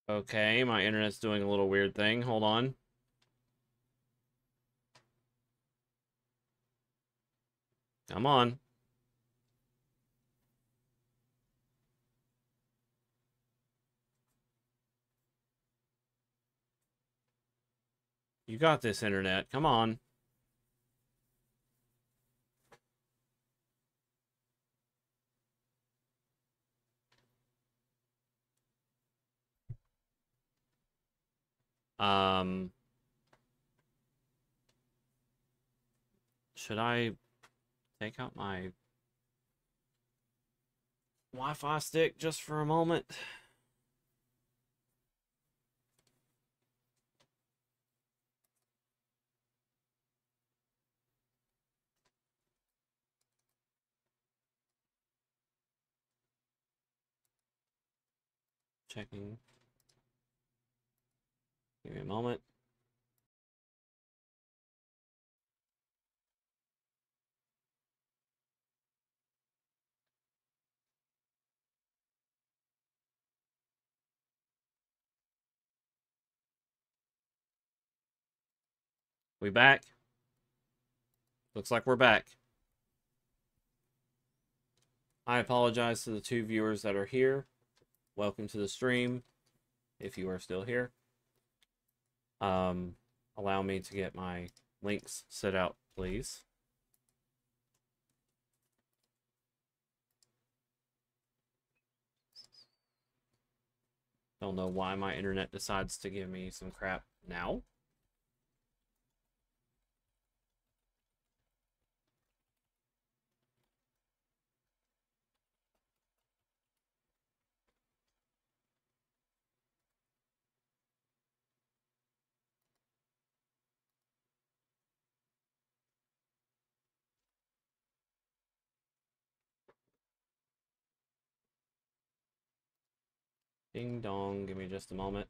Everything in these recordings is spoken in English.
Okay, my internet's doing a little weird thing. Hold on. Come on. You got this, internet. Come on. Um, should I take out my Wi-Fi stick just for a moment? Checking. Give me a moment. We back? Looks like we're back. I apologize to the 2 viewers that are here. Welcome to the stream, if you are still here. Allow me to get my links set out, please. Don't know why my internet decides to give me some crap now. Ding dong, give me just a moment.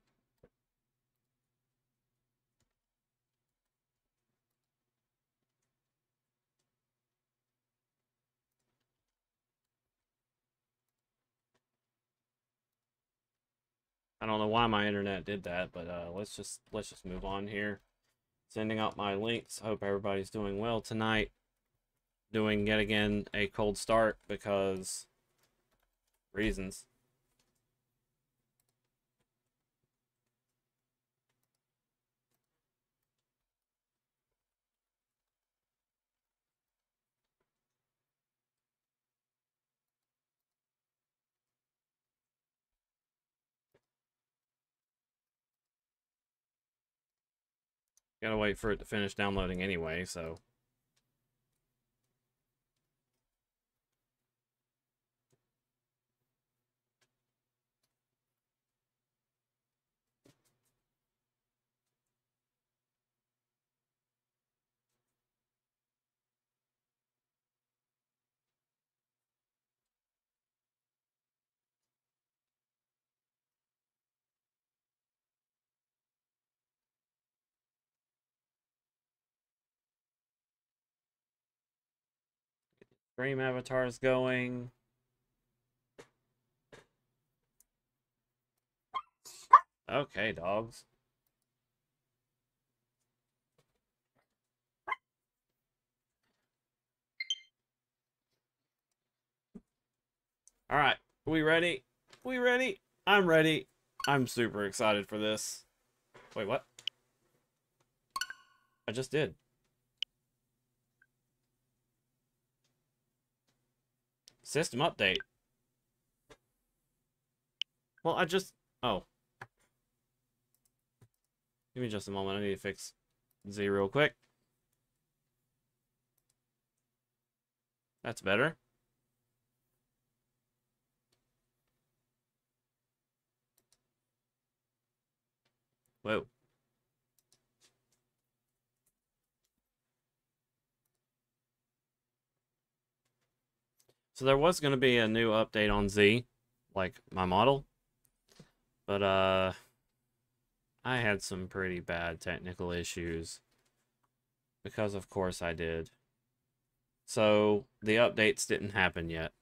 I don't know why my internet did that, but let's just move on here. Sending out my links. Hope everybody's doing well tonight. Doing yet again a cold start because reasons. Gotta wait for it to finish downloading anyway, so. Stream avatars going. Okay, dogs. All right, we ready? We ready? I'm ready. I'm super excited for this. Wait, what? I just did. System update. Well, I just... Oh. Give me just a moment. I need to fix Z real quick. That's better. Whoa. So there was going to be a new update on Z, like my model. But, I had some pretty bad technical issues. Because, of course, I did. So, the updates didn't happen yet.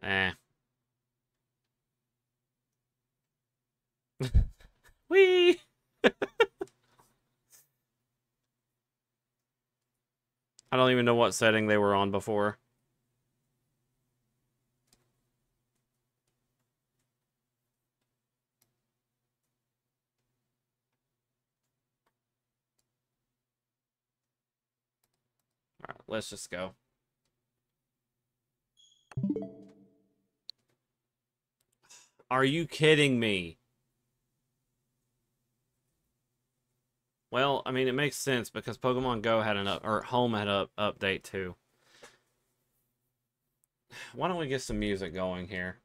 Eh. Whee! I don't even know what setting they were on before. Alright, let's just go. Are you kidding me? Well, I mean, it makes sense because Pokemon Go had or Home had an update too. Why don't we get some music going here?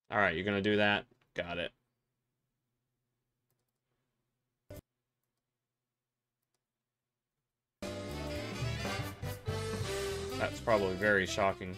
Alright, you're gonna do that? Got it. That's probably very shocking.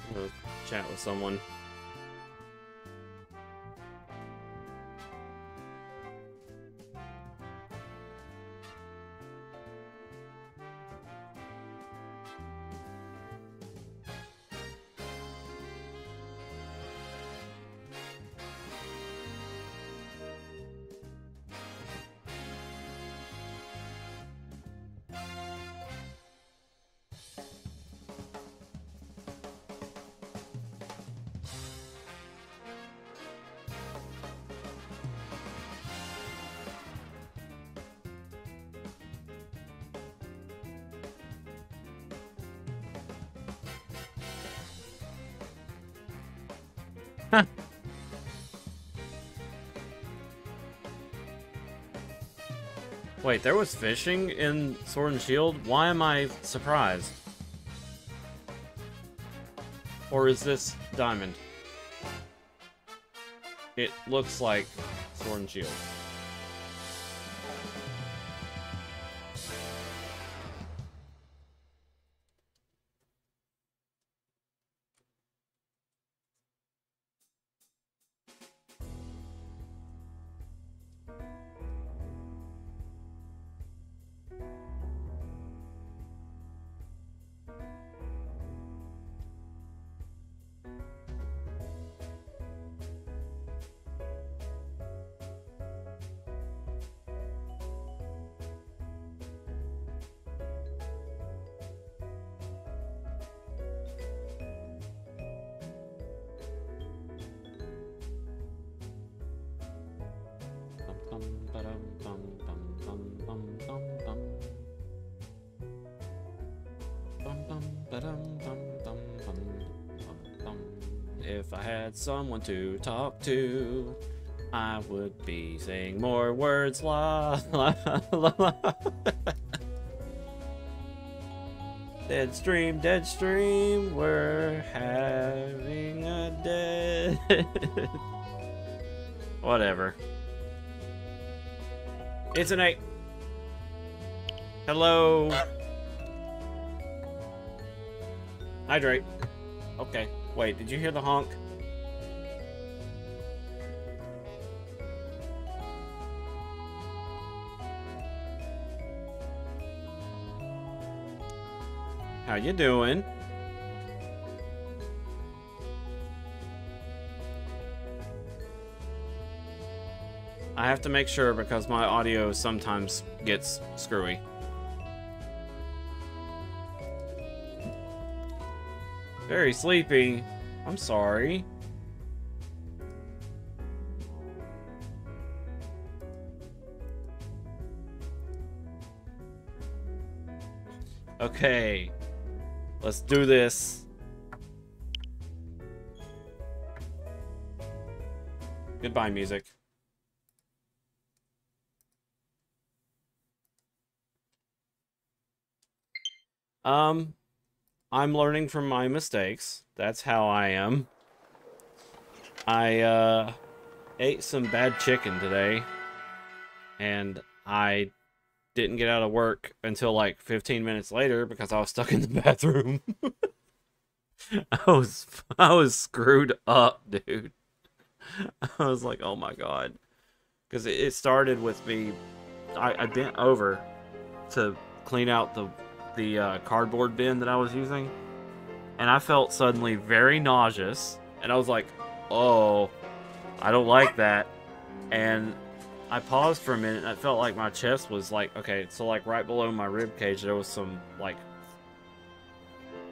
I'm gonna chat with someone. Wait, there was fishing in Sword and Shield? Why am I surprised? Or is this Diamond? It looks like Sword and Shield. If I had someone to talk to, I would be saying more words. La la la la. Dead stream, we're having a dead. Whatever. It's an 8. Hello. Hydrate. Okay. Wait, did you hear the honk? How you doing? I have to make sure because my audio sometimes gets screwy. Very sleepy. I'm sorry. Okay. Let's do this. Goodbye, music. I'm learning from my mistakes. That's how I am. I ate some bad chicken today, and I didn't get out of work until like 15 minutes later because I was stuck in the bathroom. I was screwed up, dude. I was like, oh my god. Because it started with me, I bent over to clean out the cardboard bin that I was using, and I felt suddenly very nauseous, and I was like, oh, I don't like that. And I paused for a minute, and I felt like my chest was like, okay, so like right below my rib cage there was some like,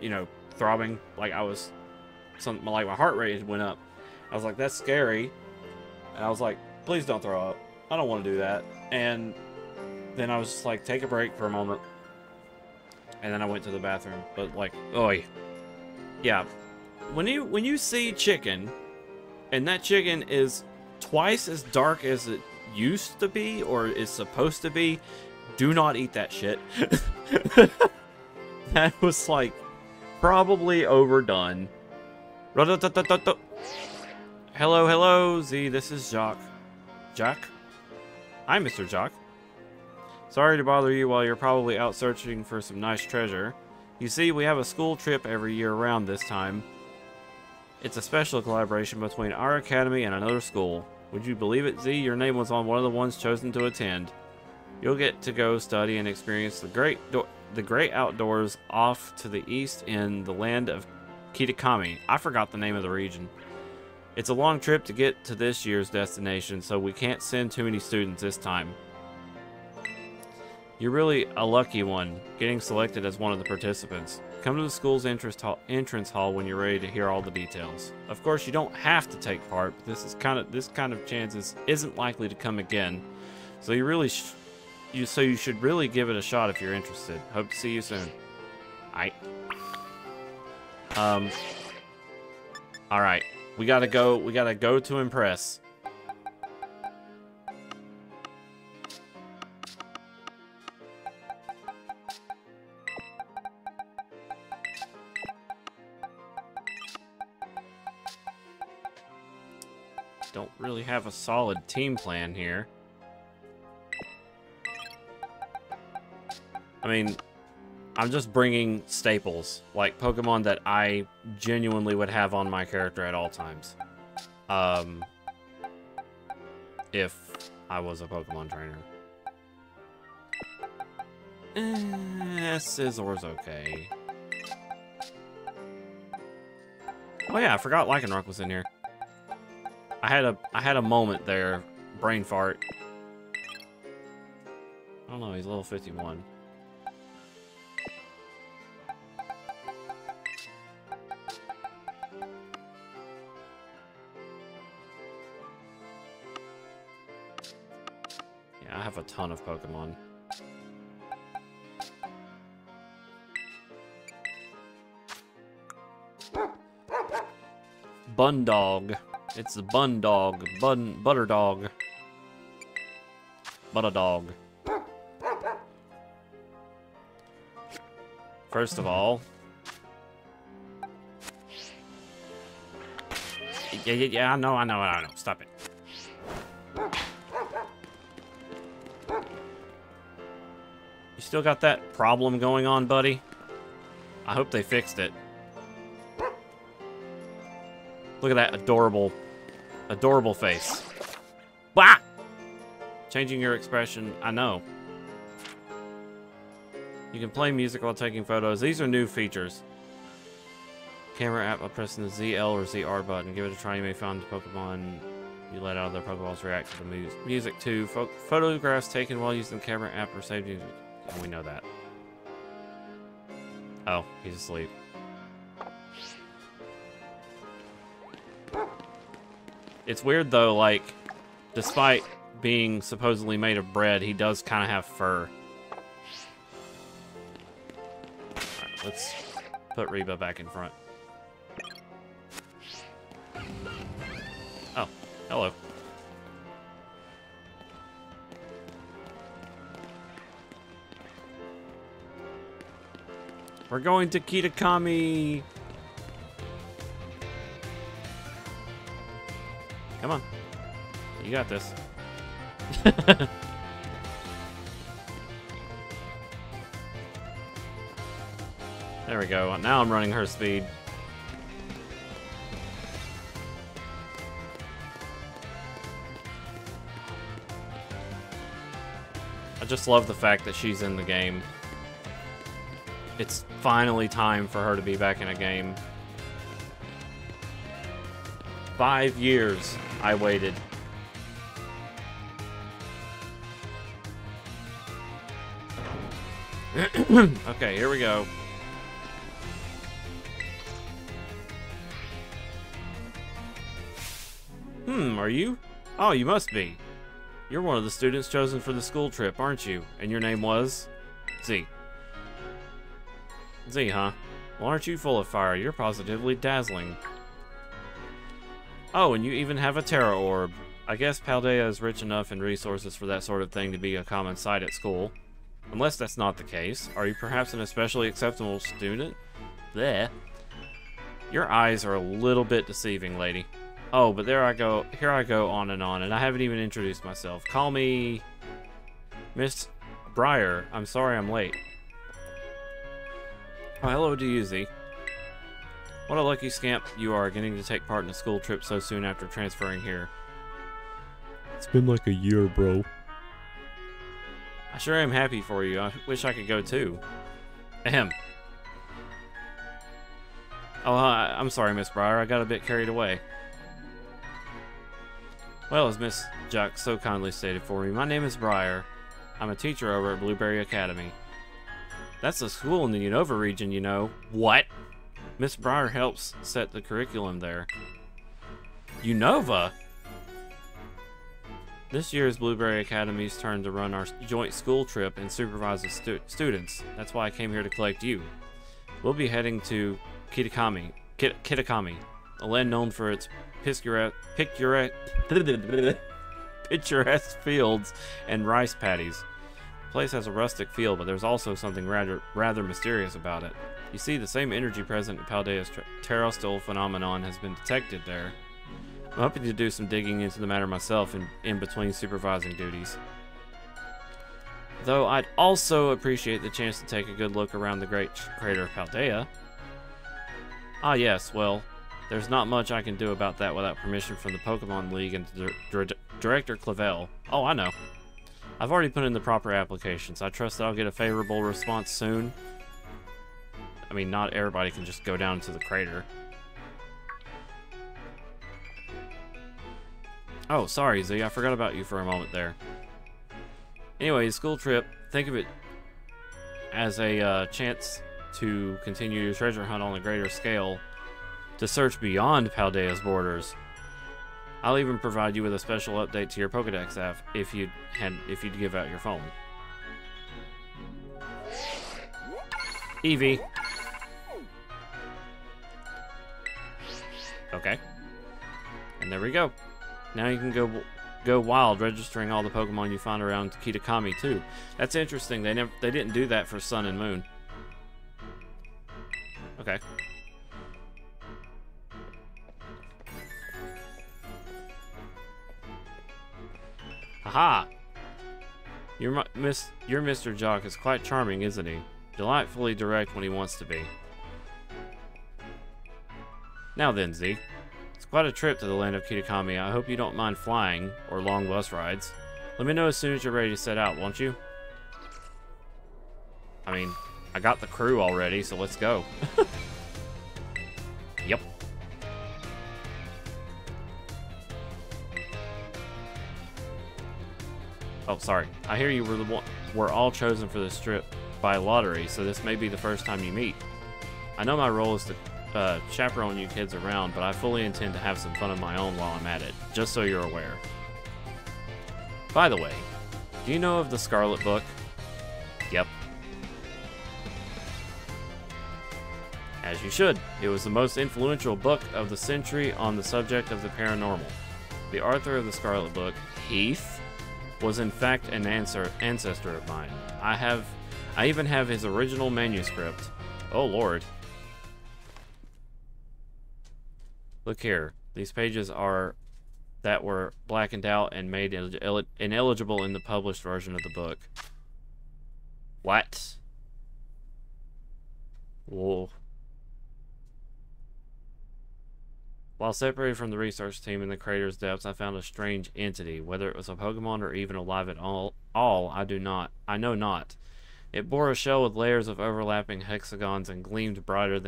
you know, throbbing, like I was like my heart rate went up. I was like, that's scary. And I was like, please don't throw up, I don't want to do that. And then I was just like, take a break for a moment, and then I went to the bathroom. But like, oh yeah, when you see chicken and that chicken is twice as dark as it used to be or is supposed to be, do not eat that shit. That was like probably overdone. Hello, Z, this is Jock. Jack? Hi, Mr. Jock. Sorry to bother you while you're probably out searching for some nice treasure. You see, we have a school trip every year around this time. It's a special collaboration between our academy and another school. Would you believe it, Z? Your name was on one of the ones chosen to attend. You'll get to go study and experience the great outdoors off to the east in the land of Kitakami. I forgot the name of the region. It's a long trip to get to this year's destination, so we can't send too many students this time. You're really a lucky one, getting selected as one of the participants. Come to the school's entrance hall when you're ready to hear all the details. Of course, you don't have to take part, but this kind of chances isn't likely to come again. So you should really give it a shot if you're interested. Hope to see you soon. All right. We gotta go to impress. Don't really have a solid team plan here. I mean, I'm just bringing staples, like Pokemon that I genuinely would have on my character at all times. If I was a Pokemon trainer. Scissor's okay. Oh yeah, I forgot Lycanroc was in here. I had a moment there, brain fart. I don't know, he's level 51. Yeah, I have a ton of Pokemon. Bundog. It's the Bun Dog. Butter Dog. Butter Dog. First of all. Yeah, I know. Stop it. still got that problem going on, buddy? I hope they fixed it. Look at that adorable face. Bah! Changing your expression, I know. You can play music while taking photos. These are new features. Camera app by pressing the ZL or ZR button. Give it a try. You may find the Pokemon you let out of their Pokeballs react to the music too. Photographs taken while using the camera app are saved. And we know that. Oh, he's asleep. It's weird though, like, despite being supposedly made of bread, he does kind of have fur. Alright, let's put Reba back in front. Oh, hello. We're going to Kitakami. Come on. You got this. There we go. Now I'm running her speed. I just love the fact that she's in the game. It's finally time for her to be back in a game. 5 years I waited. Okay, here we go. Are you? Oh, you must be. You're one of the students chosen for the school trip, aren't you? And your name was? Z. Z, huh? Well, aren't you full of fire? You're positively dazzling. Oh, and you even have a Terra Orb. I guess Paldea is rich enough in resources for that sort of thing to be a common sight at school. Unless that's not the case. Are you perhaps an especially acceptable student? Bleh. Your eyes are a little bit deceiving, lady. Oh, but here I go on, and I haven't even introduced myself. Call me Miss Briar. I'm sorry I'm late. Oh, hello to you, Z. What a lucky scamp you are, getting to take part in a school trip so soon after transferring here. It's been like a year, bro. I sure am happy for you. I wish I could go too. Ahem. Oh, I'm sorry, Miss Briar. I got a bit carried away. Well, as Miss Jack so kindly stated for me, my name is Briar. I'm a teacher over at Blueberry Academy. That's a school in the Unova region, you know. What? Miss Briar helps set the curriculum there. Unova? This year is Blueberry Academy's turn to run our joint school trip and supervise the students. That's why I came here to collect you. We'll be heading to Kitakami, a land known for its picturesque fields and rice paddies. The place has a rustic feel, but there's also something rather mysterious about it. You see, the same energy present in Paldea's terrestrial phenomenon has been detected there. I'm hoping to do some digging into the matter myself in between supervising duties. Though I'd also appreciate the chance to take a good look around the great crater of Paldea. Ah yes, well, there's not much I can do about that without permission from the Pokemon League and Director Clavel. Oh, I know. I've already put in the proper applications. I trust that I'll get a favorable response soon. I mean, not everybody can just go down to the crater. Oh, sorry, Z. I forgot about you for a moment there. Anyway, school trip. Think of it as a chance to continue your treasure hunt on a greater scale, to search beyond Paldea's borders. I'll even provide you with a special update to your Pokedex app if you'd give out your phone. Eevee. Okay. And there we go. Now you can go wild, registering all the Pokemon you find around Kitakami too. That's interesting. They didn't do that for Sun and Moon. Okay. Haha. Your Mr. Jock is quite charming, isn't he? Delightfully direct when he wants to be. Now then, Z. It's quite a trip to the land of Kitakami. I hope you don't mind flying, or long bus rides. Let me know as soon as you're ready to set out, won't you? I mean, I got the crew already, so let's go. Yep. Oh, sorry. I hear you were all chosen for this trip by lottery, so this may be the first time you meet. I know my role is to chaperone you kids around, but I fully intend to have some fun of my own while I'm at it, just so you're aware. By the way, do you know of the Scarlet book? Yep. As you should. It was the most influential book of the century on the subject of the paranormal. The author of the Scarlet book, Heath, was in fact an ancestor of mine. I even have his original manuscript. Oh lord. Look here. These pages that were blackened out and made ineligible in the published version of the book. What? Whoa. While separated from the research team in the crater's depths, I found a strange entity. Whether it was a Pokemon or even alive at all, I know not. It bore a shell with layers of overlapping hexagons and gleamed brighter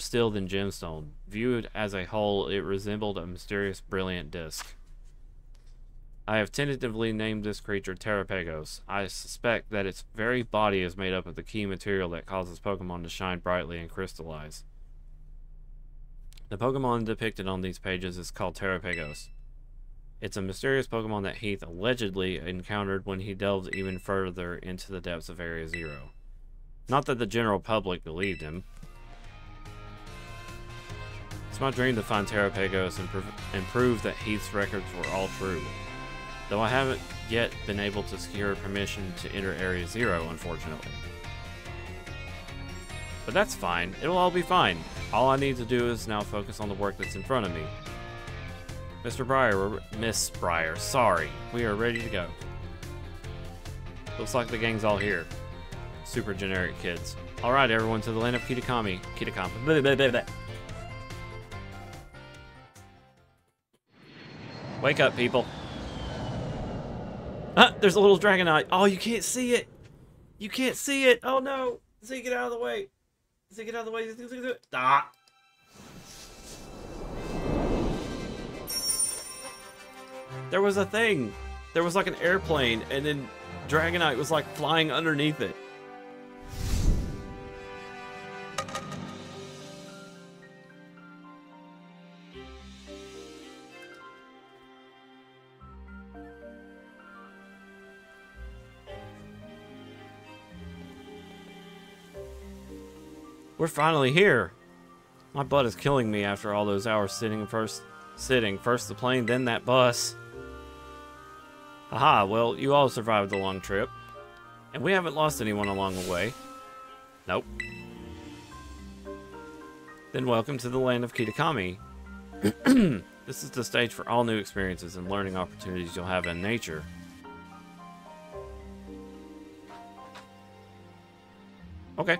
still than gemstone. Viewed as a whole, it resembled a mysterious, brilliant disc. I have tentatively named this creature Terrapagos. I suspect that its very body is made up of the key material that causes Pokemon to shine brightly and crystallize. The Pokemon depicted on these pages is called Terrapagos. It's a mysterious Pokemon that Heath allegedly encountered when he delved even further into the depths of Area Zero. Not that the general public believed him. It's my dream to find Terrapagos and prove that Heath's records were all true. Though I haven't yet been able to secure permission to enter Area Zero, unfortunately. But that's fine. It'll all be fine. All I need to do is now focus on the work that's in front of me. Miss Breyer, sorry. We are ready to go. Looks like the gang's all here. Super generic kids. Alright, everyone, to the land of Kitakami. Blah, blah, blah, blah. Wake up, people. Ah, there's a little Dragonite. Oh, you can't see it. You can't see it. Oh, no. Z, get out of the way. Z, get out of the way. Ah. There was a thing. There was like an airplane, and then Dragonite was like flying underneath it. We're finally here. My butt is killing me after all those hours sitting. First the plane, then that bus. Aha, well, you all survived the long trip. And we haven't lost anyone along the way. Nope. Then welcome to the land of Kitakami. This is the stage for all new experiences and learning opportunities you'll have in nature. Okay.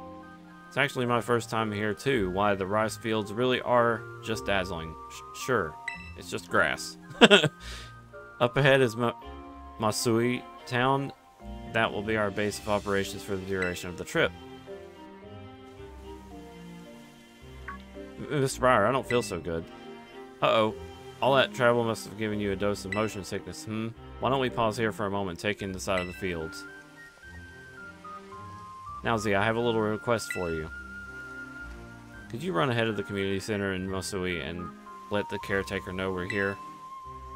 It's actually my first time here too. Why, the rice fields really are just dazzling. Sure, it's just grass. Up ahead is Masui town. That will be our base of operations for the duration of the trip. Mr. Breyer, I don't feel so good. Uh-oh. All that travel must have given you a dose of motion sickness, Why don't we pause here for a moment, take in the side of the fields. Now, Z, I have a little request for you. Could you run ahead of the community center in Masui and let the caretaker know we're here?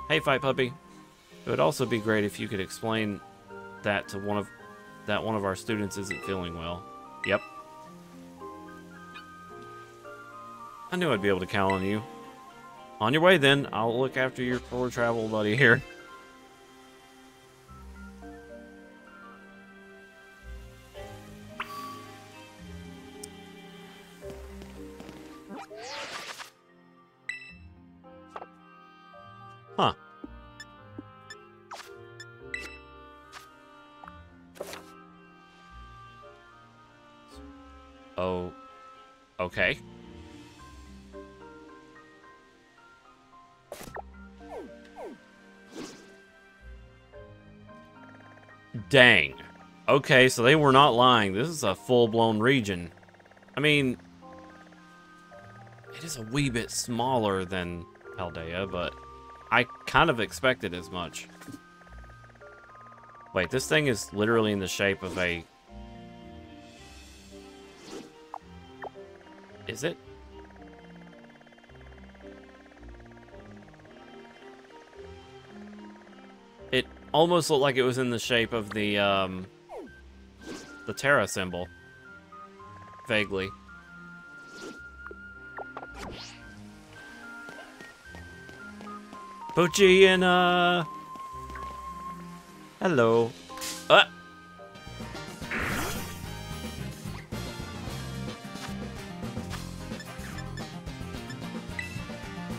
Hey, Fight Puppy. It would also be great if you could explain that to one of our students isn't feeling well. Yep. I knew I'd be able to count on you. On your way, then. I'll look after your poor travel buddy here. Huh. Okay. Dang. Okay, so they were not lying. This is a full-blown region. I mean, it is a wee bit smaller than Paldea, but I kind of expected as much. Wait, this thing is literally in the shape of a... Is it? It almost looked like it was in the shape of the Terra symbol. Vaguely. Poochie and, hello.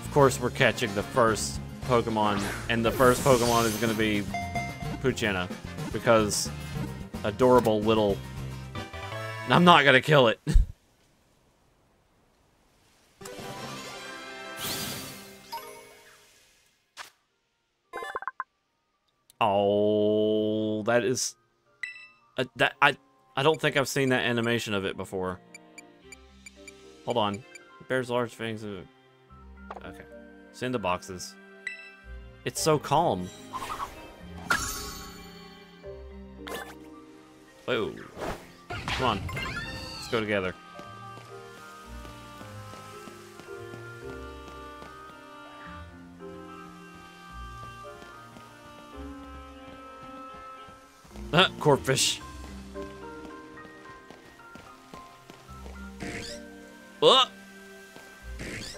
Of course, we're catching the first Pokemon, and the first Pokemon is going to be Poochyena, because adorable little... I'm not going to kill it. Oh, that is... I don't think I've seen that animation of it before. Hold on. It bears large fangs. Okay. It's in the boxes. It's so calm. Whoa. Come on. Let's go together. Corpfish.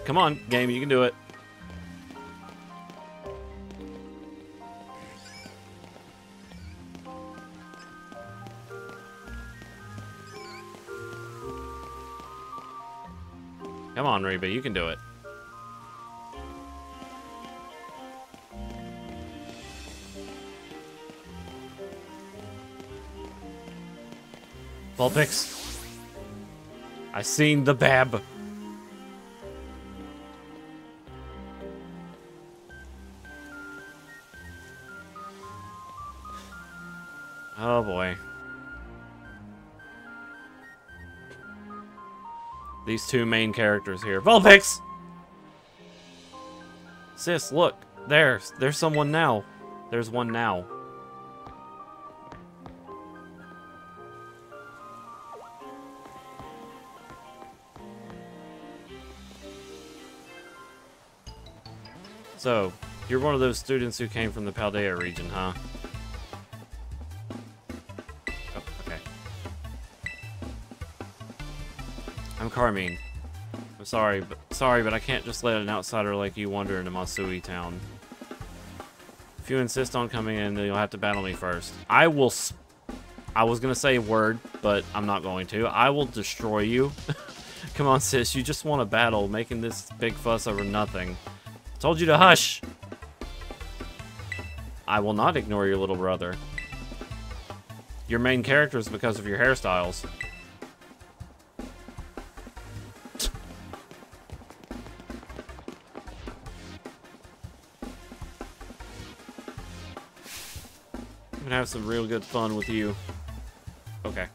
Come on, game, you can do it. Come on, Reba, you can do it. Vulpix. I seen the bab. Oh boy. These two main characters here. Vulpix! Sis, look. There's someone now. There's one now. So, you're one of those students who came from the Paldea region, huh? Oh, okay. I'm Carmine. I'm sorry, but I can't just let an outsider like you wander into Masui town. If you insist on coming in, then you'll have to battle me first. I was gonna say a word, but I'm not going to. I will destroy you. Come on, sis, you just want a battle, making this big fuss over nothing. Told you to hush. I will not ignore your little brother. Your main character is because of your hairstyles. I'm gonna have some real good fun with you. Okay.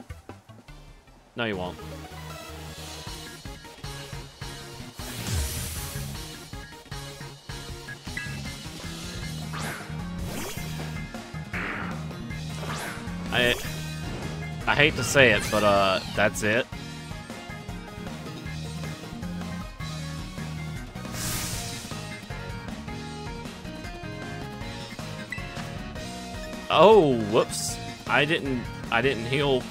No, you won't. I hate to say it, but that's it. Oh, whoops. I didn't heal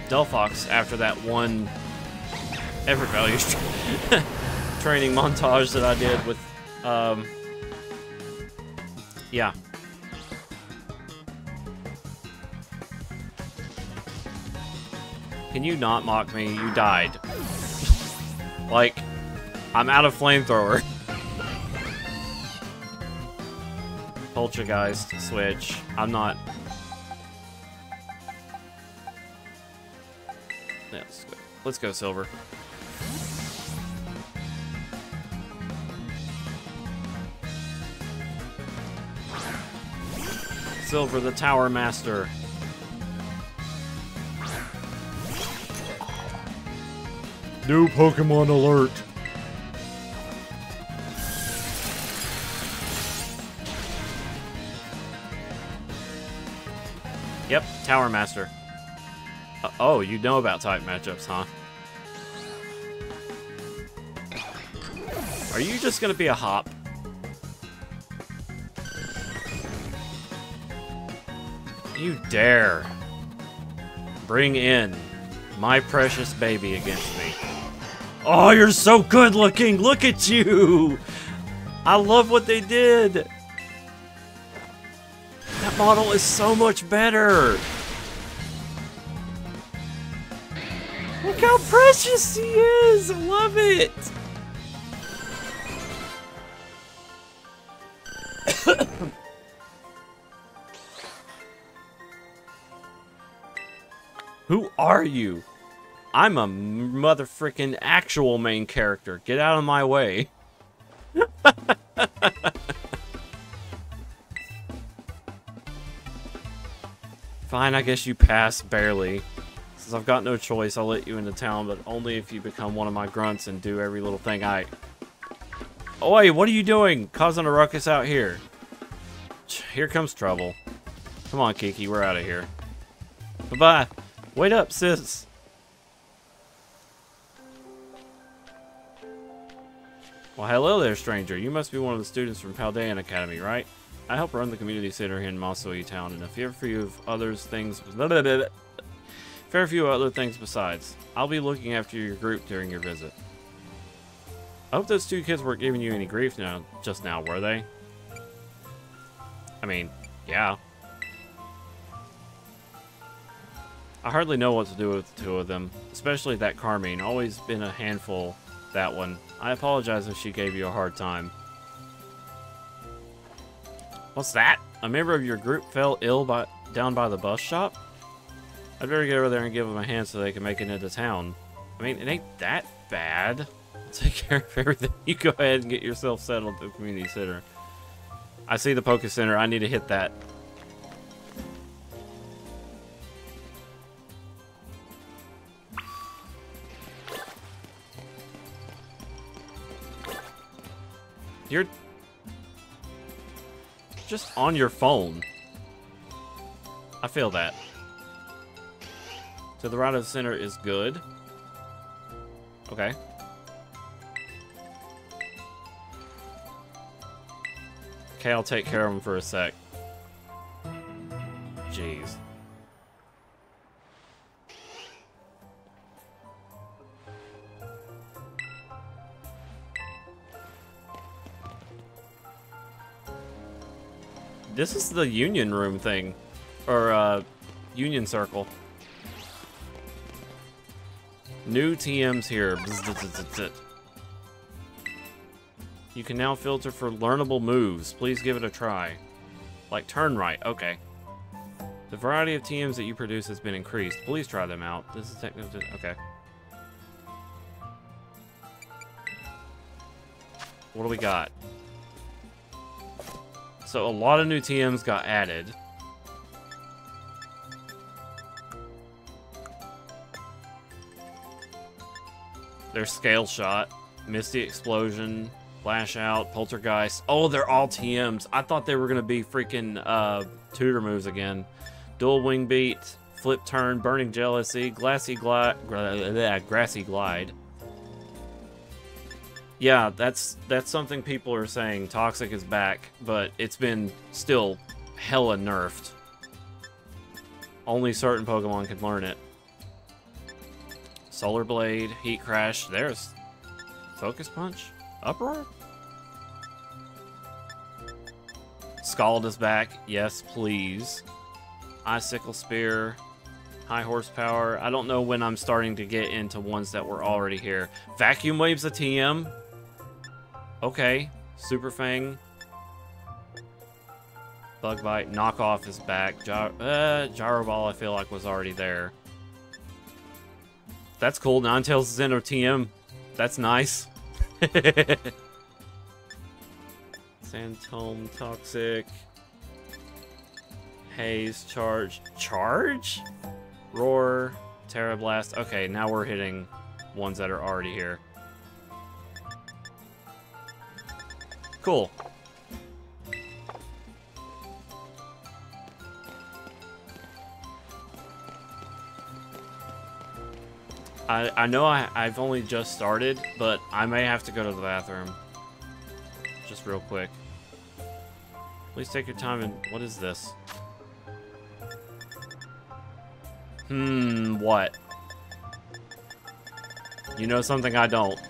Delphox after that one effort value training montage that I did with yeah. Can you not mock me? You died. Like, I'm out of flamethrower. Poltergeist, switch. I'm not... Yeah, let's go. Let's go, Silver. Silver, the Tower Master. New Pokemon alert. Yep, Tower Master. Oh, you know about type matchups, huh? Are you just gonna be a hop? You dare bring in my precious baby against me. Oh, you're so good looking! Look at you! I love what they did! That model is so much better! Look how precious he is! I love it! Who are you? I'm a motherfucking actual main character. Get out of my way. Fine, I guess you pass barely. Since I've got no choice, I'll let you into town, but only if you become one of my grunts and do every little thing I... Oi, what are you doing? Causing a ruckus out here. Here comes trouble. Come on, Kiki, we're out of here. Bye-bye. Wait up, sis. Well, hello there, stranger. You must be one of the students from Paldean Academy, right? I help run the community center here in Masui Town, and a fair few of others things... Fair few other things besides. I'll be looking after your group during your visit. I hope those two kids weren't giving you any grief just now, were they? I mean, yeah. I hardly know what to do with the two of them, especially that Carmine. Always been a handful, that one. I apologize if she gave you a hard time. What's that? A member of your group fell ill down by the bus shop? I'd better get over there and give them a hand so they can make it into town. I mean, it ain't that bad. I'll take care of everything. You go ahead and get yourself settled at the community center. I see the Poke Center. I need to hit that. You're just on your phone. I feel that. To the right of the center is good. Okay. Okay, I'll take care of him for a sec. Jeez. This is the Union Room thing. Or, Union Circle. New TMs here. You can now filter for learnable moves. Please give it a try. Like turn right. Okay. The variety of TMs that you produce has been increased. Please try them out. This is technically... Okay. What do we got? So a lot of new TMs got added. There's Scale Shot, Misty Explosion, Lash Out, Poltergeist. Oh, they're all TMs. I thought they were going to be freaking tutor moves again. Dual Wing Beat, Flip Turn, Burning Jealousy, Grassy Glide. Yeah, that's something people are saying. Toxic is back, but it's been still hella nerfed. Only certain Pokemon can learn it. Solar Blade, Heat Crash, there's Focus Punch, Uproar? Scald is back, yes please. Icicle Spear, High Horsepower. I don't know when I'm starting to get into ones that were already here. Vacuum Wave's a TM. Okay, Super Fang. Bug Bite, Knockoff is back. Gyro Ball I feel like was already there. That's cool. Ninetales is in TM. That's nice. Sandtome, Toxic. Haze, Charge. Charge? Roar, Terra Blast. Okay, now we're hitting ones that are already here. Cool. I know I've only just started, but I may have to go to the bathroom. Just real quick. Please take your time and... What is this? What? You know something I don't.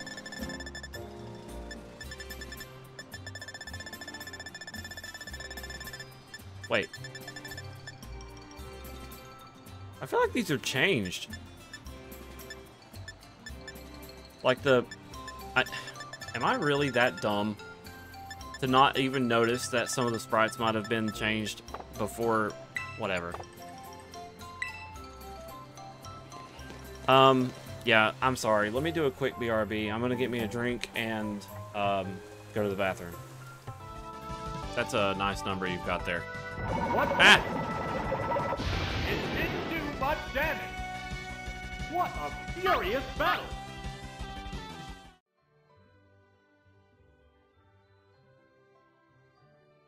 Wait. I feel like these are changed. Like am I really that dumb to not even notice that some of the sprites might have been changed before? Whatever. Yeah, I'm sorry. Let me do a quick BRB. I'm gonna get me a drink and go to the bathroom. That's a nice number you've got there. What? Ah! It didn't do much damage. What a furious battle!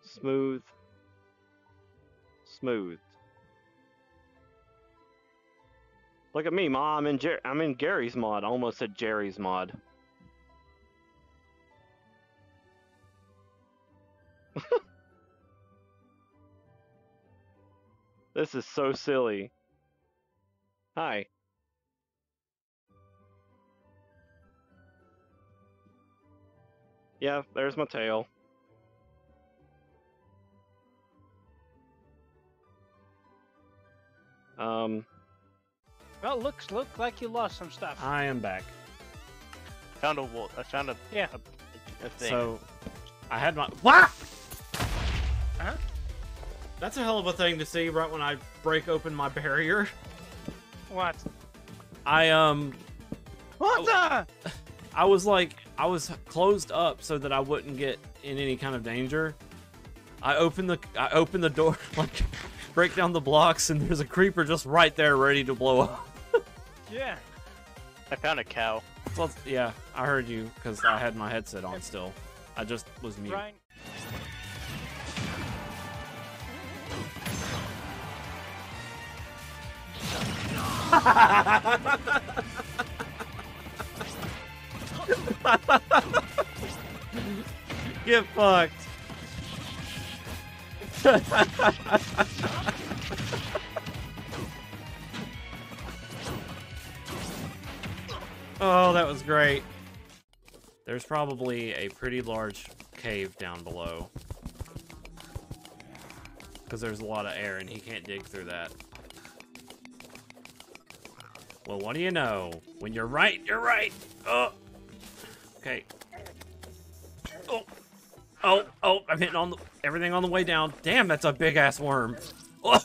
Smooth. Smooth. Look at me, Ma. I'm in Gary's mod. I almost said Jerry's mod. This is so silly. Hi. Yeah, there's my tail. Well, look like you lost some stuff. I am back. Found a wolf. I found a thing. So, I had my... What? Huh? That's a hell of a thing to see right when I break open my barrier. What? What the? I was closed up so that I wouldn't get in any kind of danger. I opened the door, like, break down the blocks, and there's a creeper just right there ready to blow up. Yeah. I found a cow. So, yeah, I heard you because I had my headset on still. I just was mute. Brian. Get fucked. Oh, that was great. There's probably a pretty large cave down below. Because there's a lot of air and he can't dig through that. Well, what do you know? When you're right, you're right. Oh. Okay. Oh. Oh, I'm hitting on everything on the way down. Damn, that's a big ass worm. Oh.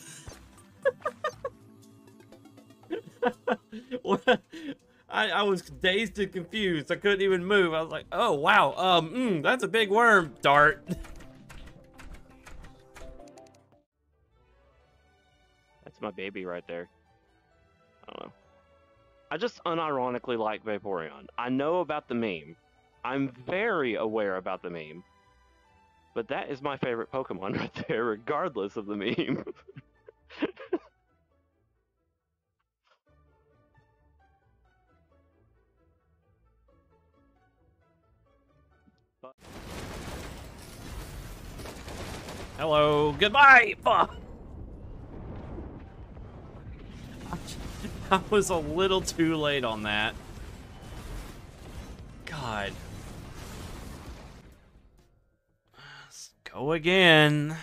I was dazed and confused. I couldn't even move. I was like, oh wow, that's a big worm. Dart. That's my baby right there. I don't know. I just unironically like Vaporeon. I know about the meme. I'm very aware about the meme. But that is my favorite Pokemon right there, regardless of the meme. Hello, goodbye. Fuck. I was a little too late on that. God. Let's go again.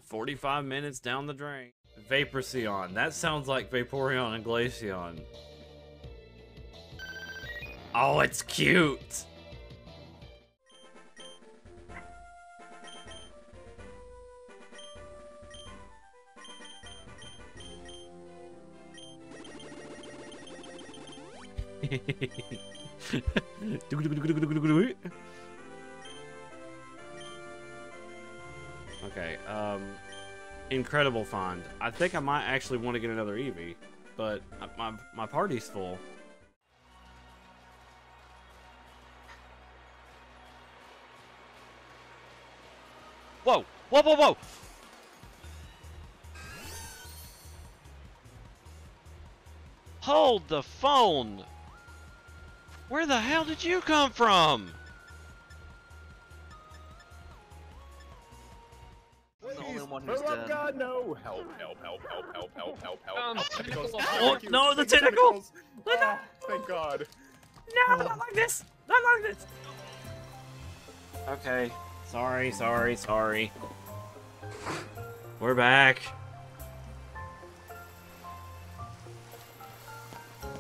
45 minutes down the drain. Vaporeon. That sounds like Vaporeon and Glaceon. Oh, it's cute. Okay, incredible find. I think I might actually want to get another Eevee, but my party's full. Whoa! Whoa, whoa, whoa! Hold the phone! Where the hell did you come from? I'm the only one Oh who's my dead. God, no! Help! Help! Help! Help! Help! Help! Help! Help! Help! Tentacles. Oh, Thank you. no, the Thank you, tentacles! Ah, thank God. No, not like this! Not like this! Okay. Sorry. We're back.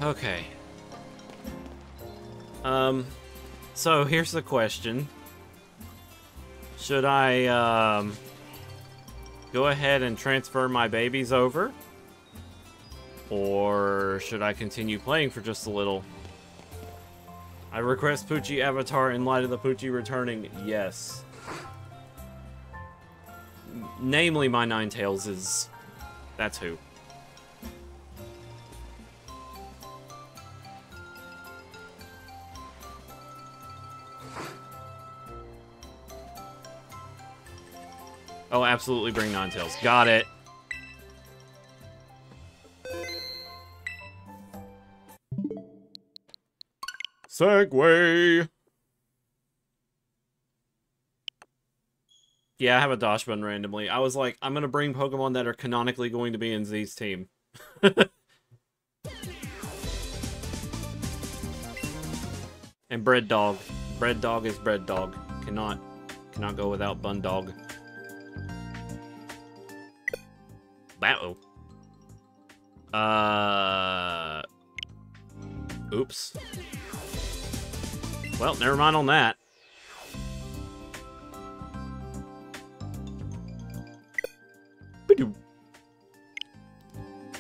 Okay. So here's the question. Should I, go ahead and transfer my babies over? Or should I continue playing for just a little? I request Poochie avatar in light of the Poochie returning. Yes. Namely, my Ninetales is... That's who. Oh, absolutely bring Ninetales. Got it. Segway. Yeah, I have a Dosh button randomly. I was like, I'm gonna bring Pokemon that are canonically going to be in Z's team. And Bread Dog. Bread Dog is Bread Dog. Cannot go without Bun Dog. Wow. Oops. Well, never mind on that.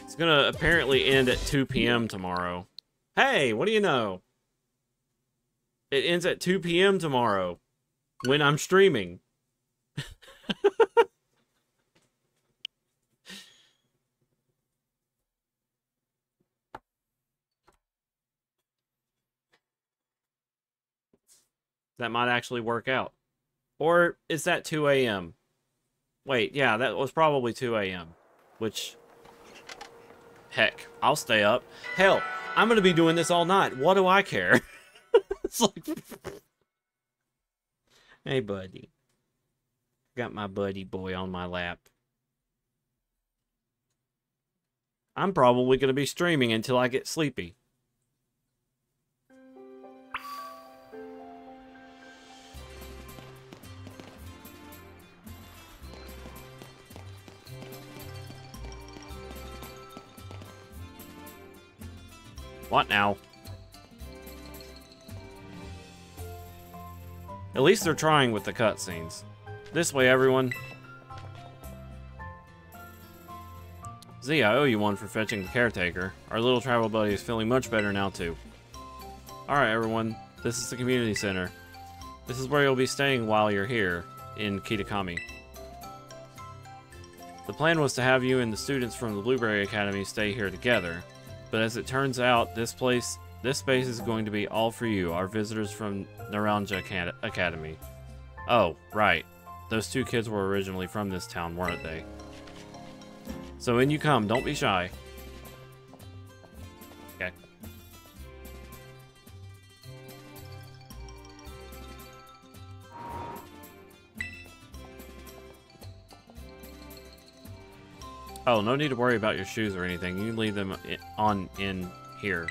It's gonna apparently end at 2 p.m. tomorrow. Hey, what do you know? It ends at 2 p.m. tomorrow. When I'm streaming. That might actually work out. Or is that 2 a.m.? Wait, yeah, that was probably 2 a.m. Which, heck, I'll stay up. Hell, I'm going to be doing this all night. What do I care? It's like, hey, buddy. Got my buddy boy on my lap. I'm probably going to be streaming until I get sleepy. What now? At least they're trying with the cutscenes. This way, everyone. Z, I owe you one for fetching the caretaker. Our little travel buddy is feeling much better now, too. Alright, everyone. This is the community center. This is where you'll be staying while you're here, in Kitakami. The plan was to have you and the students from the Blueberry Academy stay here together. But as it turns out, this space is going to be all for you, our visitors from Naranja Academy. Oh, right. Those two kids were originally from this town, weren't they? So in you come, don't be shy. Okay. Oh, no need to worry about your shoes or anything. You can leave them in here.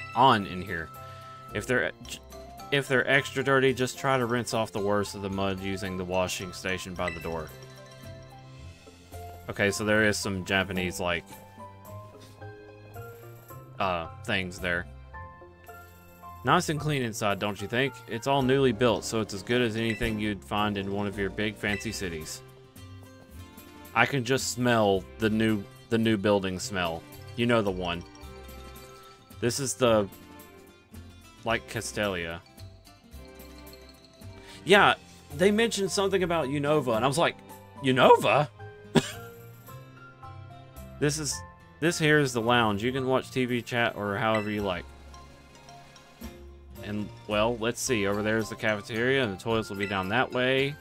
If they're extra dirty, just try to rinse off the worst of the mud using the washing station by the door. Okay, so there is some Japanese, like, things there. Nice and clean inside, don't you think? It's all newly built, so it's as good as anything you'd find in one of your big fancy cities. I can just smell the new building smell. You know the one. This is the like Castelia. Yeah, they mentioned something about Unova, and I was like, Unova? This here is the lounge. You can watch TV, chat, or however you like. And, well, let's see. Over there is the cafeteria, and the toilets will be down that way.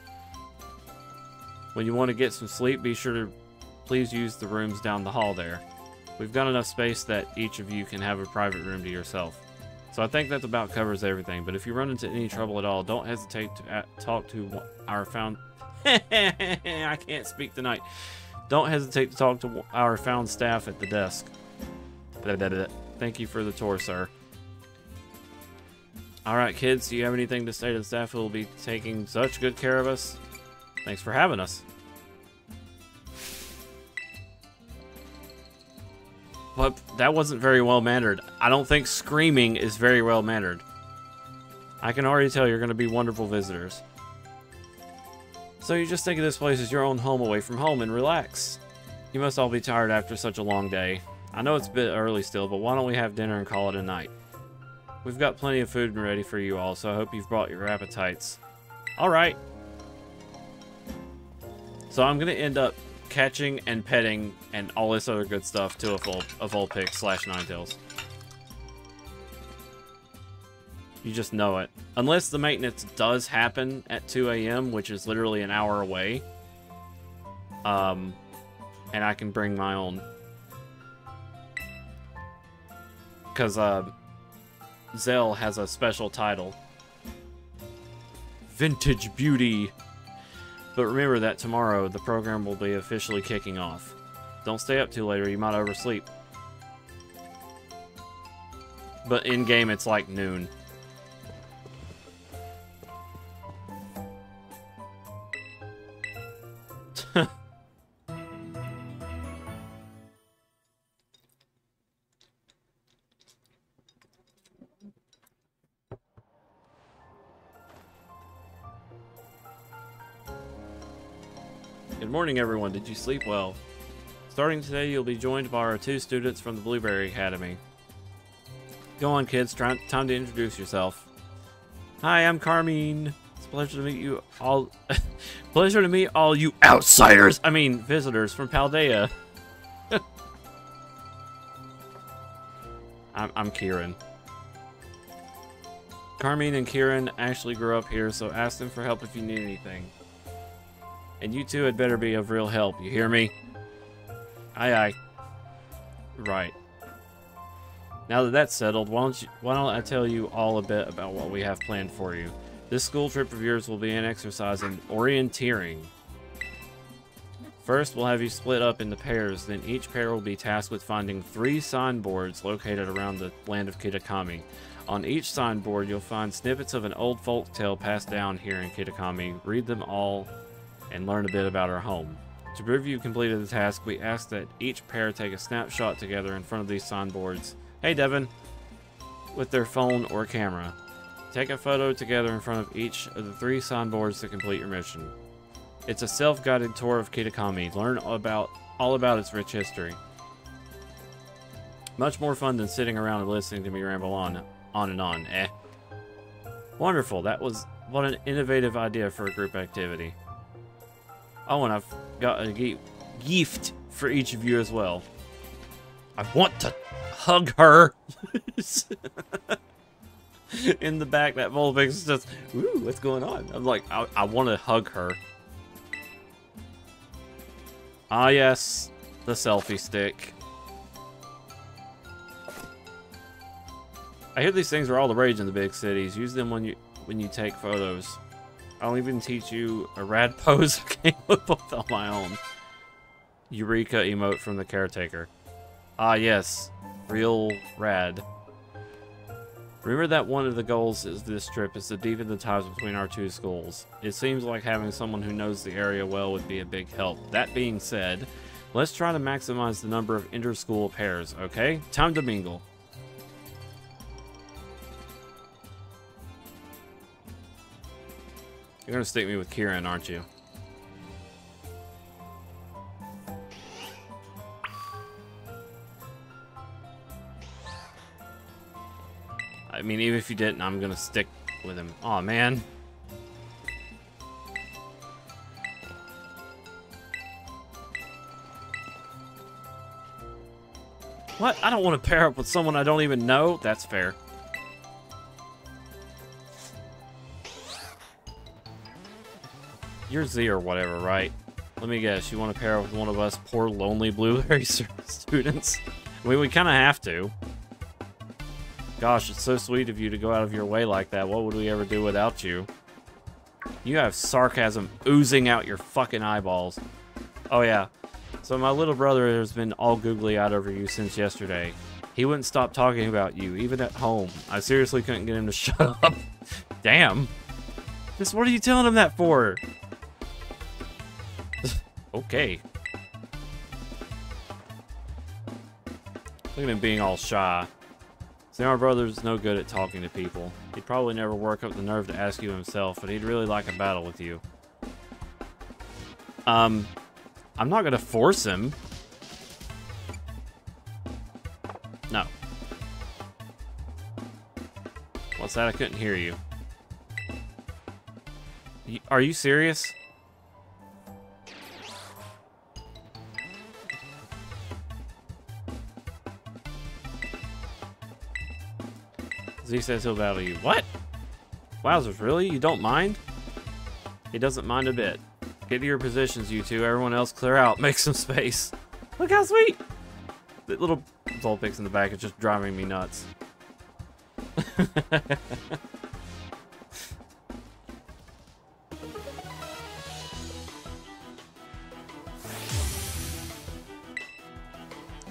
When you want to get some sleep, be sure to please use the rooms down the hall there. We've got enough space that each of you can have a private room to yourself. So I think that about covers everything, but if you run into any trouble at all, don't hesitate to talk to our found... I can't speak tonight. Don't hesitate to talk to our found staff at the desk. Thank you for the tour, sir. Alright, kids, do you have anything to say to the staff who will be taking such good care of us? Thanks for having us. But that wasn't very well mannered. I don't think screaming is very well mannered. I can already tell you're going to be wonderful visitors. So you just think of this place as your own home away from home and relax. You must all be tired after such a long day. I know it's a bit early still, but why don't we have dinner and call it a night? We've got plenty of food ready for you all, so I hope you've brought your appetites. Alright. So I'm going to end up catching and petting and all this other good stuff to a Vulpix / Ninetales. You just know it. Unless the maintenance does happen at 2 a.m., which is literally an hour away. And I can bring my own. Because, Zell has a special title. Vintage Beauty. But remember that tomorrow, the program will be officially kicking off. Don't stay up too late or you might oversleep. But in-game, it's like noon. Good morning, everyone. Did you sleep well? Starting today, you'll be joined by our 2 students from the Blueberry Academy. Go on, kids. Time to introduce yourself. Hi, I'm Carmine. It's a pleasure to meet you all. Pleasure to meet all you outsiders. I mean, visitors from Paldea. I'm Kieran. Carmine and Kieran actually grew up here, so ask them for help if you need anything. And you two had better be of real help, you hear me? Aye aye. Right. Now that that's settled, why don't I tell you all a bit about what we have planned for you. This school trip of yours will be an exercise in orienteering. First, we'll have you split up into pairs, then each pair will be tasked with finding 3 signboards located around the land of Kitakami. On each signboard, you'll find snippets of an old folk tale passed down here in Kitakami. Read them all and learn a bit about our home. To prove you completed the task, we ask that each pair take a snapshot together in front of these signboards. Hey, Devin! With their phone or camera. Take a photo together in front of each of the 3 signboards to complete your mission. It's a self-guided tour of Kitakami. Learn all about its rich history. Much more fun than sitting around and listening to me ramble on and on. Wonderful. What an innovative idea for a group activity. Oh, and I've got a gift for each of you as well. I want to hug her. In the back, that Vulpix is just, ooh, what's going on? I'm like, I want to hug her. Ah, yes, the selfie stick. I hear these things are all the rage in the big cities. Use them when you take photos. I'll even teach you a rad pose I came up with on my own. Eureka emote from the caretaker. Ah, yes. Real rad. Remember that one of the goals of this trip is to deepen the ties between our 2 schools. It seems like having someone who knows the area well would be a big help. That being said, let's try to maximize the number of inter-school pairs, okay? Time to mingle. You're gonna stick me with Kieran, aren't you? I mean, even if you didn't, I'm gonna stick with him. Aw, man. What? I don't want to pair up with someone I don't even know? That's fair. You're Z or whatever, right? Let me guess, you want to pair up with one of us poor lonely blueberry students? I mean, we kind of have to. Gosh, it's so sweet of you to go out of your way like that. What would we ever do without you? You have sarcasm oozing out your fucking eyeballs. Oh yeah. So my little brother has been all googly-eyed over you since yesterday. He wouldn't stop talking about you, even at home. I seriously couldn't get him to shut up. Damn. Just what are you telling him that for? Okay. Look at him being all shy. See, our brother's no good at talking to people. He'd probably never work up the nerve to ask you himself, but he'd really like a battle with you. I'm not gonna force him. No. What's that? I couldn't hear you. Are you serious? Z says he'll battle you. What? Wowzers, really? You don't mind? He doesn't mind a bit. Get to your positions, you two. Everyone else clear out. Make some space. Look how sweet! The little Zolpix in the back is just driving me nuts.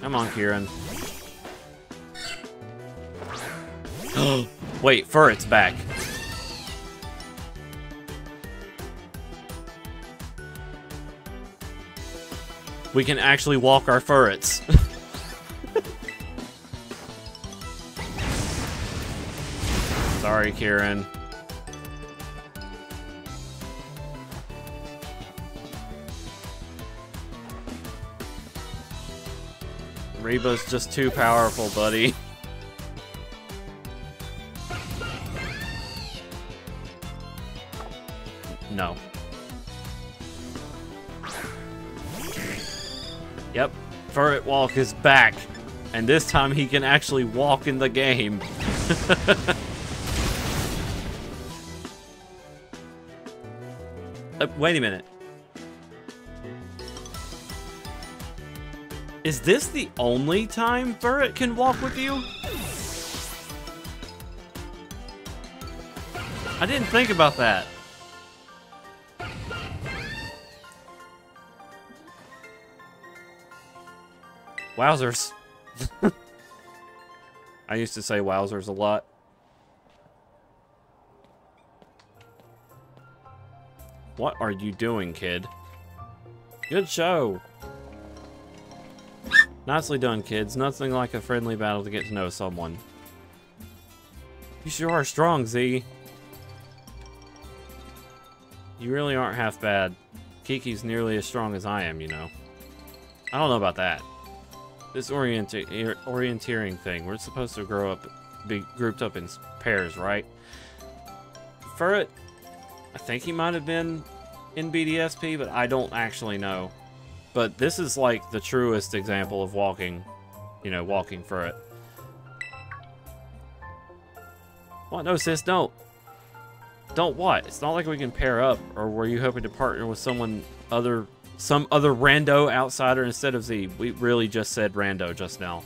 Come on, Kieran. Wait, Furret's back. We can actually walk our Furrets. Sorry, Kieran. Reba's just too powerful, buddy. No. Yep, Furret Walk is back. And this time he can actually walk in the game. Wait a minute. Is this the only time Furret can walk with you? I didn't think about that. Wowzers. I used to say wowzers a lot. What are you doing, kid? Good show. Nicely done, kids. Nothing like a friendly battle to get to know someone. You sure are strong, Z. You really aren't half bad. Kiki's nearly as strong as I am, you know. I don't know about that. This orienteering thing, we're supposed to be grouped up in pairs, right? Furret, I think he might have been in BDSP, but I don't actually know. But this is like the truest example of walking, you know, walking Furret. What? No, sis, don't. Don't what? It's not like we can pair up, or were you hoping to partner with some other rando outsider instead of Z? We really just said rando just now.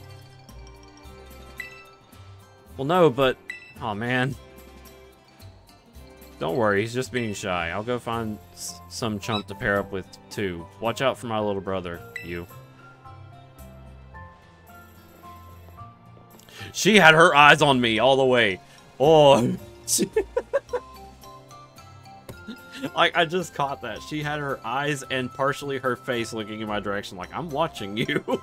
Well, no, but... oh, man. Don't worry, he's just being shy. I'll go find some chump to pair up with, too. Watch out for my little brother, you. She had her eyes on me all the way. Oh, like, I just caught that. She had her eyes and partially her face looking in my direction like, I'm watching you.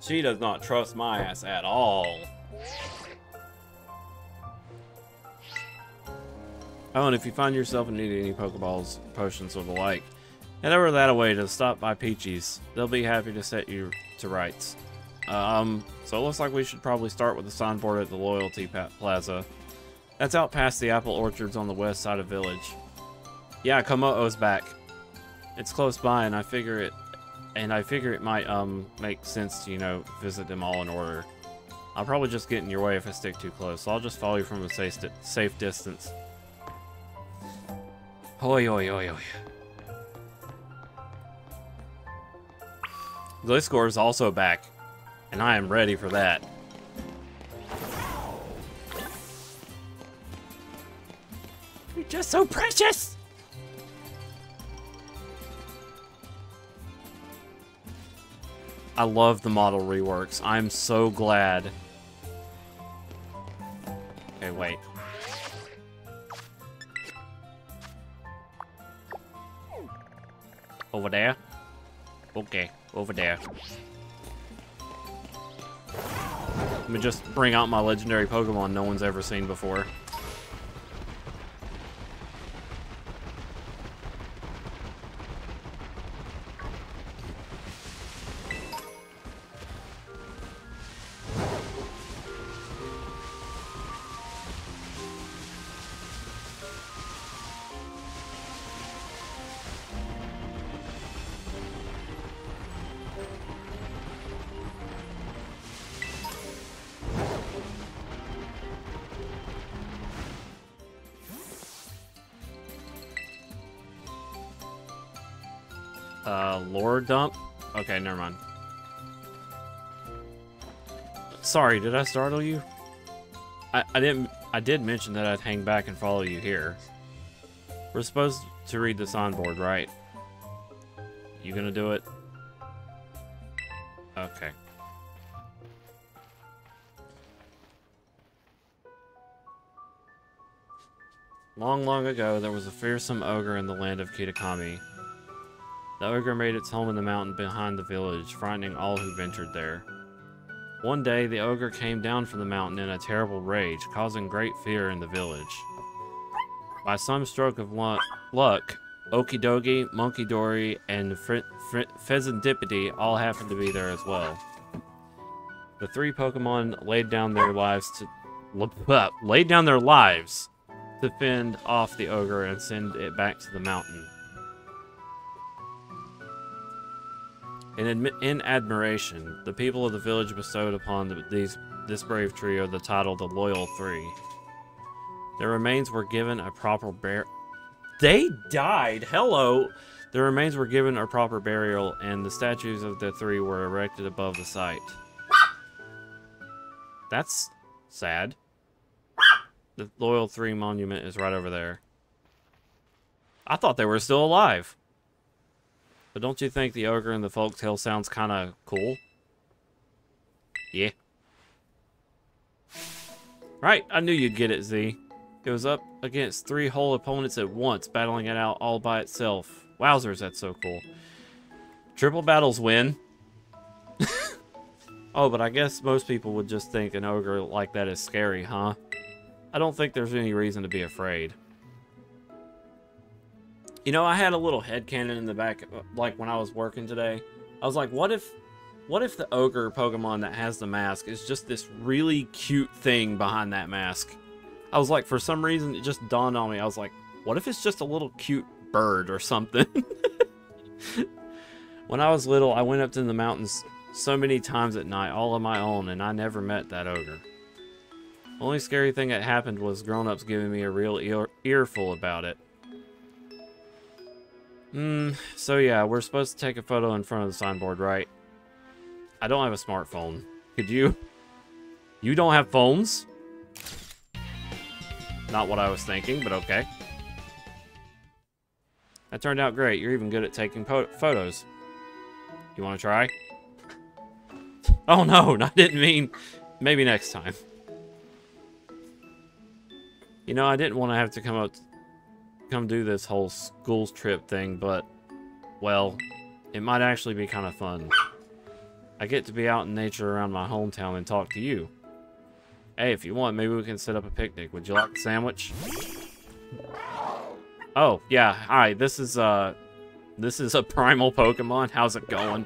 She does not trust my ass at all. Oh, and if you find yourself in need of any Pokeballs, potions, or the like, Head over that way to stop by Peachy's. They'll be happy to set you to rights. So it looks like we should probably start with the signboard at the Loyalty Plaza. That's out past the apple orchards on the west side of village. Yeah, Komoto's back. It's close by, and I figure it might make sense to, you know, visit them all in order. I'll probably just get in your way if I stick too close, so I'll just follow you from a safe distance. Hoi, hoi, hoi, hoi. Gliscor is also back, and I am ready for that. You're just so precious! I love the model reworks. I'm so glad. Okay, wait. Over there? Okay, over there. Let me just bring out my legendary Pokemon no one's ever seen before. Lore dump? Okay, never mind. Sorry, did I startle you? I did mention that I'd hang back and follow you here. We're supposed to read this on board, right? You gonna do it? Okay. Long, long ago, there was a fearsome ogre in the land of Kitakami. The ogre made its home in the mountain behind the village, frightening all who ventured there. One day, the ogre came down from the mountain in a terrible rage, causing great fear in the village. By some stroke of luck, Okidogi, Monkey and Pheasantipity all happened to be there as well. The three Pokemon laid down their lives to fend off the ogre and send it back to the mountain. In admiration, the people of the village bestowed upon this brave trio the title the Loyal Three. Their remains were given a proper They died! Hello! Their remains were given a proper burial, and the statues of the three were erected above the site. That's sad. The Loyal Three monument is right over there. I thought they were still alive. But don't you think the ogre in the folktale sounds kind of cool? Yeah. Right, I knew you'd get it, Z. It was up against three whole opponents at once, battling it out all by itself. Wowzers, that's so cool. Triple battles win. Oh, but I guess most people would just think an ogre like that is scary, huh? I don't think there's any reason to be afraid. You know, I had a little headcanon in the back, like, when I was working today. I was like, what if the ogre Pokemon that has the mask is just this really cute thing behind that mask? I was like, for some reason, it just dawned on me. I was like, what if it's just a little cute bird or something? When I was little, I went up to the mountains so many times at night, all on my own, and I never met that ogre. Only scary thing that happened was grown-ups giving me a real earful about it. So yeah, we're supposed to take a photo in front of the signboard, right? I don't have a smartphone. Could you? You don't have phones? Not what I was thinking, but okay. That turned out great. You're even good at taking photos. You want to try? Oh no, I didn't mean... Maybe next time. You know, I didn't want to have to come do this whole school trip thing, but, well, it might actually be kind of fun. I get to be out in nature around my hometown and talk to you. Hey, if you want, maybe we can set up a picnic. Would you like a sandwich? Oh, yeah, hi, this is This is a primal Pokemon. How's it going?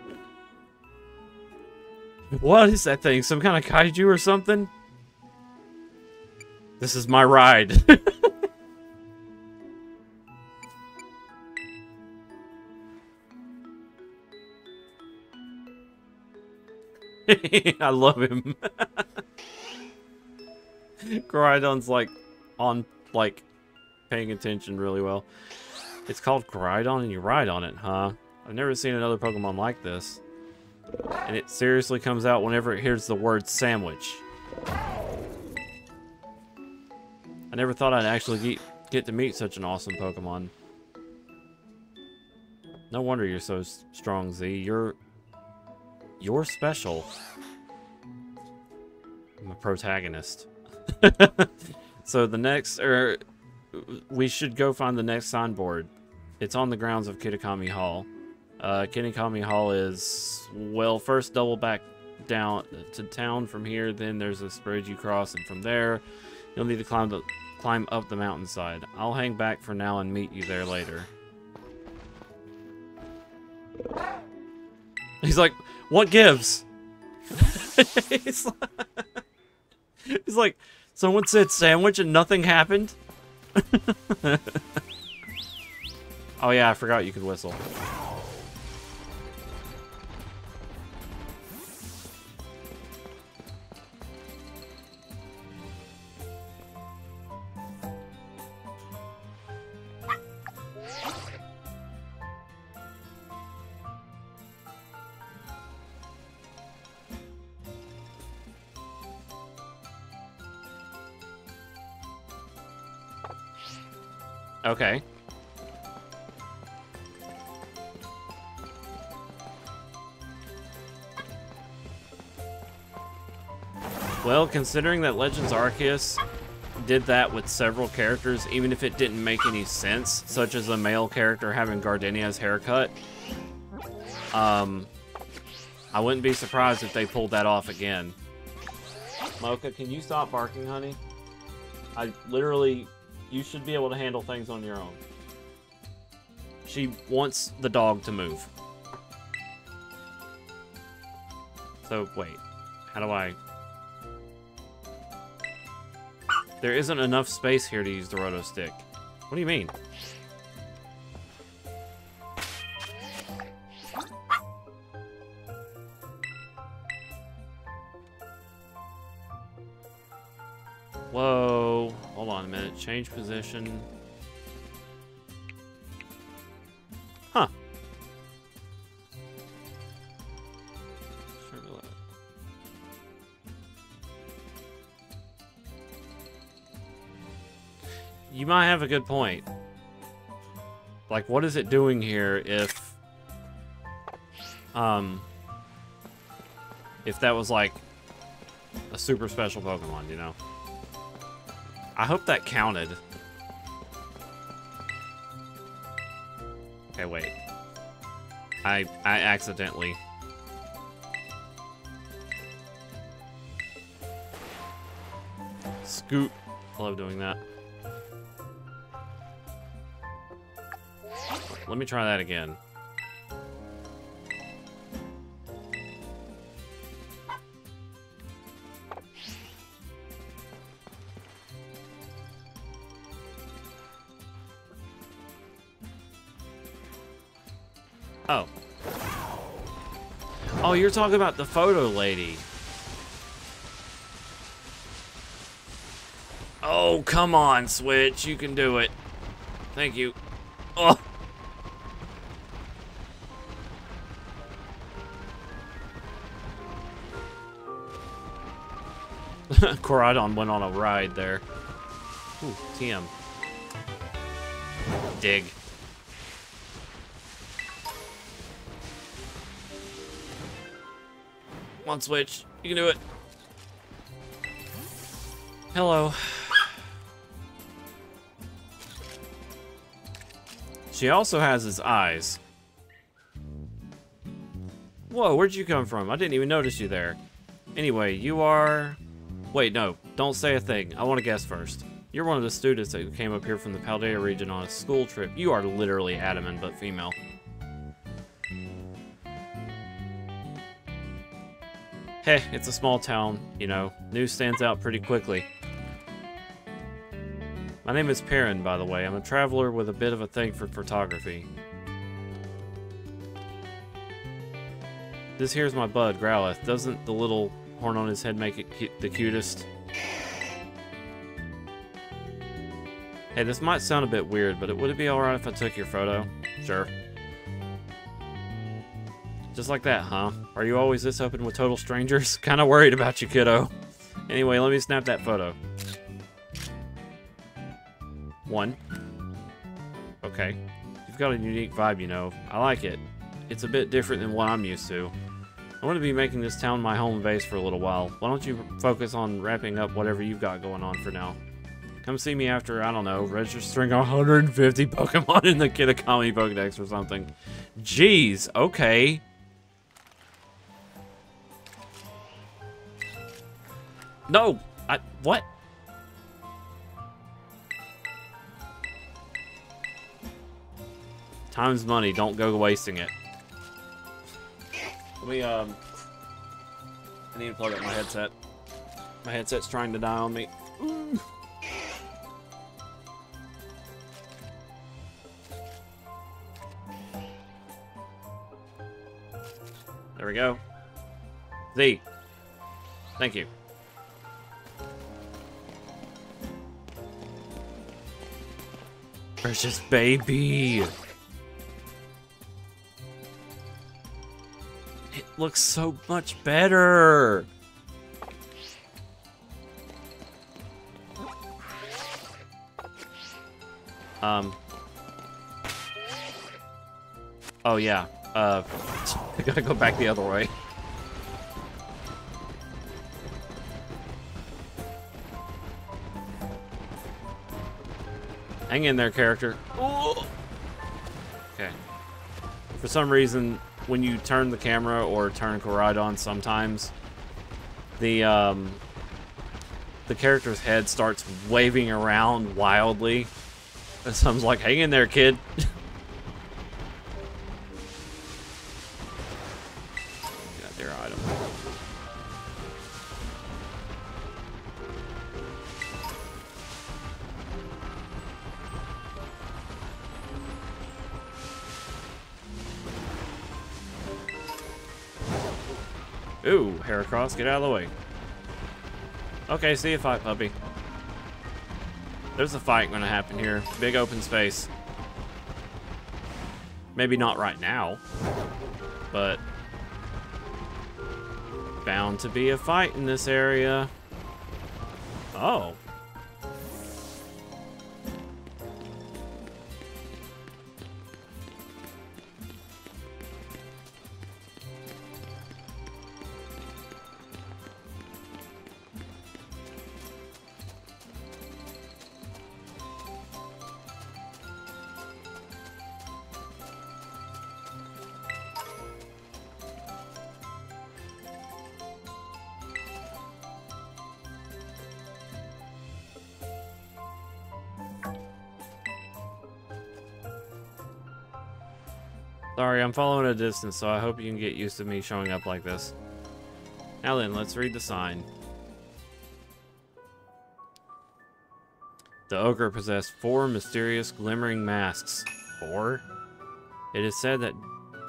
What is that thing? Some kind of kaiju or something? This is my ride. I love him. Groudon's like paying attention really well. It's called Groudon and you ride on it, huh? I've never seen another Pokemon like this. And it seriously comes out whenever it hears the word sandwich. I never thought I'd actually get to meet such an awesome Pokemon. No wonder you're so strong, Z. You're special. I'm a protagonist. So the next, we should go find the next signboard. It's on the grounds of Kitakami Hall. Kitakami Hall is, well, first double back down to town from here, then there's this bridge you cross, and from there, you'll need to climb up the mountainside. I'll hang back for now and meet you there later. He's like, what gives? He's like, someone said sandwich and nothing happened? Oh yeah, I forgot you could whistle. Okay. Well, considering that Legends Arceus did that with several characters, even if it didn't make any sense, such as a male character having Gardenia's haircut, I wouldn't be surprised if they pulled that off again. Mocha, can you stop barking, honey? You should be able to handle things on your own. She wants the dog to move. So, wait. How do I... There isn't enough space here to use the roto stick. What do you mean? Whoa. Hold on a minute. Change position. Huh. You might have a good point. Like, what is it doing here if that was like a super special Pokemon, you know? I hope that counted. Okay, wait. I accidentally... Scoot. I love doing that. Let me try that again. Oh. Oh, you're talking about the photo lady. Oh, come on, Switch. You can do it. Thank you. Oh. Koradon went on a ride there. Ooh, TM. Dig. Come on, Switch. You can do it. Hello. She also has his eyes. Whoa, where'd you come from? I didn't even notice you there. Anyway, you are... Wait, no. Don't say a thing. I want to guess first. You're one of the students that came up here from the Paldea region on a school trip. You are literally adamant but female. Heh, it's a small town, you know. News stands out pretty quickly. My name is Perrin, by the way. I'm a traveler with a bit of a thing for photography. This here's my bud, Growlithe. Doesn't the little horn on his head make it the cutest? Hey, this might sound a bit weird, but would it be alright if I took your photo? Sure. Just like that, huh? Are you always this open with total strangers? Kinda worried about you, kiddo. Anyway, let me snap that photo. 1. Okay. You've got a unique vibe, you know. I like it. It's a bit different than what I'm used to. I want to be making this town my home base for a little while. Why don't you focus on wrapping up whatever you've got going on for now? Come see me after, I don't know, registering 150 Pokemon in the Kitakami Pokedex or something. Jeez, okay. No! What? Time's money, don't go wasting it. Let me, I need to plug up my headset. My headset's trying to die on me. Ooh. There we go. Z. Thank you. Precious baby. It looks so much better. Oh yeah. I gotta go back the other way. Hang in there, character. Ooh. Okay. For some reason, when you turn the camera or turn Koraidon, sometimes the character's head starts waving around wildly. And so I'm like, hang in there, kid. Got their item. Ooh, Heracross, get out of the way. Okay, see you fight, puppy. There's a fight gonna happen here. Big open space. Maybe not right now, but bound to be a fight in this area. Oh. Sorry, I'm following a distance, so I hope you can get used to me showing up like this. Now then, let's read the sign. The ogre possessed 4 mysterious glimmering masks. 4? It is said that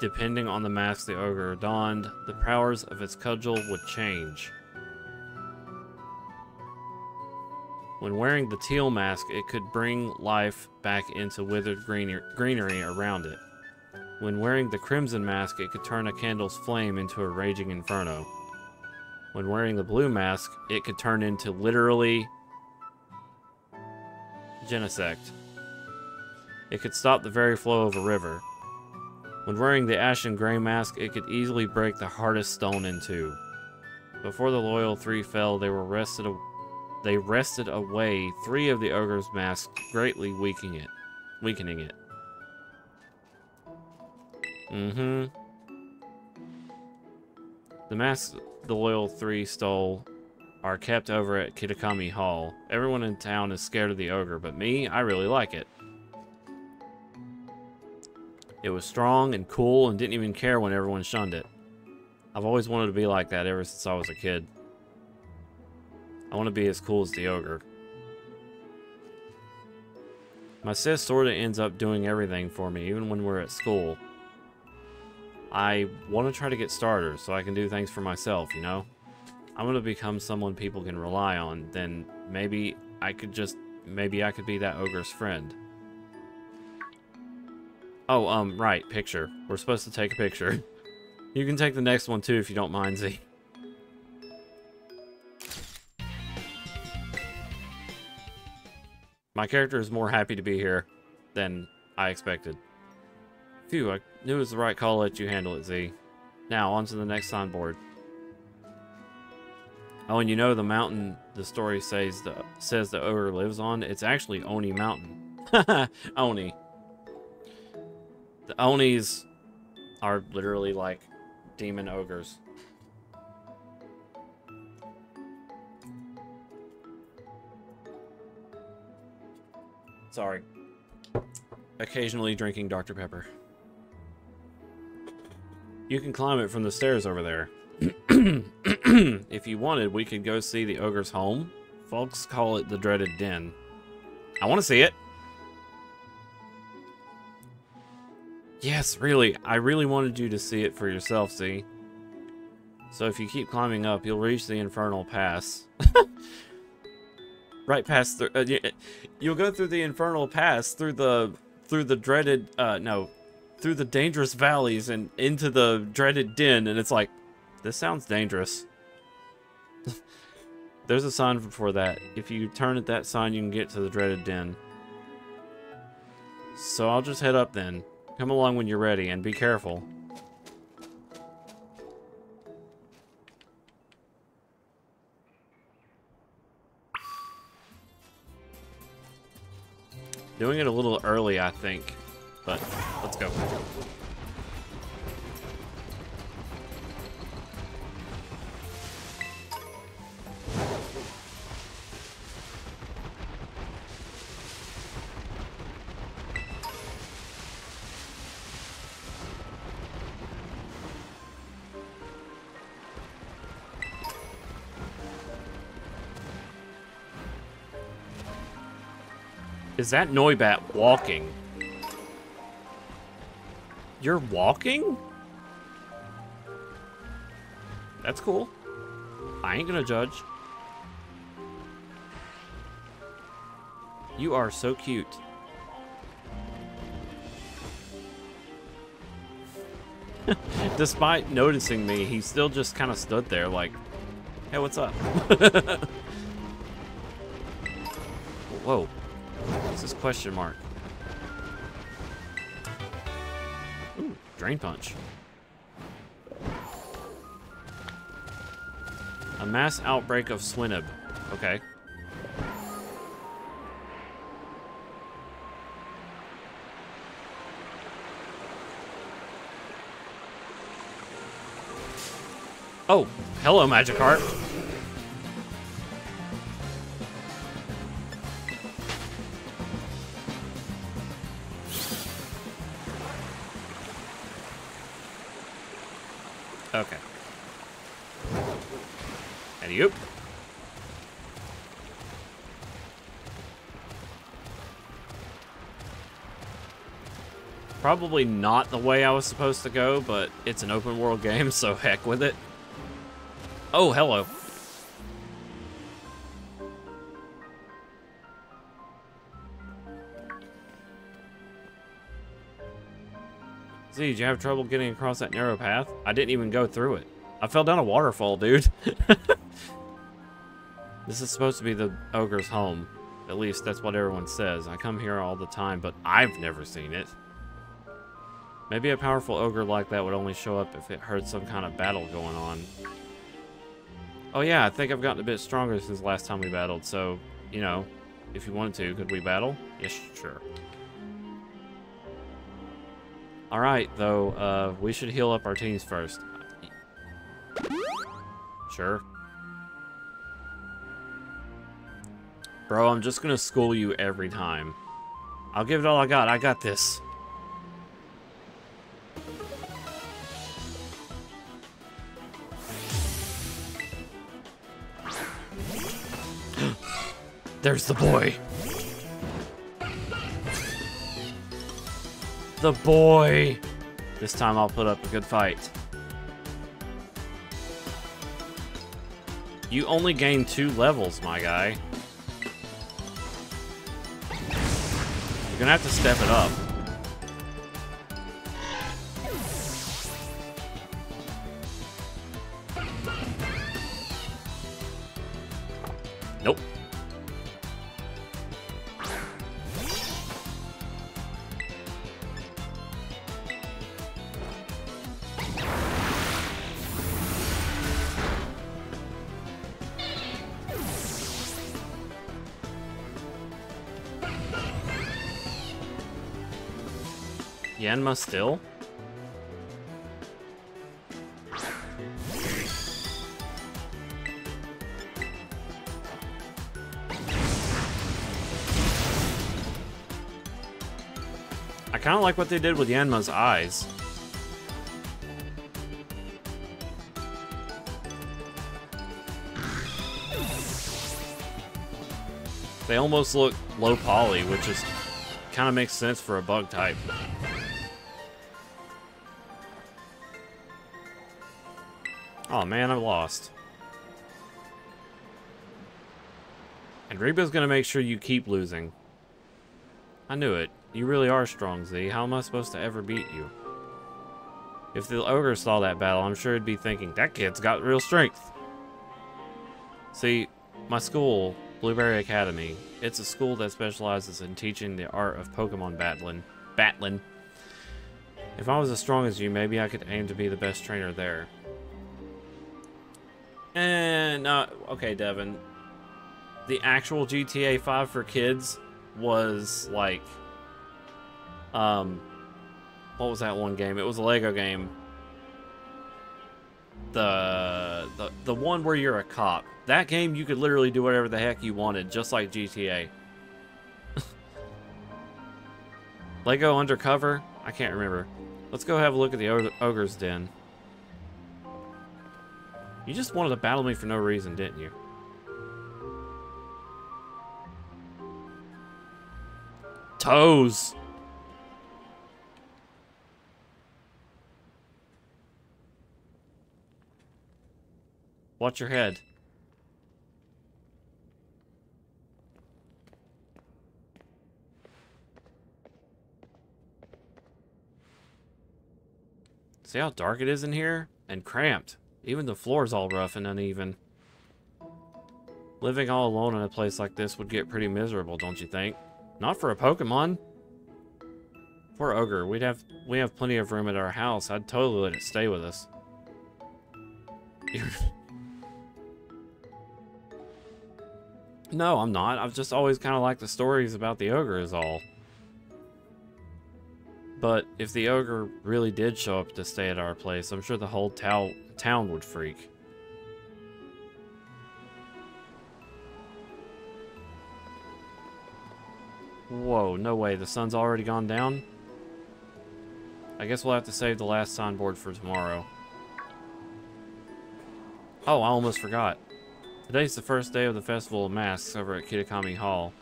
depending on the mask the ogre donned, the powers of its cudgel would change. When wearing the teal mask, it could bring life back into withered greenery around it. When wearing the crimson mask, it could turn a candle's flame into a raging inferno. When wearing the blue mask, it could turn into literally Genesect. It could stop the very flow of a river. When wearing the ashen gray mask, it could easily break the hardest stone in two. Before the loyal 3 fell, they wrested away 3 of the ogre's masks, greatly weakening it. The masks the loyal 3 stole are kept over at Kitakami Hall. Everyone in town is scared of the ogre, but me, I really like it. It was strong and cool and didn't even care when everyone shunned it. I've always wanted to be like that ever since I was a kid. I want to be as cool as the ogre. My sis sort of ends up doing everything for me, even when we're at school. I want to try to get starters so I can do things for myself, you know? I'm going to become someone people can rely on, then maybe I could be that ogre's friend. Oh, right, picture. We're supposed to take a picture. You can take the next one too if you don't mind, Z. My character is more happy to be here than I expected. Phew, I knew it was the right call to let you handle it, Z. Now, on to the next signboard. Oh, and you know the mountain the story says the ogre lives on? It's actually Oni Mountain. Oni. The Onis are literally like demon ogres. Sorry. Occasionally drinking Dr. Pepper. You can climb it from the stairs over there. If you wanted, we could go see the ogre's home. Folks call it the dreaded den. I want to see it. Yes, really. I really wanted you to see it for yourself, see? So if you keep climbing up, you'll reach the infernal pass. Right past the... you'll go through the infernal pass, through the dreaded... through the dangerous valleys and into the dreaded den, and it's like, this sounds dangerous. There's a sign before that. If you turn at that sign, you can get to the dreaded den. So I'll just head up then. Come along when you're ready, and be careful. Doing it a little early, I think. But, let's go. Is that Noibat walking? You're walking? That's cool. I ain't gonna judge. You are so cute. Despite noticing me, he still just kind of stood there like, hey, what's up? Whoa. What's this question mark? Ooh, drain punch. A mass outbreak of Swinib. Okay. Oh, hello, Magikarp. Okay. And you. Probably not the way I was supposed to go, but it's an open world game, so heck with it. Oh, hello. Z, did you have trouble getting across that narrow path? I didn't even go through it. I fell down a waterfall, dude. This is supposed to be the ogre's home. At least that's what everyone says. I come here all the time, but I've never seen it. Maybe a powerful ogre like that would only show up if it heard some kind of battle going on. Oh yeah, I think I've gotten a bit stronger since last time we battled, so, you know, if you wanted to, could we battle? Yes, sure. Alright, though, we should heal up our teams first. Sure. Bro, I'm just gonna school you every time. I'll give it all I got this. There's the boy. The boy. This time I'll put up a good fight. You only gain 2 levels, my guy. You're gonna have to step it up. Nope. Yanma still? I kind of like what they did with Yanma's eyes. They almost look low poly, which is kind of makes sense for a bug type. Oh man, I lost. And Reba's gonna make sure you keep losing. I knew it. You really are strong, Z. How am I supposed to ever beat you? If the ogre saw that battle, I'm sure he'd be thinking, that kid's got real strength. See, my school, Blueberry Academy, it's a school that specializes in teaching the art of Pokemon battling. If I was as strong as you, maybe I could aim to be the best trainer there. And, okay, Devin. The actual GTA 5 for kids was, like, what was that one game? It was a Lego game. The one where you're a cop. That game, you could literally do whatever the heck you wanted, just like GTA. Lego Undercover? I can't remember. Let's go have a look at the Ogre's Den. You just wanted to battle me for no reason, didn't you? Toes! Watch your head. See how dark it is in here? And cramped. Even the floor's all rough and uneven. Living all alone in a place like this would get pretty miserable, don't you think? Not for a Pokemon. Poor Ogre. We have plenty of room at our house. I'd totally let it stay with us. No, I'm not. I've just always kind of liked the stories about the Ogre is all. But if the Ogre really did show up to stay at our place, I'm sure the whole town would freak. Whoa, no way. The sun's already gone down? I guess we'll have to save the last signboard for tomorrow. Oh, I almost forgot. Today's the first day of the Festival of Masks over at Kitakami Hall.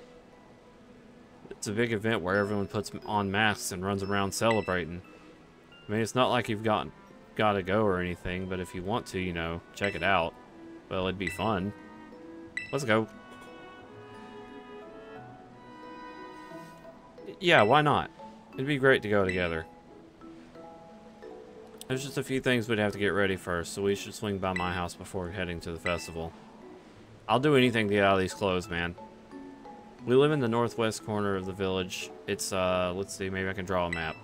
It's a big event where everyone puts on masks and runs around celebrating. I mean, it's not like you've got to go or anything, but if you want to, you know, check it out. Well, it'd be fun. Let's go. Yeah, why not? It'd be great to go together. There's just a few things we'd have to get ready first, so we should swing by my house before heading to the festival. I'll do anything to get out of these clothes, man. We live in the northwest corner of the village. It's, let's see, maybe I can draw a map.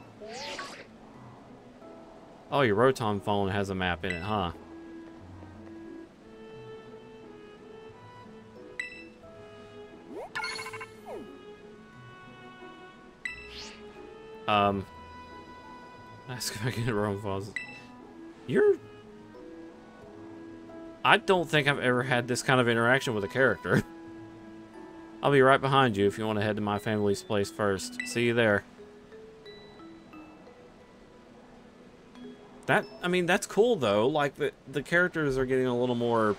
Oh, your Rotom phone has a map in it, huh? Ask if I can get wrong phones. I don't think I've ever had this kind of interaction with a character. I'll be right behind you if you want to head to my family's place first. See you there. I mean, that's cool though. Like the characters are getting a little more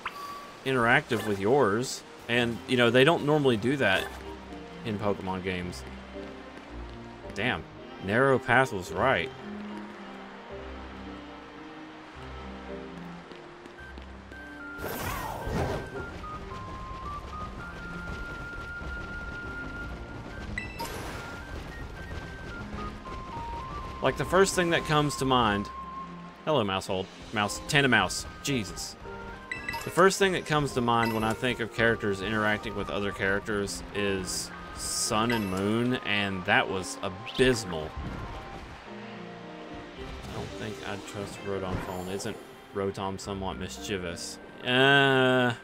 interactive with yours. And, you know, they don't normally do that in Pokemon games. Damn. Narrow path was right. Like, the first thing that comes to mind... Hello, Mousehold. Tana Mouse. Jesus. The first thing that comes to mind when I think of characters interacting with other characters is Sun and Moon, and that was abysmal. I don't think I'd trust Rotom phone. Isn't Rotom somewhat mischievous? Yeah.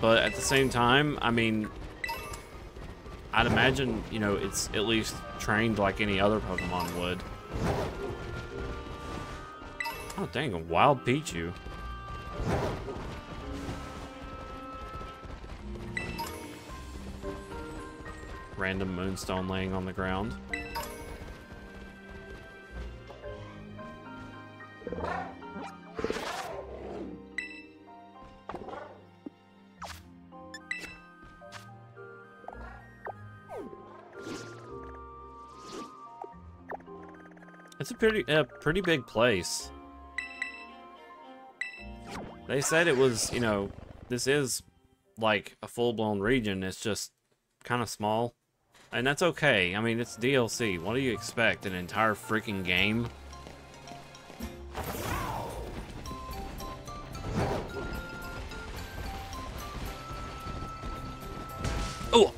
But at the same time, I mean... I'd imagine, you know, it's at least trained like any other Pokemon would. Oh, dang, a wild Pichu. Random Moonstone laying on the ground. It's a pretty big place. They said it was, you know, this is like a full-blown region. It's just kind of small. And that's okay. I mean, it's DLC. What do you expect? An entire freaking game? Oh!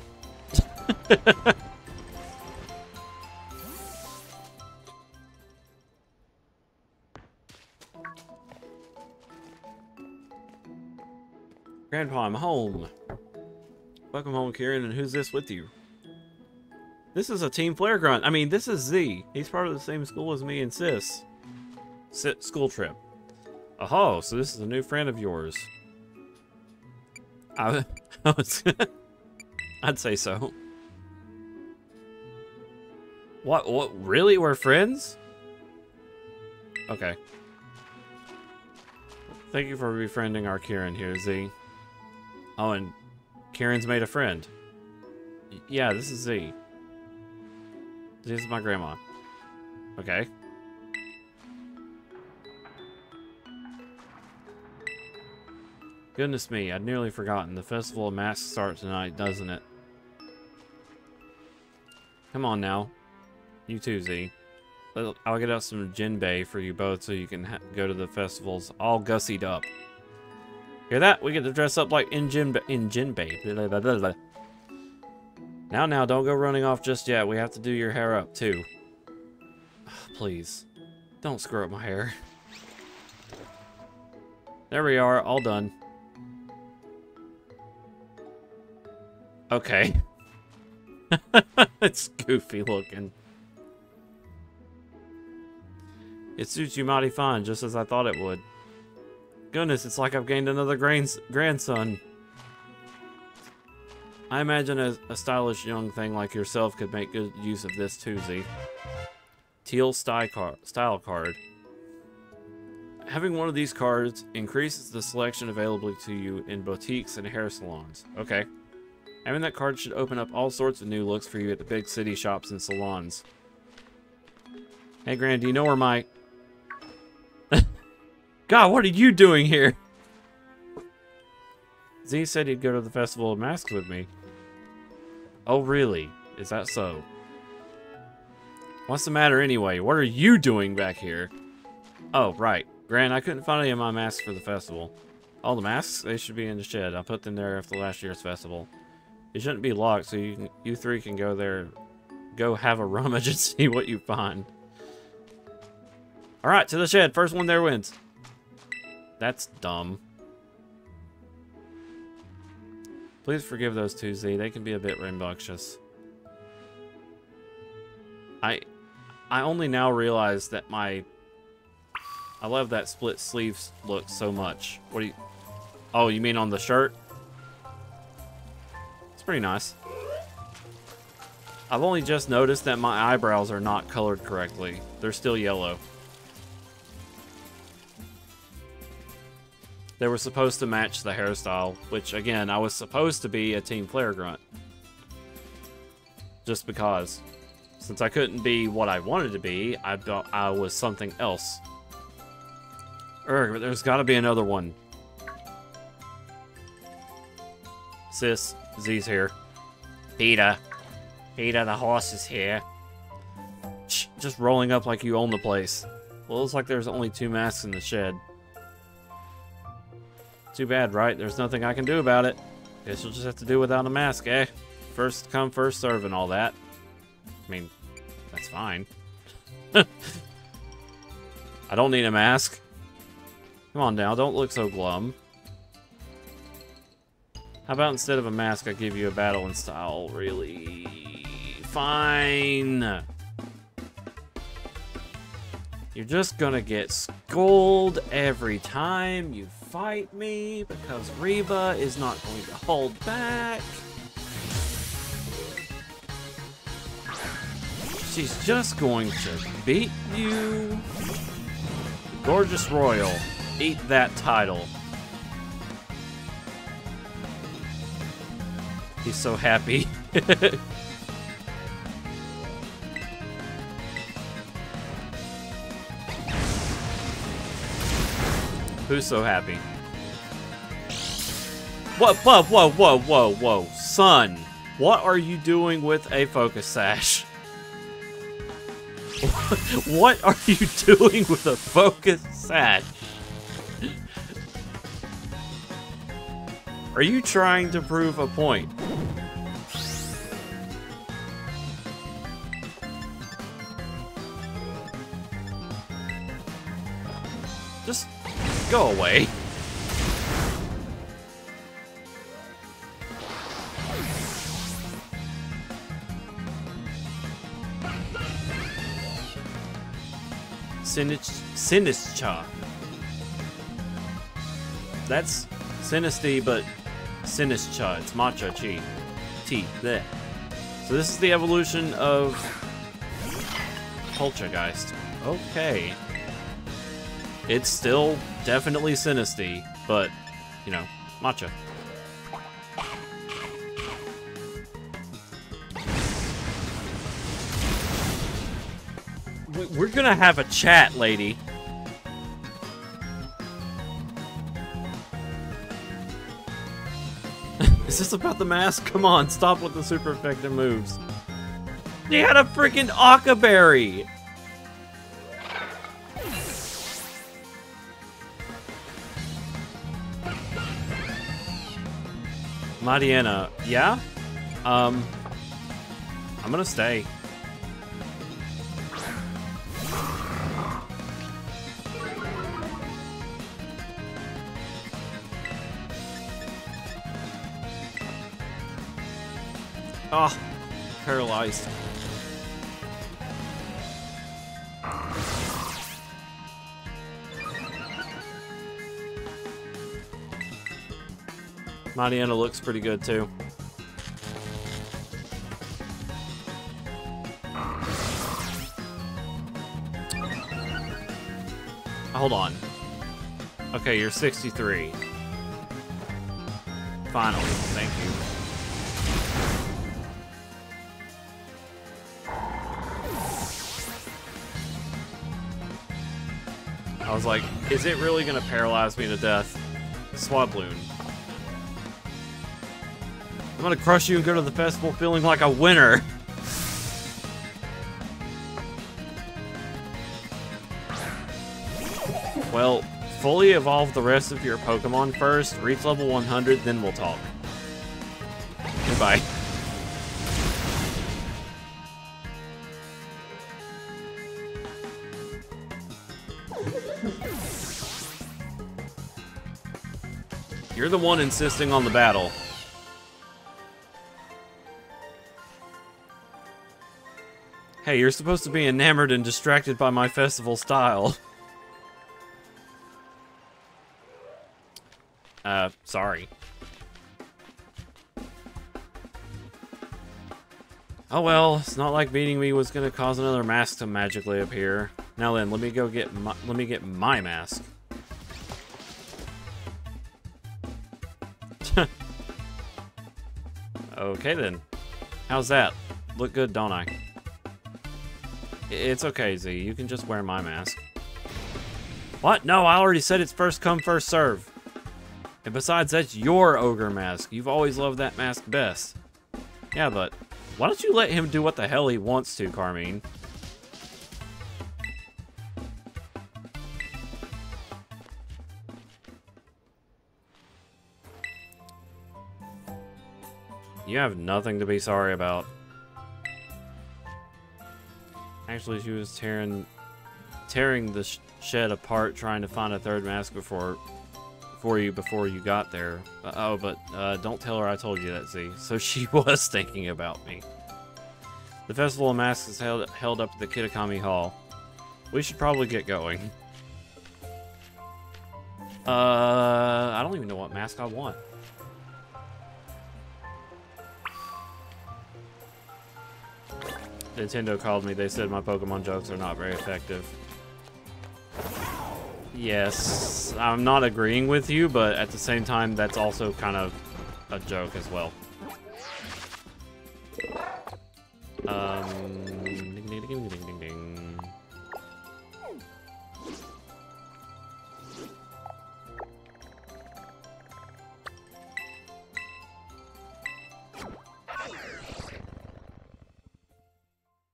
Grandpa, I'm home. Welcome home, Kieran, and who's this with you? This is a Team Flare Grunt. I mean, this is Z. He's part of the same school as me and Sis. School trip. Oh, so this is a new friend of yours. I'd say so. What, really? We're friends? Okay. Thank you for befriending our Kieran here, Z. Oh, and Kieran's made a friend. Yeah, this is Z. This is my grandma. Okay. Goodness me, I'd nearly forgotten. The Festival of Masks starts tonight, doesn't it? Come on now. You too, Z. I'll get out some Jinbei for you both so you can go to the festivals all gussied up. Hear that? We get to dress up like in Jinbei. Blah, blah, blah, blah. Now, don't go running off just yet. We have to do your hair up, too. Please. Don't screw up my hair. There we are, all done. Okay. It's goofy looking. It suits you mighty fine, just as I thought it would. Goodness, it's like I've gained another grandson. I imagine a stylish young thing like yourself could make good use of this too, Z. Teal style card. Having one of these cards increases the selection available to you in boutiques and hair salons. Okay. Having that card should open up all sorts of new looks for you at the big city shops and salons. Hey, Gran, do you know where my... God, what are you doing here? Z said he'd go to the Festival of Masks with me. Oh, really? Is that so? What's the matter anyway? What are you doing back here? Oh, right. Gran, I couldn't find any of my masks for the festival. All the masks? They should be in the shed. I put them there after last year's festival. It shouldn't be locked, so you three can go there, go have a rummage and see what you find. Alright, to the shed. First one there wins. That's dumb. Please forgive those two, Z. They can be a bit rambunctious. I only now realize that I love that split sleeves look so much. What do you... Oh, you mean on the shirt? It's pretty nice. I've only just noticed that my eyebrows are not colored correctly. They're still yellow. They were supposed to match the hairstyle, which, again, I was supposed to be a Team Flare Grunt. Just because. Since I couldn't be what I wanted to be, I was something else. But there's gotta be another one. Sis, Z's here. Peter. Peter, the horse is here. Shh, just rolling up like you own the place. Well, it looks like there's only 2 masks in the shed. Too bad, right? There's nothing I can do about it. Guess you'll just have to do without a mask, eh? First come, first serve and all that. I mean, that's fine. I don't need a mask. Come on now, don't look so glum. How about instead of a mask, I give you a battle in style? Really? Fine. You're just gonna get scolded every time you fight me because Reba is not going to hold back. She's just going to beat you. Gorgeous Royal, eat that title. He's so happy. Who's so happy? What? Whoa, whoa, whoa, whoa, whoa. Son, what are you doing with a focus sash? What are you doing with a focus sash? Are you trying to prove a point? Just go away. Sinischa. That's Sinisty, but Sinischa. It's Matcha Chi. Tea. There. So this is the evolution of Poltergeist. Okay. It's still definitely Sinisty, but, you know, Matcha. We're gonna have a chat, lady. Is this about the mask? Come on, stop with the super effective moves. They had a freaking Akaberry! Mariana, yeah? I'm gonna stay. Ah, paralyzed. Mariana looks pretty good too. Hold on. Okay, you're 63. Finally, thank you. I was like, is it really gonna paralyze me to death? Swabloon. I'm gonna crush you and go to the festival feeling like a winner. Well, fully evolve the rest of your Pokemon first, reach level 100, then we'll talk. Goodbye. You're the one insisting on the battle. Hey, you're supposed to be enamored and distracted by my festival style. Sorry. Oh well, it's not like beating me was gonna cause another mask to magically appear. Now then, let me get my mask. Okay then. How's that? Look good, don't I? It's okay, Z. You can just wear my mask. What? No, I already said it's first come, first serve. And besides, that's your ogre mask. You've always loved that mask best. Yeah, but why don't you let him do what the hell he wants to, Carmine? You have nothing to be sorry about. Actually, she was tearing the shed apart trying to find a third mask before you got there. But don't tell her I told you that, Z. So she was thinking about me. The Festival of Masks is held up at the Kitakami Hall. We should probably get going. I don't even know what mask I want. Nintendo called me. They said my Pokemon jokes are not very effective. Yes, I'm not agreeing with you, but at the same time, that's also kind of a joke as well. Ding, ding, ding, ding, ding, ding.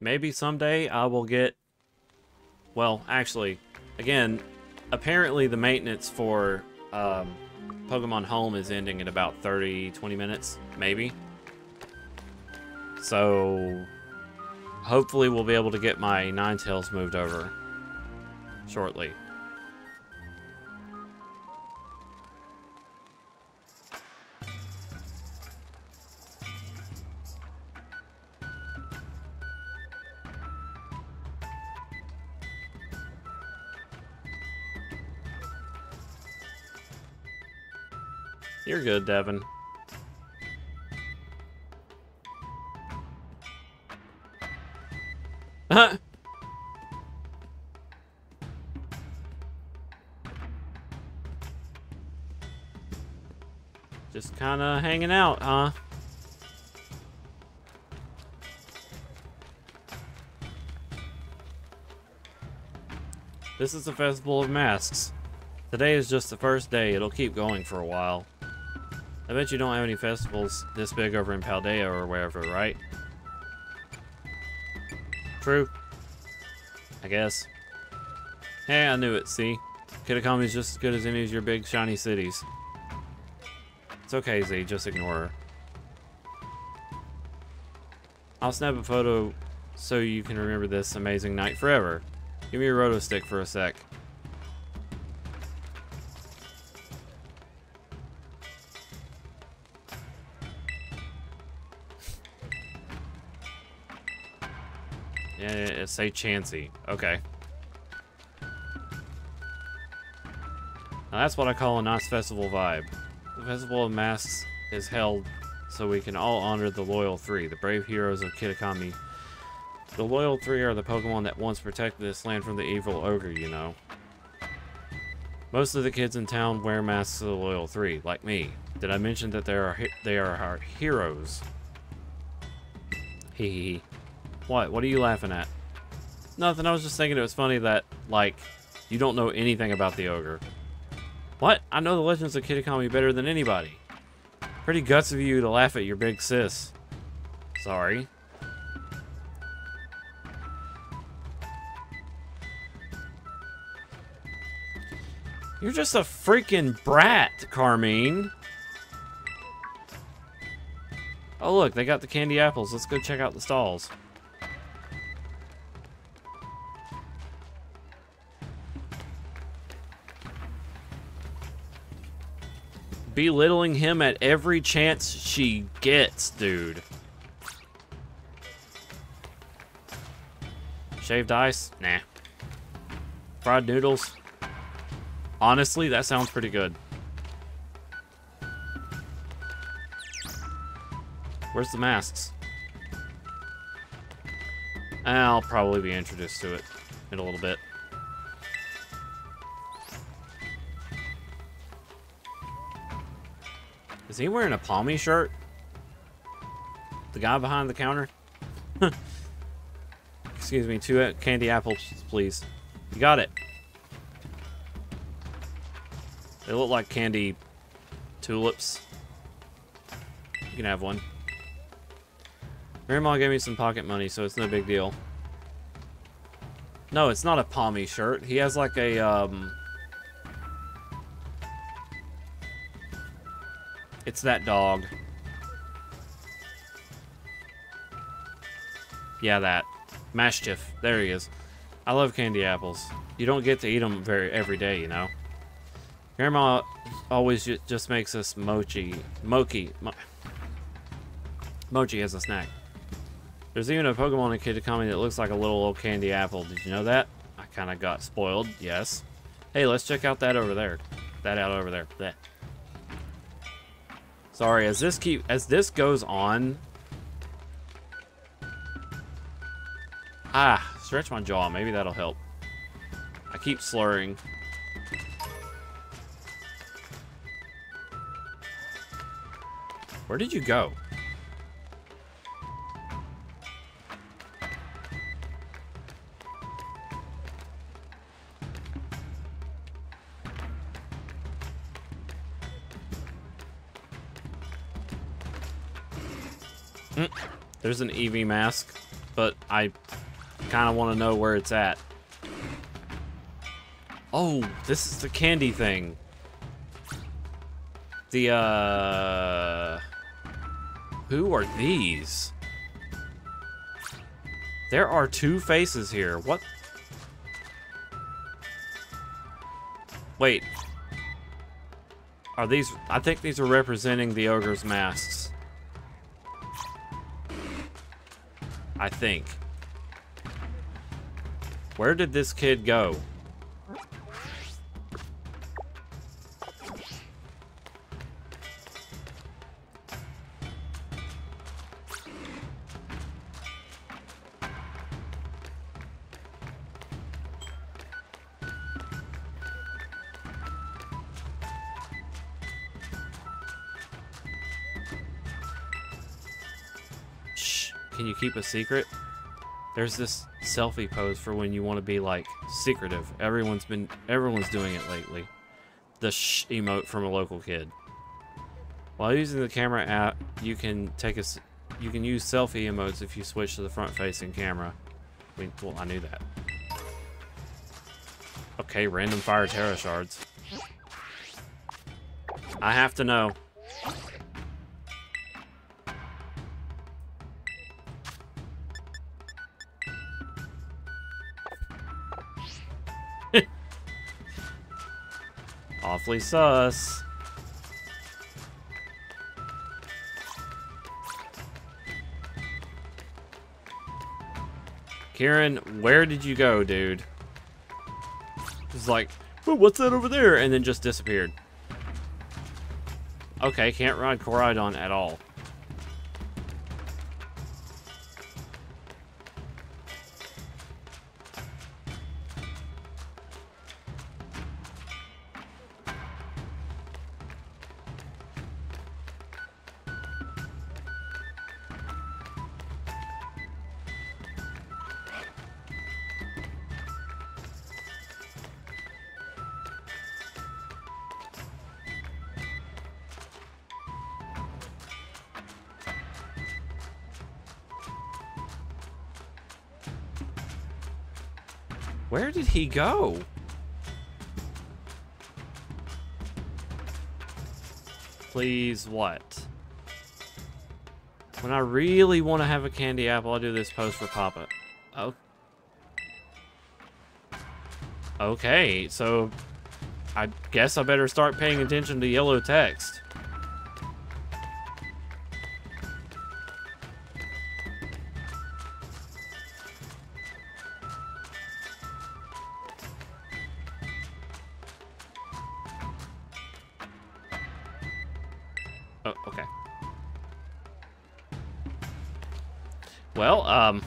Maybe someday I will get... Well, actually, again, apparently the maintenance for Pokemon Home is ending in about 20 minutes, maybe. So, hopefully we'll be able to get my Ninetales moved over shortly. You're good, Devin. Just kind of hanging out, huh? This is the Festival of Masks. Today is just the first day. It'll keep going for a while. I bet you don't have any festivals this big over in Paldea or wherever, right? True. I guess. Hey, I knew it, see? Kitakami's just as good as any of your big shiny cities. It's okay, Z, just ignore her. I'll snap a photo so you can remember this amazing night forever. Give me your roto stick for a sec. Yeah, say Chansey. Okay. Now that's what I call a nice festival vibe. The Festival of Masks is held so we can all honor the Loyal Three, the brave heroes of Kitakami. The Loyal Three are the Pokemon that once protected this land from the evil ogre, you know. Most of the kids in town wear masks of the Loyal Three, like me. Did I mention that they are our heroes? Hee hee hee. What? What are you laughing at? Nothing, I was just thinking it was funny that, like, you don't know anything about the ogre. What? I know the legends of Kitakami better than anybody. Pretty guts of you to laugh at your big sis. Sorry. You're just a freaking brat, Carmine. Oh look, they got the candy apples. Let's go check out the stalls. Belittling him at every chance she gets, dude. Shaved ice? Nah. Fried noodles? Honestly, that sounds pretty good. Where's the masks? I'll probably be introduced to it in a little bit. Is he wearing a Palmy shirt? The guy behind the counter? Excuse me, 2 candy apples, please. You got it. They look like candy tulips. You can have one. Grandma gave me some pocket money, so it's no big deal. No, it's not a Pommy shirt. He has like a, It's that dog. Yeah, that. Mastiff. There he is. I love candy apples. You don't get to eat them every day, you know. Grandma always just makes us mochi as a snack. There's even a Pokemon Kid coming that looks like a little old candy apple. Did you know that? I kind of got spoiled. Yes. Hey, let's check out that over there. That out over there. Blech. Sorry, as this goes on. Stretch my jaw. Maybe that'll help. I keep slurring. Where did you go? There's an Eevee mask, but I kind of want to know where it's at. Oh, this is the candy thing. The, who are these? There are 2 faces here. What? Wait. Are these... I think these are representing the ogre's masks. I think. Where did this kid go? Can you keep a secret? There's this selfie pose for when you want to be like secretive. Everyone's doing it lately. The shh emote from a local kid. While using the camera app, you can use selfie emotes if you switch to the front-facing camera. Well, I knew that. Okay, random fire Terra shards. I have to know. Awfully sus. Kieran, where did you go, dude? It's like, oh, what's that over there? And then just disappeared. Okay, can't ride Koraidon at all. Where did he go? Please, what? When I really want to have a candy apple, I'll do this post for Papa. Oh. Okay, so I guess I better start paying attention to yellow text. Oh, okay. Well,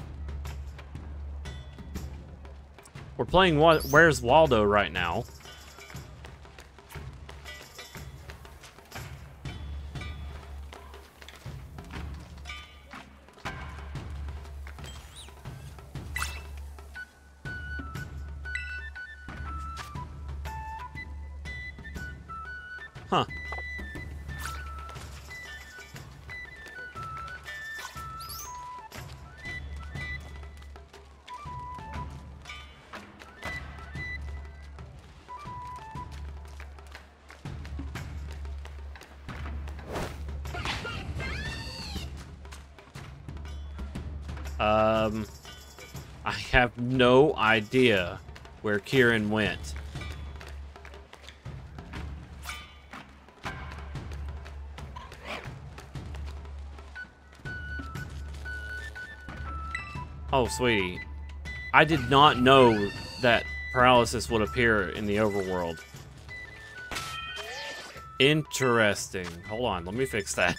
we're playing Where's Waldo right now. Huh. I have no idea where Kieran went. Oh, sweetie. I did not know that paralysis would appear in the overworld. Interesting. Hold on, let me fix that.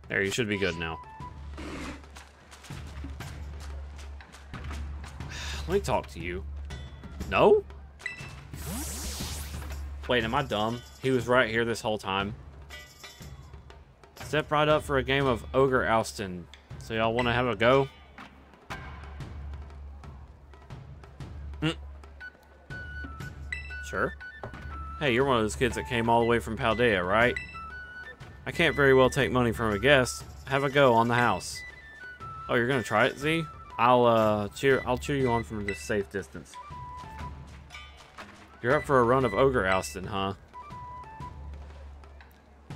There, you should be good now. Let me talk to you. No? Wait, am I dumb? He was right here this whole time. Step right up for a game of Ogre Oustin. So y'all want to have a go? Sure. Hey, you're one of those kids that came all the way from Paldea, right? I can't very well take money from a guest. Have a go on the house. Oh, you're gonna try it, Z? I'll cheer you on from this safe distance. You're up for a run of Ogre Oustin, huh?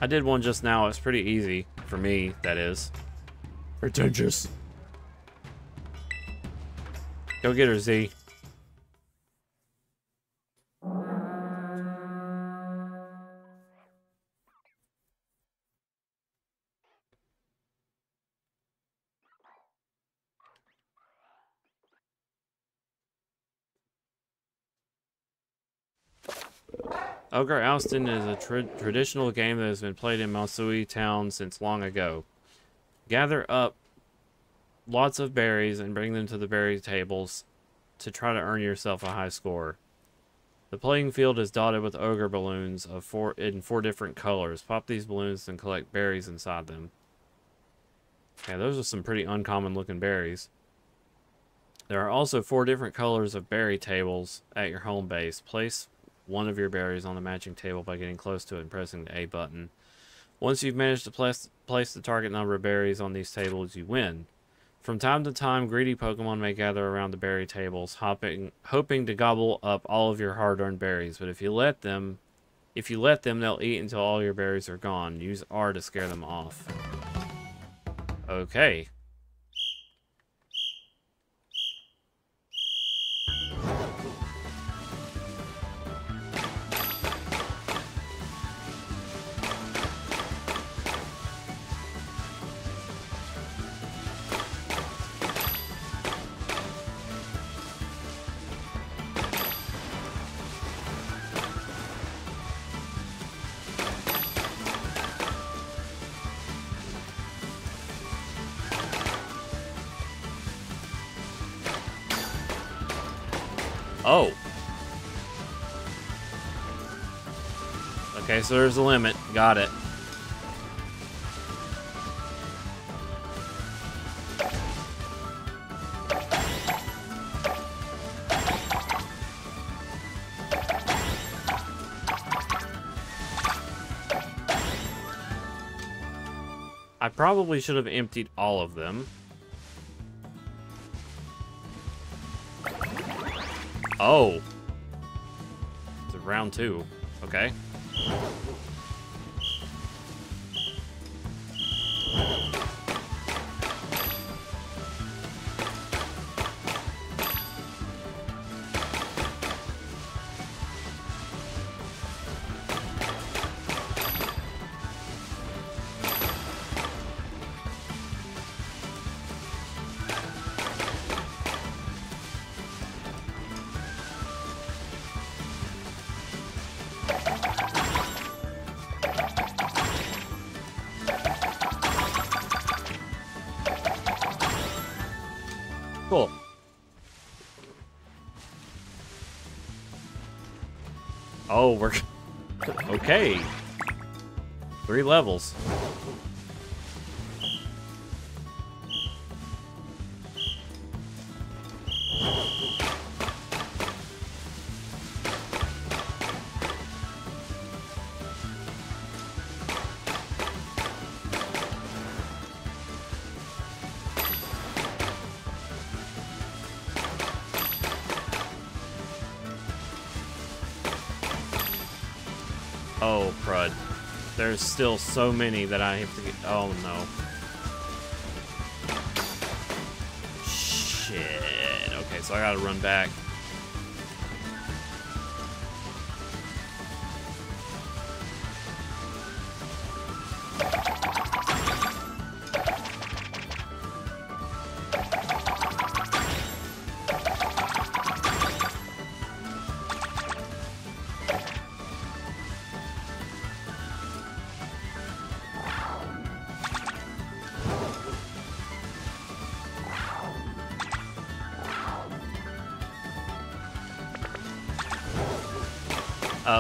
I did one just now. It's pretty easy. For me, that is. Pretentious. Go get her, Z. Ogre Oustin is a traditional game that has been played in Mausui Town since long ago. Gather up lots of berries and bring them to the berry tables to try to earn yourself a high score. The playing field is dotted with ogre balloons in four different colors. Pop these balloons and collect berries inside them. Okay, those are some pretty uncommon looking berries. There are also 4 different colors of berry tables at your home base. Place one of your berries on the matching table by getting close to it and pressing the A button. Once you've managed to place the target number of berries on these tables, you win. From time to time, greedy Pokemon may gather around the berry tables, hoping to gobble up all of your hard-earned berries. But if you let them, they'll eat until all your berries are gone. Use R to scare them off. Okay. Oh. Okay, so there's a limit. Got it. I probably should have emptied all of them. Oh. It's round 2. Okay. Cool. Oh, we're... Okay. 3 levels. Oh, crud. There's still so many that I have to get. Oh, no. Shit. Okay, so I gotta run back.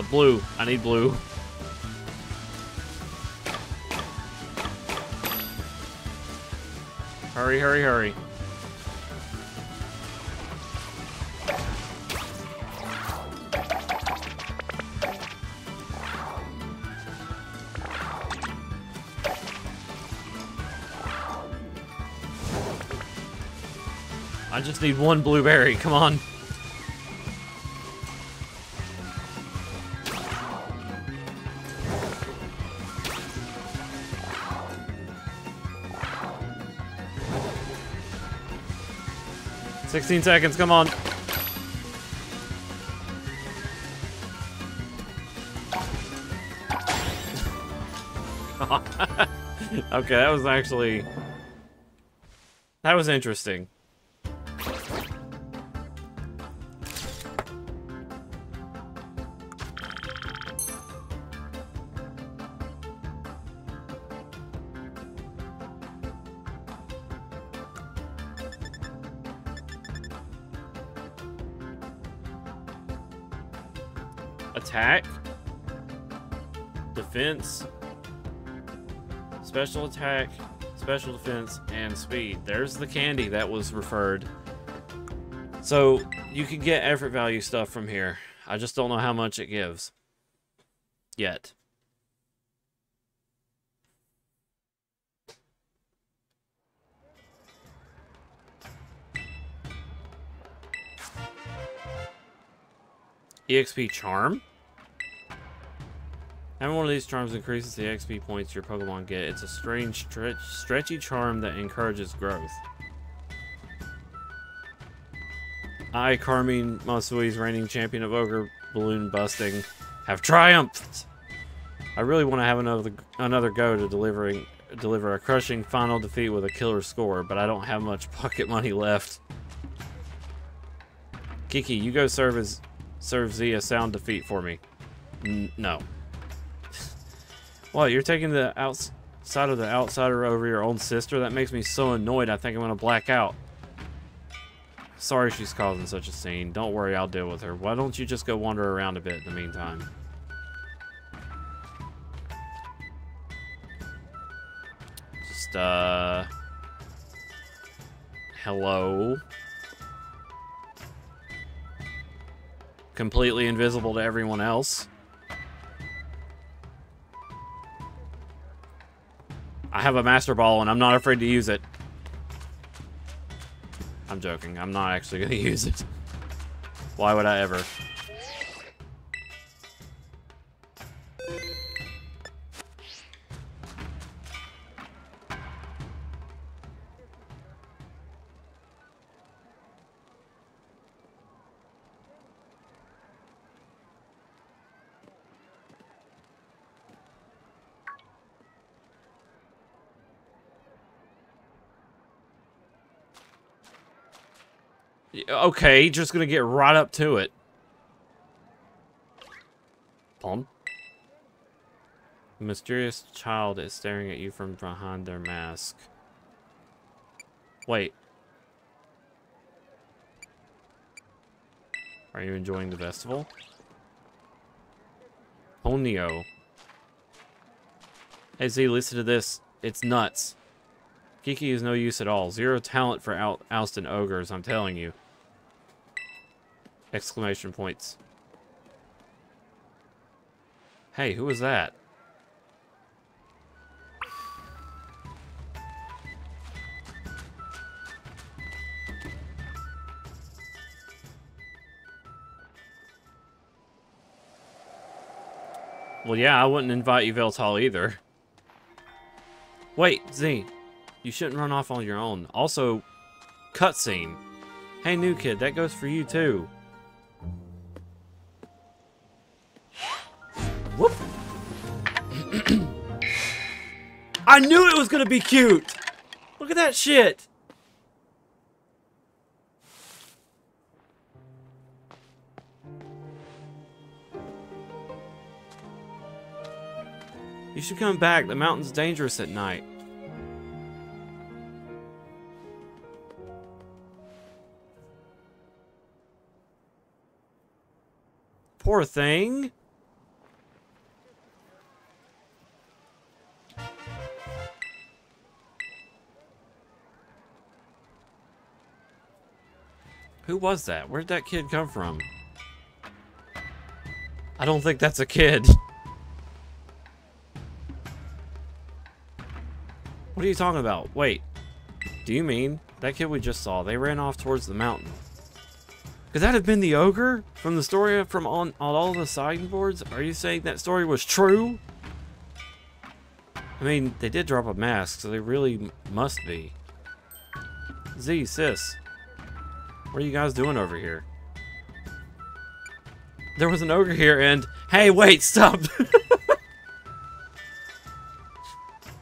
Blue. I need blue. Hurry, hurry, hurry. I just need one blueberry. Come on. "16 seconds, come on." Okay, that was actually... That was interesting. Attack, defense, special attack, special defense, and speed. There's the candy that was referred. So you can get effort value stuff from here. I just don't know how much it gives yet. EXP charm? Having one of these charms increases the XP points your Pokemon get. It's a strange, stretchy charm that encourages growth. I, Carmine Masui's reigning champion of Ogre Balloon Busting, have triumphed! I really want to have another go to deliver a crushing final defeat with a killer score, but I don't have much pocket money left. Kiki, you go serve Z a sound defeat for me. No. What, you're taking the outside of the outsider over your own sister? That makes me so annoyed I think I'm gonna black out. Sorry she's causing such a scene. Don't worry, I'll deal with her. Why don't you just go wander around a bit in the meantime? Just, hello? Completely invisible to everyone else. I have a Master Ball and I'm not afraid to use it. I'm joking. I'm not actually going to use it. Why would I ever? Okay, just gonna get right up to it. Palm. A mysterious child is staring at you from behind their mask. Wait. Are you enjoying the festival? Ponyo. Hey Z, listen to this. It's nuts. Kiki is no use at all. Zero talent for ousting ogres, I'm telling you. Exclamation points. Hey, who was that? Well, yeah, I wouldn't invite you, Veltal, either. Wait, Z. You shouldn't run off on your own. Also, cutscene. Hey, new kid, that goes for you, too. Whoop. I knew it was gonna be cute! Look at that shit! You should come back. The mountain's dangerous at night. Poor thing. Who was that? Where'd that kid come from? I don't think that's a kid. What are you talking about? Wait. Do you mean that kid we just saw? They ran off towards the mountain. Could that have been the ogre from the story from on all the sideboards? Are you saying that story was true? I mean, they did drop a mask, so they really must be. Z, sis. What are you guys doing over here? There was an ogre here and... Hey, wait, stop!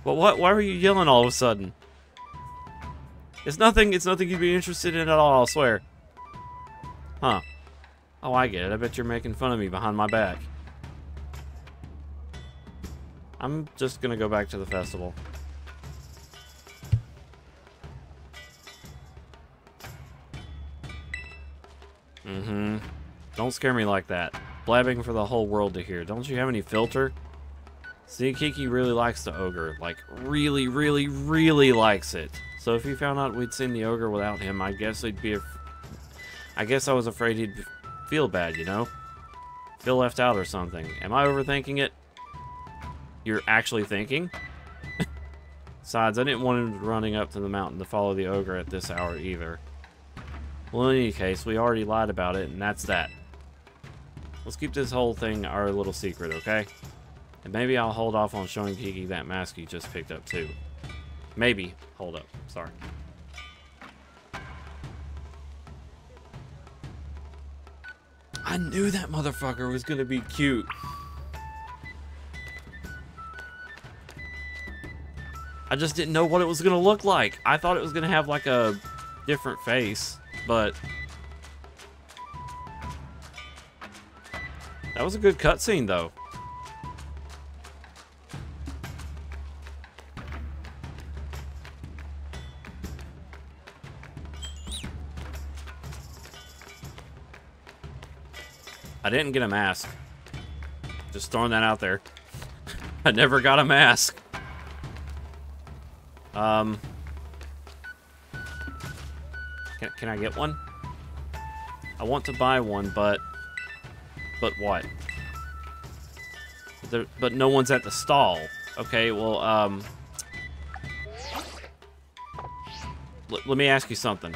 Well, what? Why were you yelling all of a sudden? It's nothing you'd be interested in at all, I swear. Huh. Oh, I get it. I bet you're making fun of me behind my back. I'm just gonna go back to the festival. Mm-hmm. Don't scare me like that. Blabbing for the whole world to hear. Don't you have any filter? See, Kiki really likes the ogre. Like, really, really, really likes it. So if he found out we'd seen the ogre without him, I guess he'd be... I guess I was afraid he'd feel bad, you know? Feel left out or something. Am I overthinking it? You're actually thinking? Besides, I didn't want him running up to the mountain to follow the ogre at this hour either. Well, in any case, we already lied about it, and that's that. Let's keep this whole thing our little secret, okay? And maybe I'll hold off on showing Kiki that mask you just picked up, too. Maybe. Hold up. Sorry. I knew that motherfucker was gonna be cute. I just didn't know what it was gonna look like. I thought it was gonna have like a different face, but that was a good cutscene though. I didn't get a mask. Just throwing that out there. I never got a mask. Can I get one? I want to buy one, but what? But no one's at the stall. Okay, well, let me ask you something.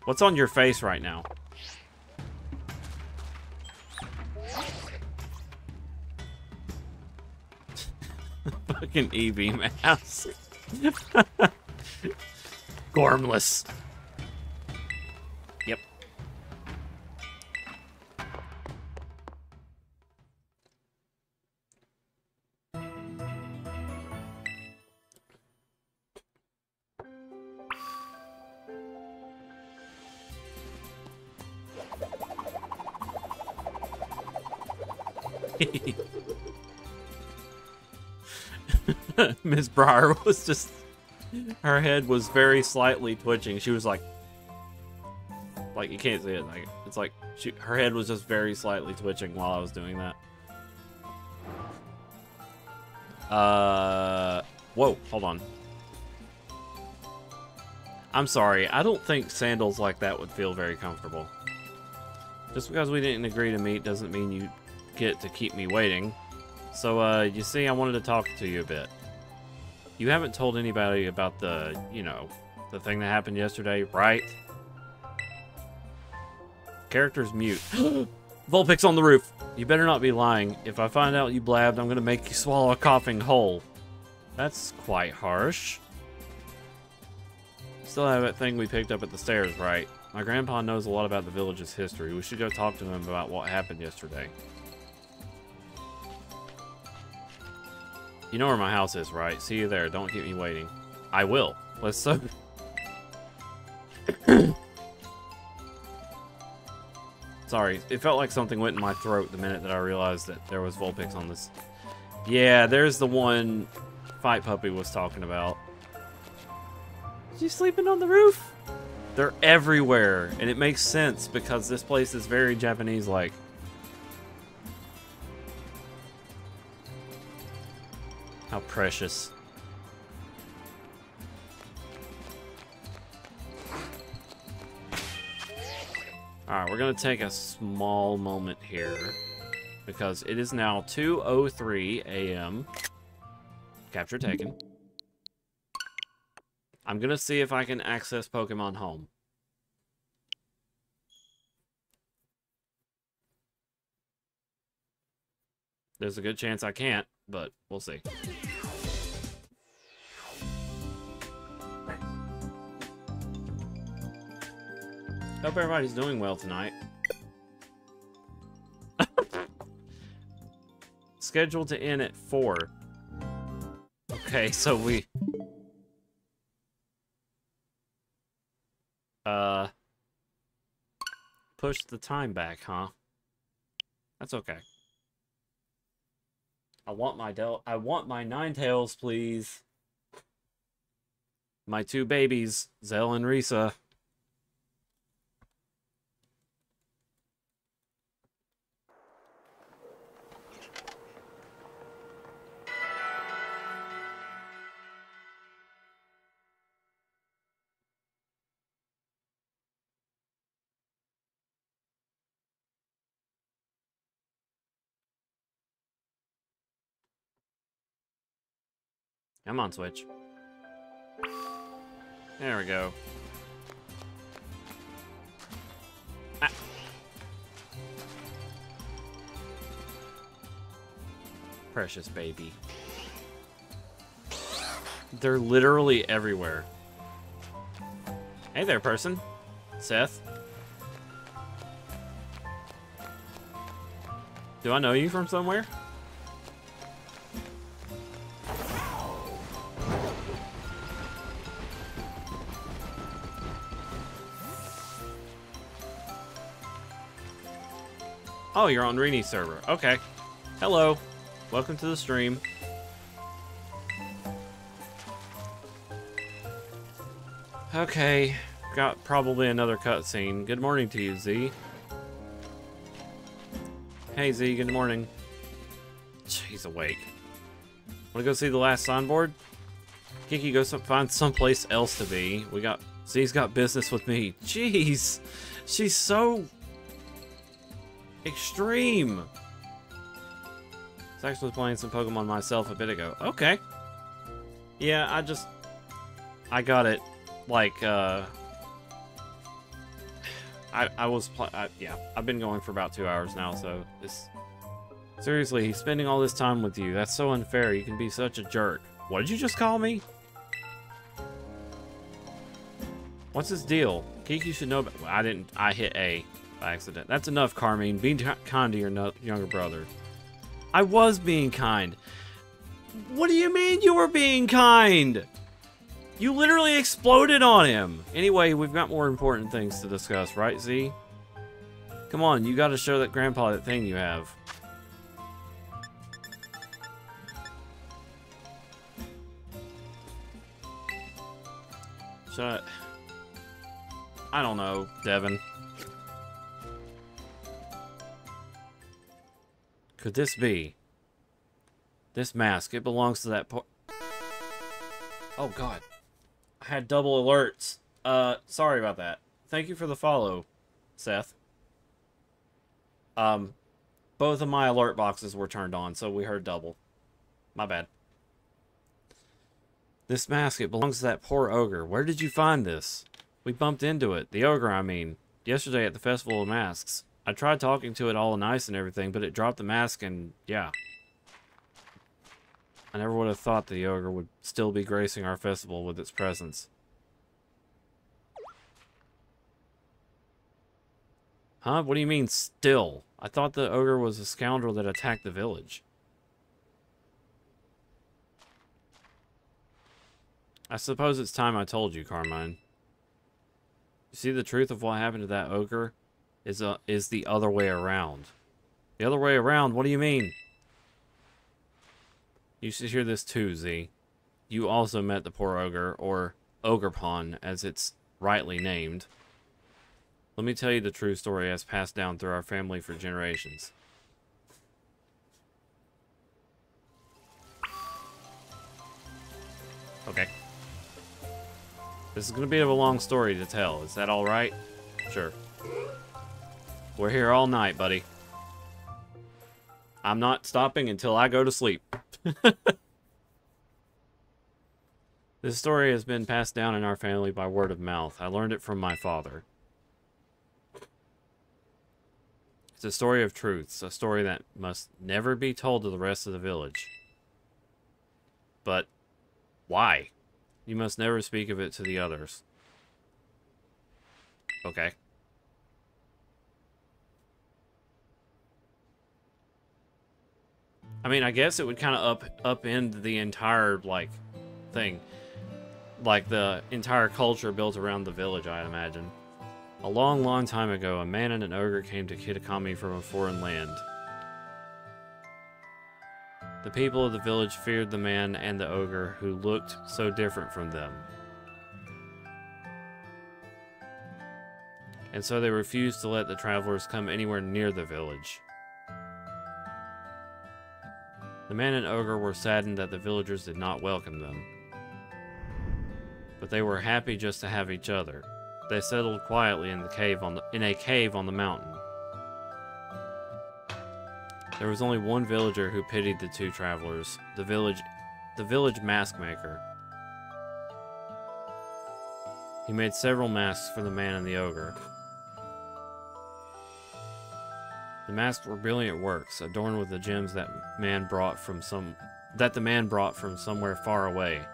What's on your face right now? Fucking EV mask. Gormless. Yep. Miss Briar was just... Her head was very slightly twitching. She was like... Like, you can't see it. Like, it's like... her head was just very slightly twitching while I was doing that. Whoa, hold on. I'm sorry. I don't think sandals like that would feel very comfortable. Just because we didn't agree to meet doesn't mean you get to keep me waiting. So, you see, I wanted to talk to you a bit. You haven't told anybody about the, you know, the thing that happened yesterday, right? Character's mute. Vulpix on the roof. You better not be lying. If I find out you blabbed, I'm gonna make you swallow a coughing hole. That's quite harsh. Still have that thing we picked up at the stairs, right? My grandpa knows a lot about the village's history. We should go talk to him about what happened yesterday. You know where my house is, right? See you there. Don't keep me waiting. I will. Let's Sorry, it felt like something went in my throat the minute that I realized that there was Vulpix on this. Yeah, there's the one Fight Puppy was talking about. Is you sleeping on the roof? They're everywhere, and it makes sense because this place is very Japanese-like. How precious. Alright, we're going to take a small moment here because it is now 2:03 a.m. Capture taken. I'm going to see if I can access Pokemon Home. There's a good chance I can't, but we'll see. Hope everybody's doing well tonight. Scheduled to end at 4. Okay, so we... pushed the time back, huh? That's okay. I want my Ninetales, please. My 2 babies, Zell and Risa. Come on, Switch. There we go. Ah. Precious baby. They're literally everywhere. Hey there, person. Seth. Do I know you from somewhere? Oh, you're on Rini's server. Okay. Hello. Welcome to the stream. Okay. Got probably another cutscene. Good morning to you, Z. Hey, Z. Good morning. He's awake. Wanna go see the last signboard? Kiki, go find someplace else to be. Z's got business with me. Jeez. She's so... extreme. I was actually playing some Pokemon myself a bit ago. Okay. Yeah, I got it. Like, yeah, I've been going for about 2 hours now, so it's... Seriously, he's spending all this time with you. That's so unfair. You can be such a jerk. What did you just call me? What's his deal? Kiki should know about... I hit A. By accident. That's enough, Carmine. Be kind to your younger brother. I was being kind. What do you mean you were being kind? You literally exploded on him. Anyway, we've got more important things to discuss, right, Z? Come on, you gotta show that grandpa that thing you have. Shut. I don't know, Devin. Could this be? This mask, it belongs to that Oh god. I had double alerts. Sorry about that. Thank you for the follow, Seth. Both of my alert boxes were turned on, so we heard double. My bad. This mask, it belongs to that poor ogre. Where did you find this? We bumped into it. The ogre, I mean. Yesterday at the Festival of Masks. I tried talking to it all nice and everything, but it dropped the mask and, yeah. I never would have thought the ogre would still be gracing our festival with its presence. Huh? What do you mean, still? I thought the ogre was a scoundrel that attacked the village. I suppose it's time I told you, Carmine. You see, the truth of what happened to that ogre is the other way around. The other way around? What do you mean? You should hear this too, Z. You also met the poor ogre, or Ogrepon, as it's rightly named. Let me tell you the true story as passed down through our family for generations. Okay. This is going to be a long story to tell. Is that alright? Sure. We're here all night, buddy. I'm not stopping until I go to sleep. This story has been passed down in our family by word of mouth. I learned it from my father. It's a story of truths, a story that must never be told to the rest of the village. But why? You must never speak of it to the others. Okay. I mean, I guess it would kind of upend the entire, like, thing. Like, the entire culture built around the village, I imagine. A long, long time ago, a man and an ogre came to Kitakami from a foreign land. The people of the village feared the man and the ogre who looked so different from them. And so they refused to let the travelers come anywhere near the village. The man and ogre were saddened that the villagers did not welcome them. But they were happy just to have each other. They settled quietly in a cave on the mountain. There was only one villager who pitied the two travelers, the village mask maker. He made several masks for the man and the ogre. The masks were brilliant works, adorned with the gems that the man brought from somewhere far away.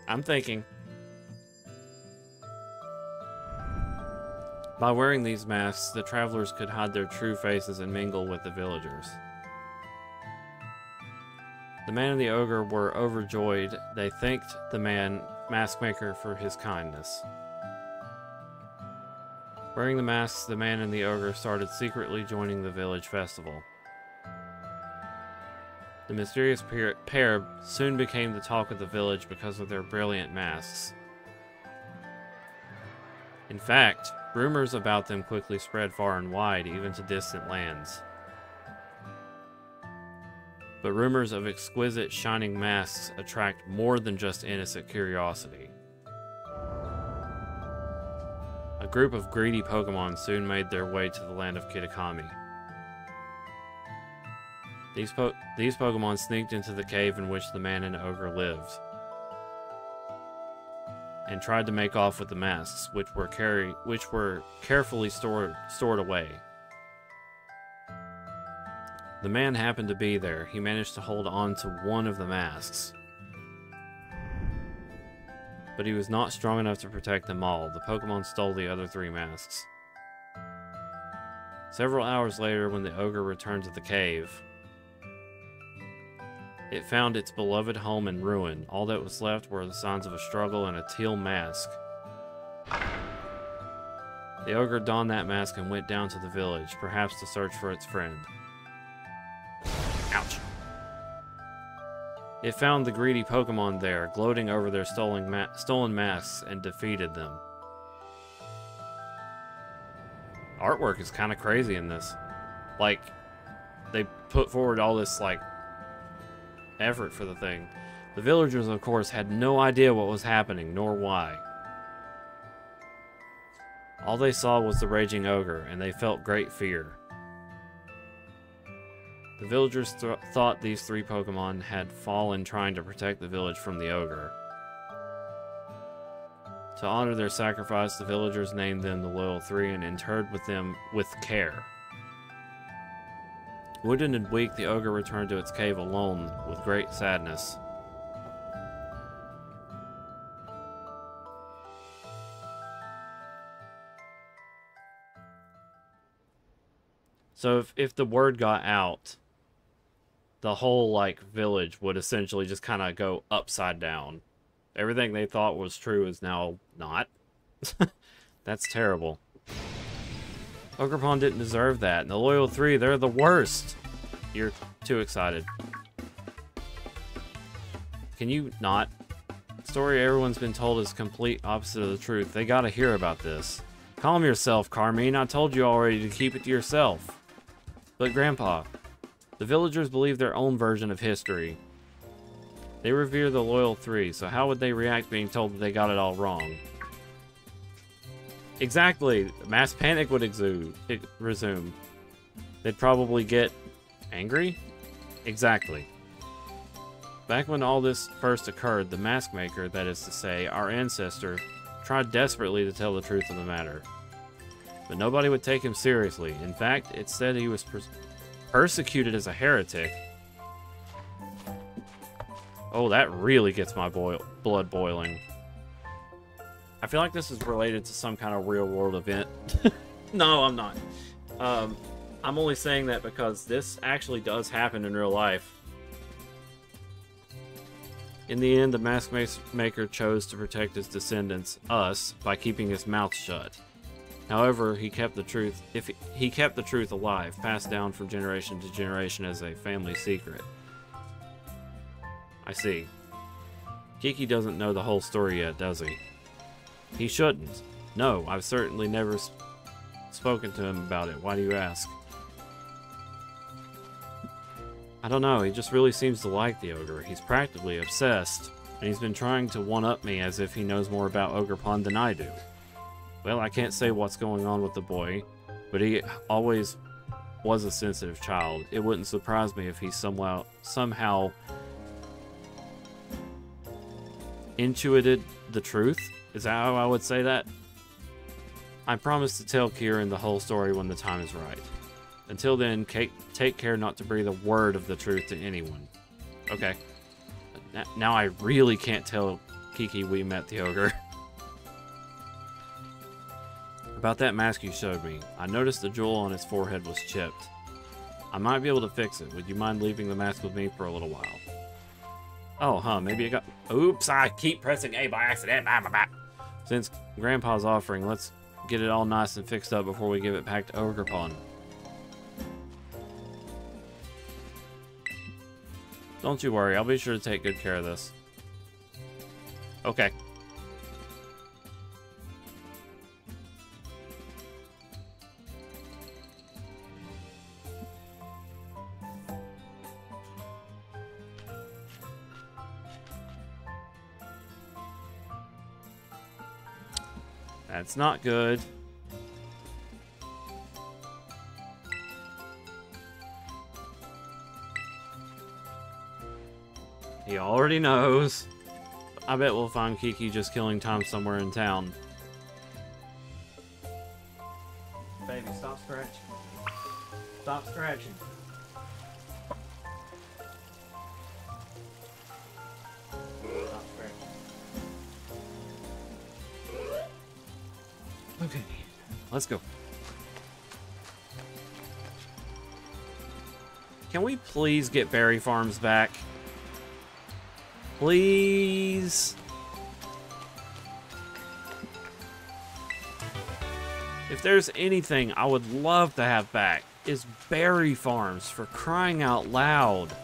I'm thinking. By wearing these masks, the travelers could hide their true faces and mingle with the villagers. The man and the ogre were overjoyed. They thanked the mask maker for his kindness. Wearing the masks, the man and the ogre started secretly joining the village festival. The mysterious pair soon became the talk of the village because of their brilliant masks. In fact, rumors about them quickly spread far and wide, even to distant lands. But rumors of exquisite, shining masks attract more than just innocent curiosity. A group of greedy Pokemon soon made their way to the land of Kitakami. These Pokemon sneaked into the cave in which the man and ogre lived, and tried to make off with the masks, which were carefully stored away. The man happened to be there. He managed to hold on to one of the masks, but he was not strong enough to protect them all. The Pokemon stole the other 3 masks. Several hours later, when the ogre returned to the cave, it found its beloved home in ruin. All that was left were the signs of a struggle and a teal mask. The ogre donned that mask and went down to the village, perhaps to search for its friend. Ouch. It found the greedy Pokemon there, gloating over their stolen masks, and defeated them. Artwork is kind of crazy in this. Like, they put forward all this, like, effort for the thing. The villagers, of course, had no idea what was happening, nor why. All they saw was the raging ogre, and they felt great fear. The villagers thought these 3 Pokemon had fallen trying to protect the village from the ogre. To honor their sacrifice, the villagers named them the Loyal 3 and interred with them with care. Wooden and weak, the ogre returned to its cave alone with great sadness. So if the word got out, the whole, like, village would essentially just kind of go upside down. Everything they thought was true is now not. That's terrible. Ogerpon didn't deserve that, and the Loyal 3, they're the worst! You're too excited. Can you not? The story everyone's been told is complete opposite of the truth. They gotta hear about this. Calm yourself, Carmine. I told you already to keep it to yourself. But Grandpa, the villagers believe their own version of history. They revere the Loyal 3, so how would they react being told that they got it all wrong? Exactly! Mass panic would resume. They'd probably get angry? Exactly. Back when all this first occurred, the mask maker, that is to say, our ancestor, tried desperately to tell the truth of the matter. But nobody would take him seriously. In fact, it said he was persecuted as a heretic. Oh, that really gets my blood boiling. I feel like this is related to some kind of real-world event. No, I'm not. I'm only saying that because this actually does happen in real life. In the end, the mask maker chose to protect his descendants, us, by keeping his mouth shut. However, he kept the truth. He kept the truth alive, passed down from generation to generation as a family secret. I see. Kiki doesn't know the whole story yet, does he? He shouldn't. No, I've certainly never spoken to him about it. Why do you ask? I don't know, he just really seems to like the ogre. He's practically obsessed, and he's been trying to one-up me as if he knows more about Ogerpon than I do. Well, I can't say what's going on with the boy, but he always was a sensitive child. It wouldn't surprise me if he somehow intuited the truth. Is that how I would say that? I promise to tell Kieran the whole story when the time is right. Until then, take care not to breathe a word of the truth to anyone. Okay. Now I really can't tell Kiki we met the ogre. About that mask you showed me, I noticed the jewel on his forehead was chipped. I might be able to fix it. Would you mind leaving the mask with me for a little while? Oh, huh, maybe I got... Oops, I keep pressing A by accident. Since Grandpa's offering, let's get it all nice and fixed up before we give it back to Ogerpon. Don't you worry, I'll be sure to take good care of this. Okay. That's not good. He already knows. I bet we'll find Kiki just killing time somewhere in town. Baby, stop scratching. Stop scratching. Stop scratching. Okay, let's go. Can we please get Berry Farms back? Please. If there's anything I would love to have back, is Berry Farms, for crying out loud.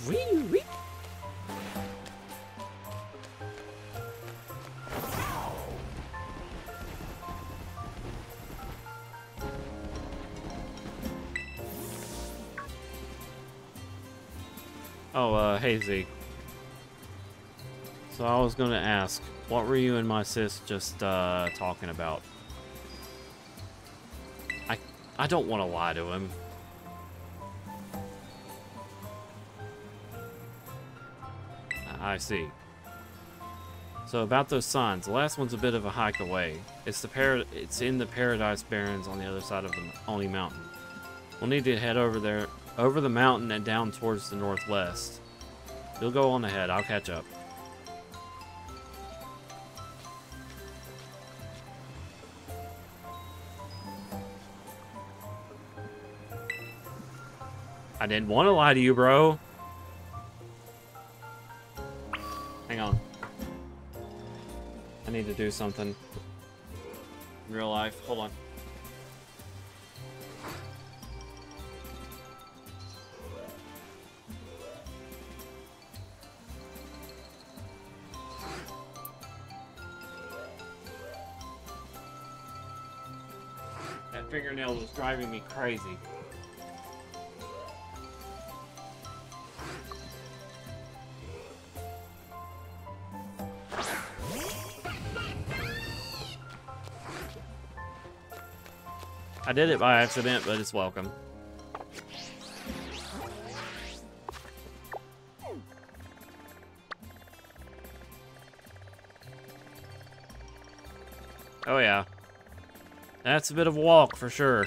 Wee, wee. Oh, hey Z. So I was gonna ask, what were you and my sis just talking about? I don't want to lie to him. I see. So about those signs, the last one's a bit of a hike away. It's in the Paradise Barrens on the other side of the Oni Mountain. We'll need to head over there, over the mountain and down towards the northwest. You'll go on ahead, I'll catch up. I didn't want to lie to you, bro. Hang on. I need to do something. In real life. Hold on. That fingernail was driving me crazy. I did it by accident, but it's welcome. Oh yeah. That's a bit of a walk for sure.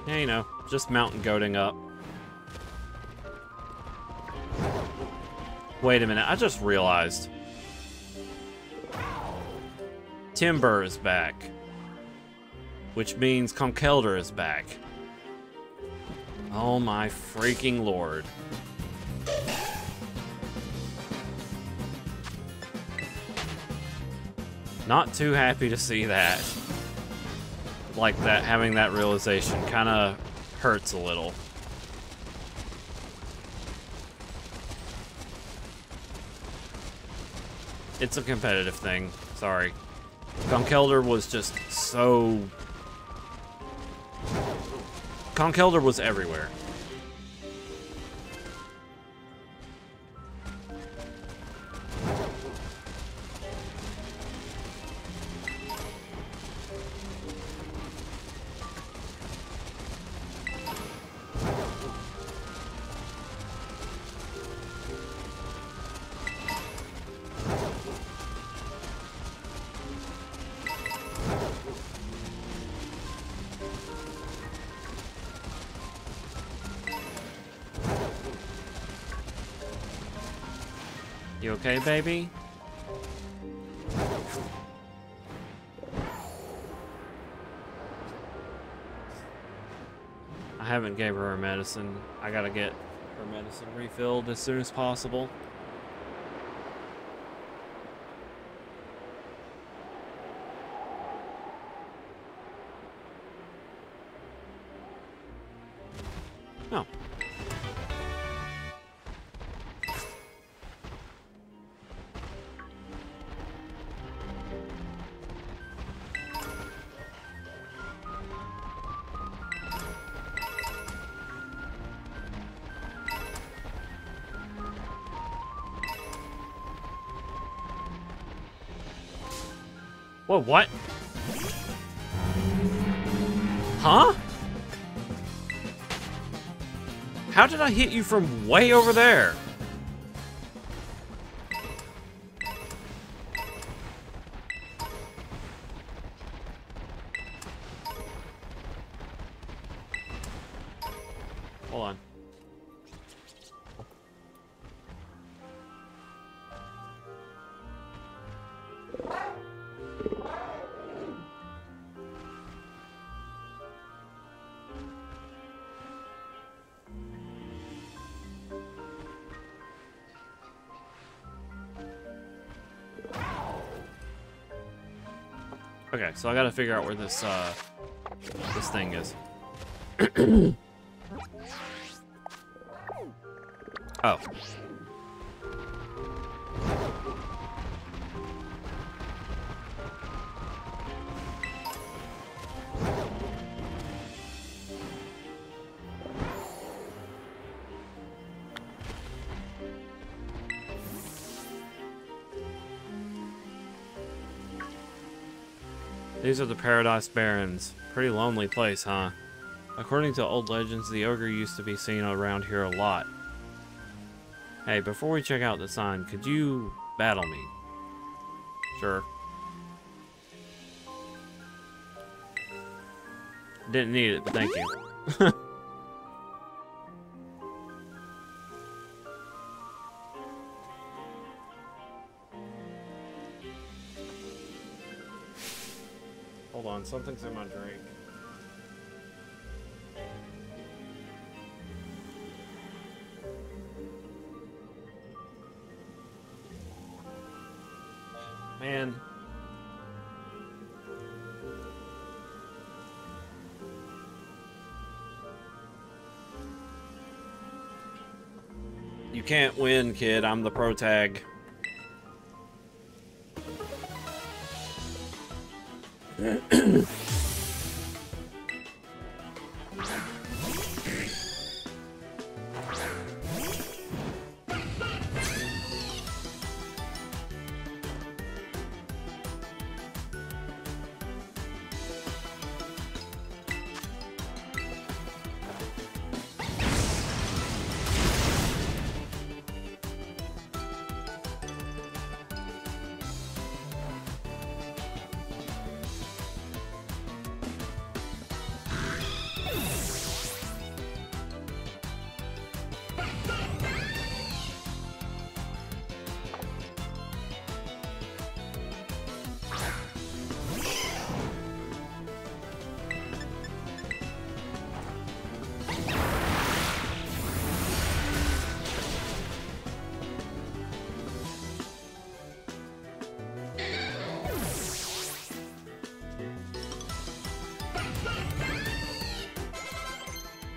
Yeah, you know, just mountain goating up. Wait a minute, I just realized. Timber is back. Which means Conkelder is back. Oh my freaking lord. Not too happy to see that. Like that, having that realization kind of hurts a little. It's a competitive thing. Sorry. Conkelder was just so... Conkelder was everywhere. You okay, baby? I haven't gave her medicine. I gotta get her medicine refilled as soon as possible. No. Whoa, what? Huh? How did I hit you from way over there? Hold on. Okay, so I gotta figure out where this this thing is. Oh. These are the Paradise Barrens. Pretty lonely place, huh? According to old legends, the ogre used to be seen around here a lot. Hey, before we check out the sign, could you battle me? Sure. Didn't need it, but thank you. Hold on, something's in my drink. Man. You can't win, kid. I'm the pro tag.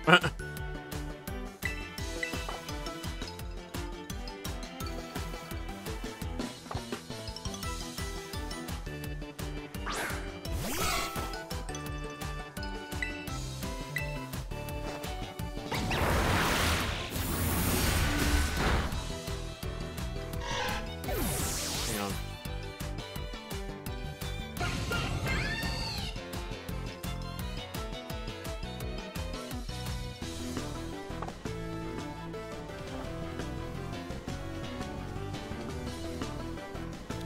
Hang on.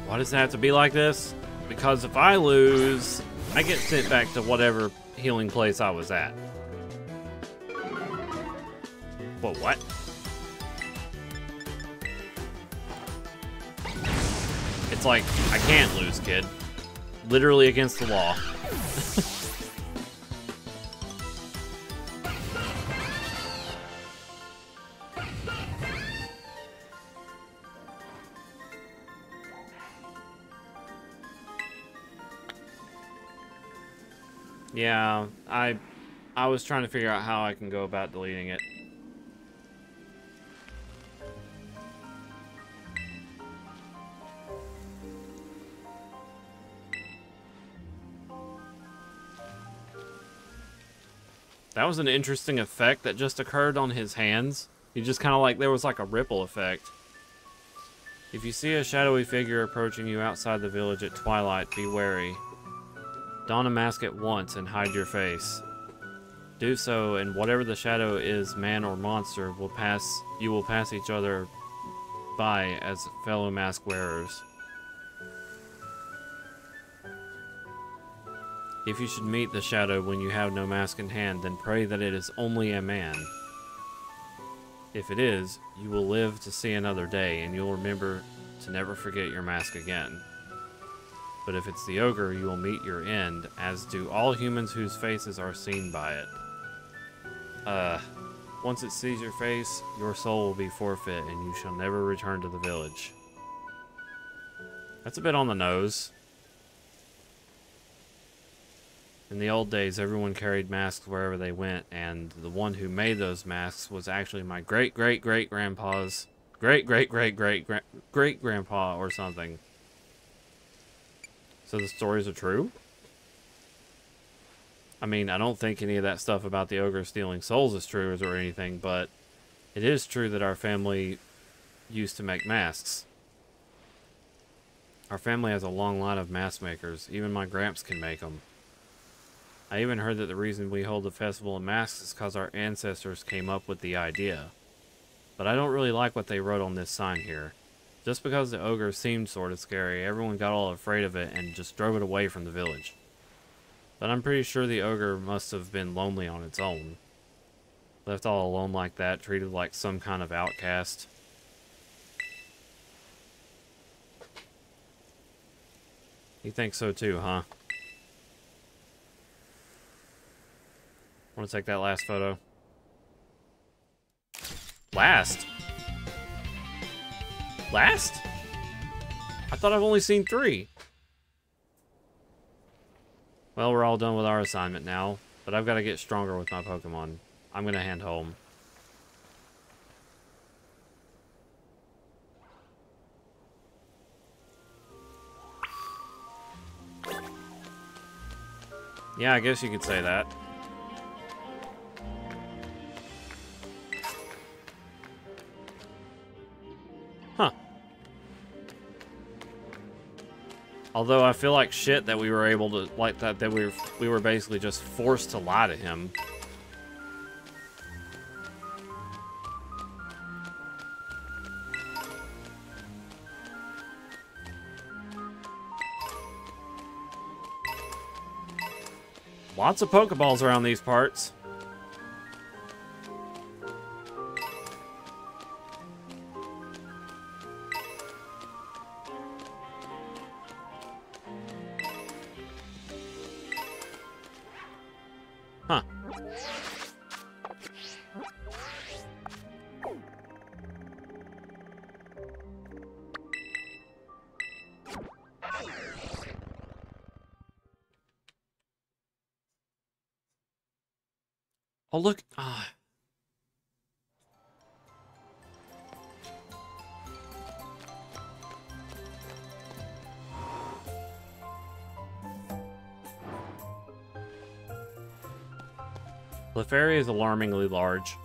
Why does it have to be like this? Because if I lose, I get sent back to whatever healing place I was at. Whoa, what? It's like, I can't lose, kid. Literally against the law. Yeah, I was trying to figure out how I can go about deleting it. That was an interesting effect that just occurred on his hands. He just kind of like, there was like a ripple effect. If you see a shadowy figure approaching you outside the village at twilight, be wary. Don a mask at once and hide your face. Do so, and whatever the shadow is, man or monster, you will pass each other by as fellow mask wearers. If you should meet the shadow when you have no mask in hand, then pray that it is only a man. If it is, you will live to see another day, and you'll remember to never forget your mask again. But if it's the ogre, you will meet your end, as do all humans whose faces are seen by it. Once it sees your face, your soul will be forfeit, and you shall never return to the village. That's a bit on the nose. In the old days, everyone carried masks wherever they went, and the one who made those masks was actually my great-great-great-grandpa's great-great-great-great-great-grandpa or something. So the stories are true? I mean, I don't think any of that stuff about the ogre stealing souls is true or anything, but it is true that our family used to make masks. Our family has a long line of mask makers. Even my gramps can make them. I even heard that the reason we hold the Festival of Masks is because our ancestors came up with the idea. But I don't really like what they wrote on this sign here. Just because the ogre seemed sort of scary, everyone got all afraid of it and just drove it away from the village. But I'm pretty sure the ogre must have been lonely on its own. Left all alone like that, treated like some kind of outcast. You think so too, huh? Want to take that last photo? Last? Last? I thought I've only seen 3. Well, we're all done with our assignment now, but I've got to get stronger with my Pokemon. I'm going to hand home. Yeah, I guess you could say that. Huh. Although I feel like shit that we were able to, like that we were basically just forced to lie to him. Lots of Pokeballs around these parts. Huh. Oh, look. Ah. Clefairy is alarmingly large.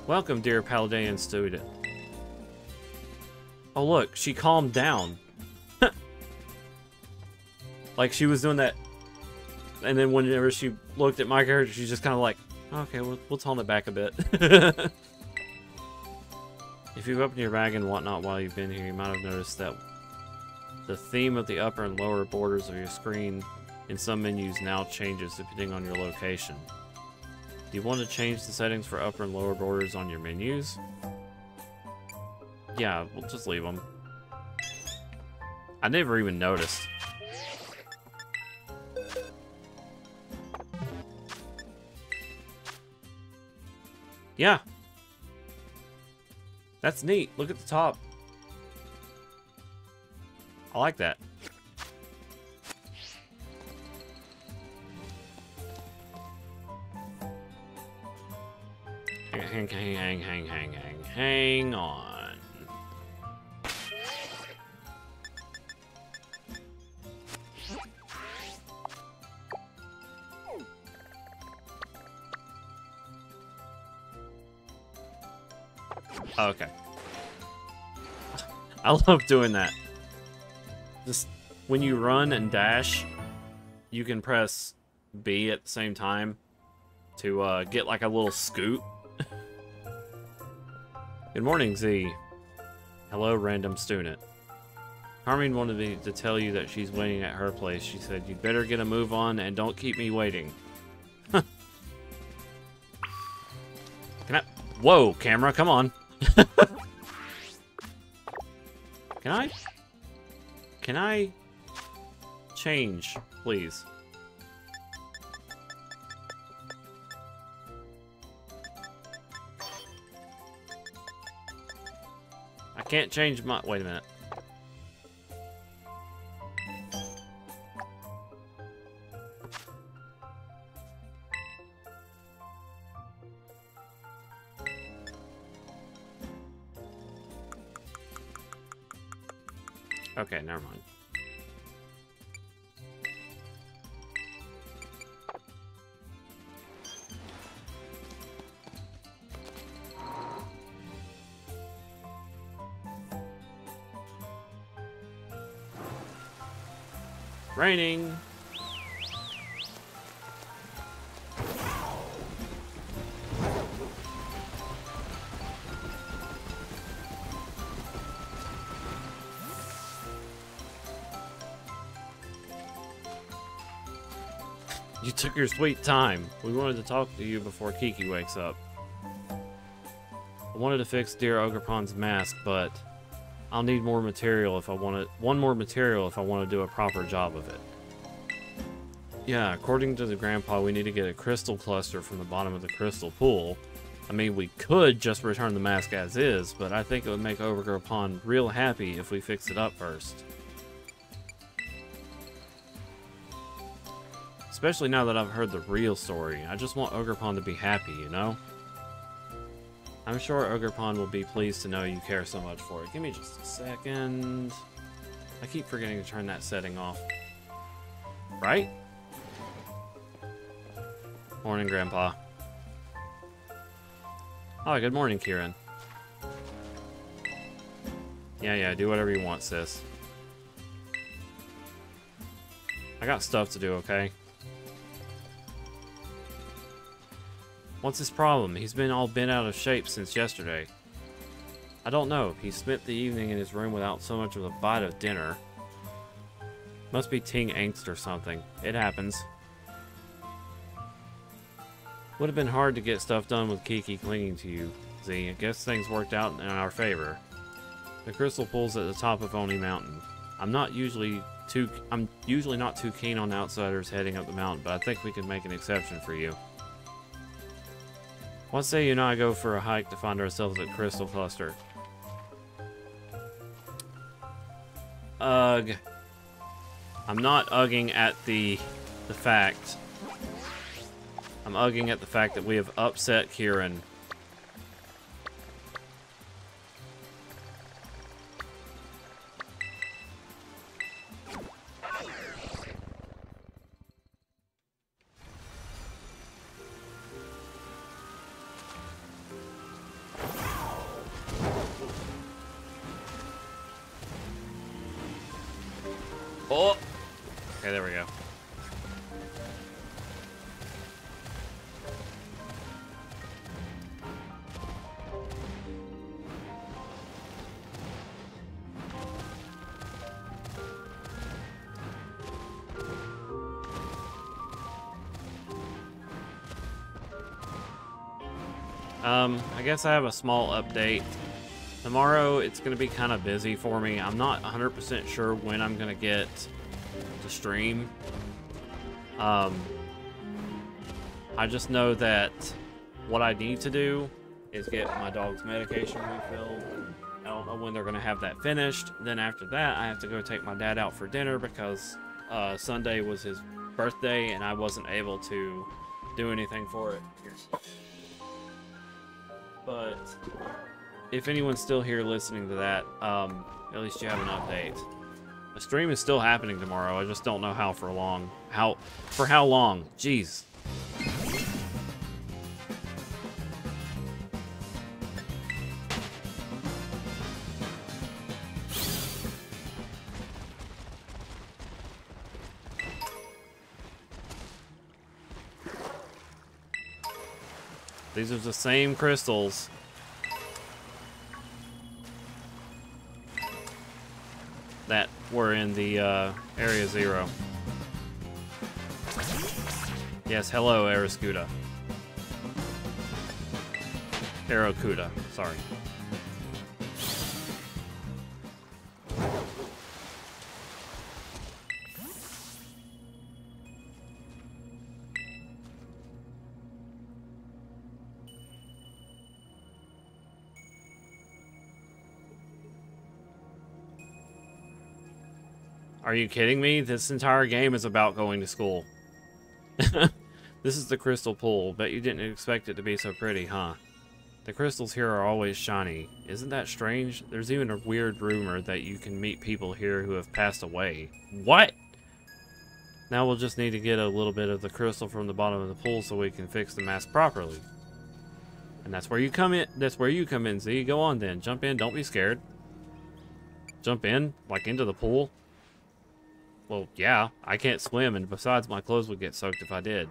Welcome, dear Paldean student. Oh, look. She calmed down. Like she was doing that. And then whenever she looked at my character, she's just kind of like, okay, we'll tone it back a bit. If you've opened your bag and whatnot while you've been here, you might have noticed that the theme of the upper and lower borders of your screen in some menus now changes depending on your location. Do you want to change the settings for upper and lower borders on your menus? Yeah, we'll just leave them. I never even noticed. Yeah. That's neat. Look at the top. I like that. Hang on. Oh, okay. I love doing that. Just when you run and dash, you can press B at the same time to get like a little scoot. Good morning, Z. Hello, random student. Carmine wanted me to tell you that she's waiting at her place. She said, you'd better get a move on and don't keep me waiting. Can I? Whoa, camera, come on. Can I change, please? I can't change my... Wait a minute. Okay, never mind. Raining. You took your sweet time. We wanted to talk to you before Kiki wakes up. I wanted to fix dear Ogreppon's mask, but I'll need more material if I want to. One more material if I want to do a proper job of it. Yeah, according to the grandpa, we need to get a crystal cluster from the bottom of the crystal pool. I mean, we could just return the mask as is, but I think it would make Ogrepon real happy if we fix it up first. Especially now that I've heard the real story. I just want Ogrepon to be happy, you know? I'm sure Ogrepon will be pleased to know you care so much for it. Give me just a second. I keep forgetting to turn that setting off. Right? Morning, Grandpa. Oh, good morning, Kieran. Yeah, do whatever you want, sis. I got stuff to do, okay? What's his problem? He's been all bent out of shape since yesterday. I don't know. He spent the evening in his room without so much as a bite of dinner. Must be teen angst or something. It happens. Would have been hard to get stuff done with Kiki clinging to you, Z. I guess things worked out in our favor. The crystal pool's at the top of Oni Mountain. I'm usually not too keen on outsiders heading up the mountain, but I think we could make an exception for you. What say you and I go for a hike to find ourselves a crystal cluster? Ugh. I'm not ugging at the fact. I'm ugging at the fact that we have upset Kieran. Oh! Okay, there we go. I guess I have a small update. Tomorrow, it's going to be kind of busy for me. I'm not 100% sure when I'm going to get to stream. I just know that what I need to do is get my dog's medication refilled. I don't know when they're going to have that finished. Then after that, I have to go take my dad out for dinner because Sunday was his birthday and I wasn't able to do anything for it. But if anyone's still here listening to that, at least you have an update. The stream is still happening tomorrow. I just don't know how for long. For how long? Jeez. These are the same crystals. That were in the Area Zero. Yes, hello, Arascuda. Aracuda, sorry. Are you kidding me? This entire game is about going to school. This is the crystal pool. Bet you didn't expect it to be so pretty, huh? The crystals here are always shiny. Isn't that strange? There's even a weird rumor that you can meet people here who have passed away. What? Now we'll just need to get a little bit of the crystal from the bottom of the pool so we can fix the mask properly. And that's where you come in. That's where you come in, Z. Go on then. Jump in. Don't be scared. Jump in? Like into the pool? Well, yeah. I can't swim, and besides, my clothes would get soaked if I did.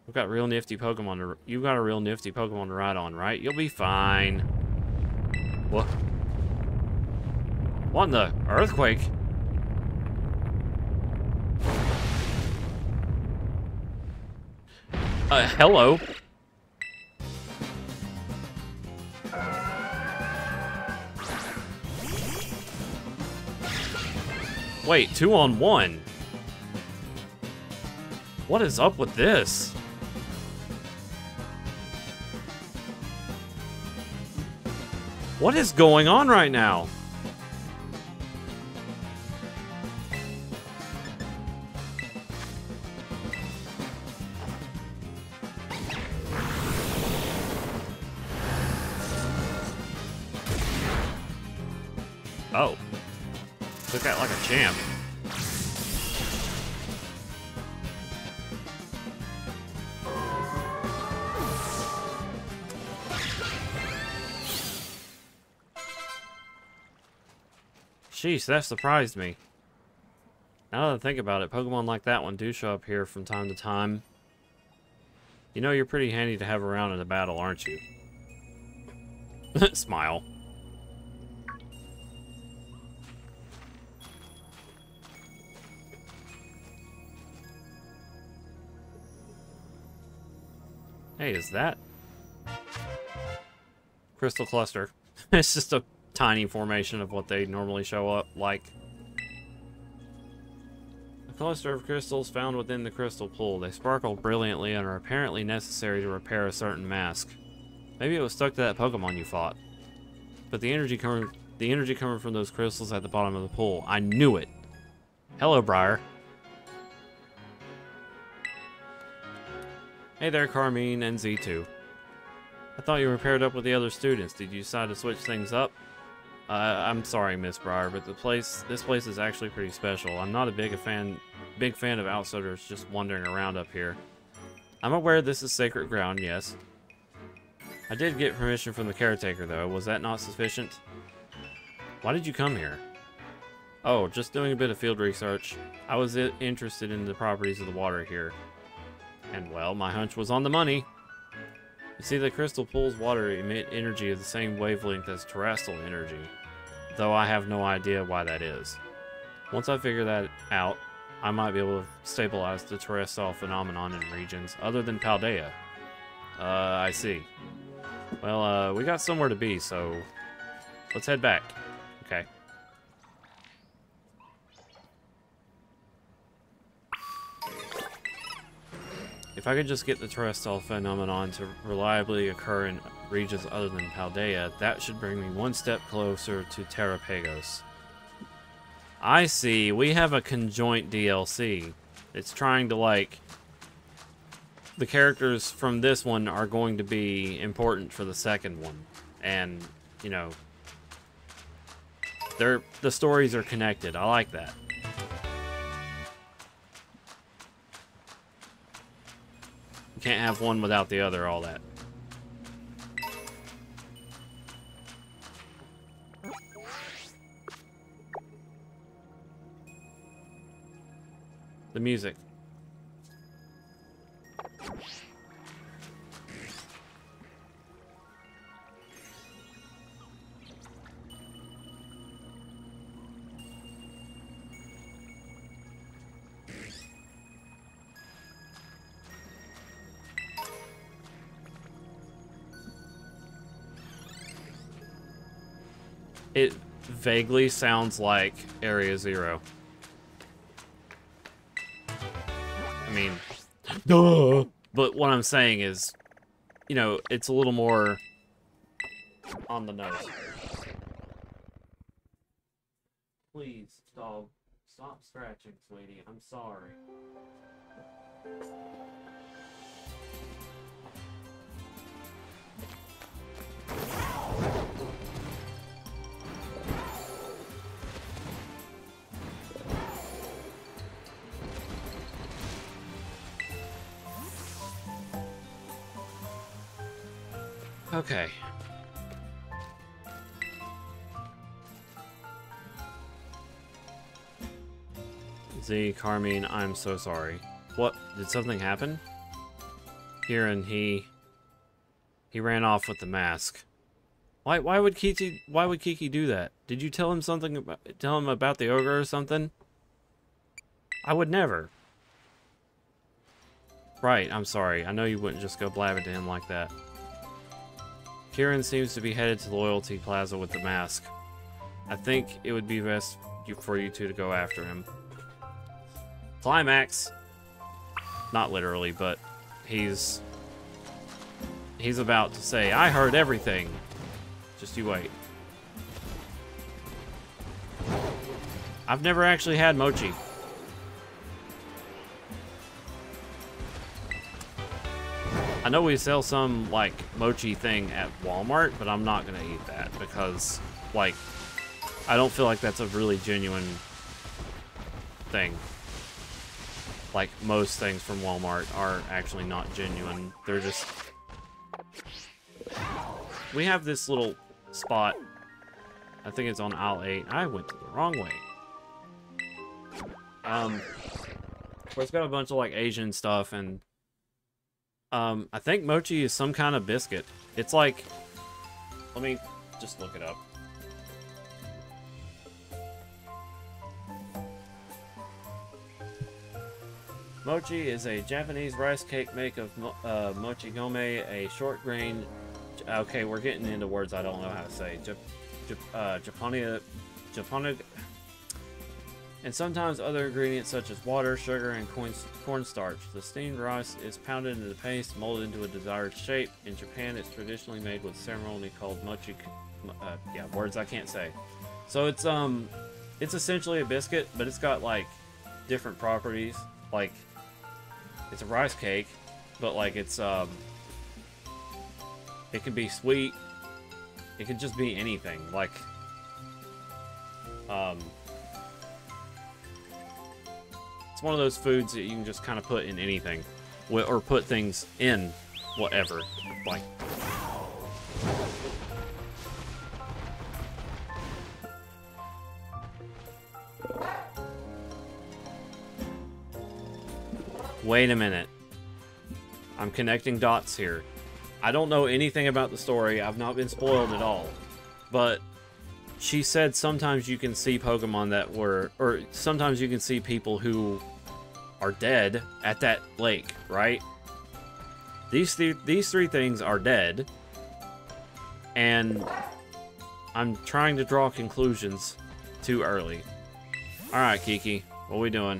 We've got real nifty Pokemon to... You've got a real nifty Pokemon to ride on, right? You'll be fine. What? What in the... Earthquake? Hello? Wait, 2-on-1? What is up with this? What is going on right now? Oh. Took out like a champ. Sheesh, that surprised me. Now that I think about it, Pokemon like that one do show up here from time to time. You know, you're pretty handy to have around in a battle, aren't you? Smile. Hey, is that Crystal Cluster? It's just a tiny formation of what they normally show up like. A cluster of crystals found within the crystal pool. They sparkle brilliantly and are apparently necessary to repair a certain mask. Maybe it was stuck to that Pokemon you fought. But the energy coming from those crystals at the bottom of the pool. I knew it. Hello, Briar. Hey there, Carmine and Z2. I thought you were paired up with the other students. Did you decide to switch things up? I'm sorry, Miss Briar, but this place is actually pretty special. I'm not a big fan of outsiders just wandering around up here. I'm aware this is sacred ground, yes. I did get permission from the caretaker, though. Was that not sufficient? Why did you come here? Oh, just doing a bit of field research. I was interested in the properties of the water here. And, well, my hunch was on the money. You see, the crystal pool's water emit energy of the same wavelength as terrestrial energy, though I have no idea why that is. Once I figure that out, I might be able to stabilize the terrestrial phenomenon in regions other than Paldea. I see. Well, we got somewhere to be, so let's head back. Okay. If I could just get the terrestrial phenomenon to reliably occur in regions other than Paldea, that should bring me one step closer to Terrapagos. I see. We have a conjoint DLC. It's trying to, like... The characters from this one are going to be important for the second one. And, you know... The stories are connected. I like that. Can't have one without the other, all that. The music. It vaguely sounds like Area Zero. I mean, duh. But what I'm saying is, you know, it's a little more on the nose. Please, dog, stop scratching, sweetie. I'm sorry. Okay. Z, Carmine, I'm so sorry. What? Did something happen? Kieran, he ran off with the mask. Why would Kiki do that? Did you tell him something tell him about the ogre or something? I would never. Right, I'm sorry. I know you wouldn't just go blabbing to him like that. Kieran seems to be headed to the Loyalty Plaza with the mask. I think it would be best for you two to go after him. Climax! Not literally, but he's about to say, I heard everything. Just you wait. I've never actually had mochi. I know we sell some, like, mochi thing at Walmart, but I'm not gonna eat that because, like, I don't feel like that's a really genuine thing. Like, most things from Walmart are actually not genuine. They're just... We have this little spot. I think it's on aisle 8. I went to the wrong way. Where it's got a bunch of, like, Asian stuff, and... I think mochi is some kind of biscuit. It's like... Let me just look it up. Mochi is a Japanese rice cake made of mochi gome, a short grain... Okay, we're getting into words I don't know how to say. Japonica... And sometimes other ingredients such as water, sugar, and cornstarch. The steamed rice is pounded into the paste, molded into a desired shape. In Japan, it's traditionally made with a ceremony called mochi... yeah, words I can't say. So it's essentially a biscuit, but it's got, like, different properties. Like... It's a rice cake, but like it's it can be sweet. It can just be anything. Like it's one of those foods that you can just kind of put in anything, or put things in whatever. Like wait a minute. I'm connecting dots here. I don't know anything about the story. I've not been spoiled at all. But she said sometimes you can see Pokemon that were... Or sometimes you can see people who are dead at that lake, right? These three things are dead. And I'm trying to draw conclusions too early. Alright, Kiki. What are we doing?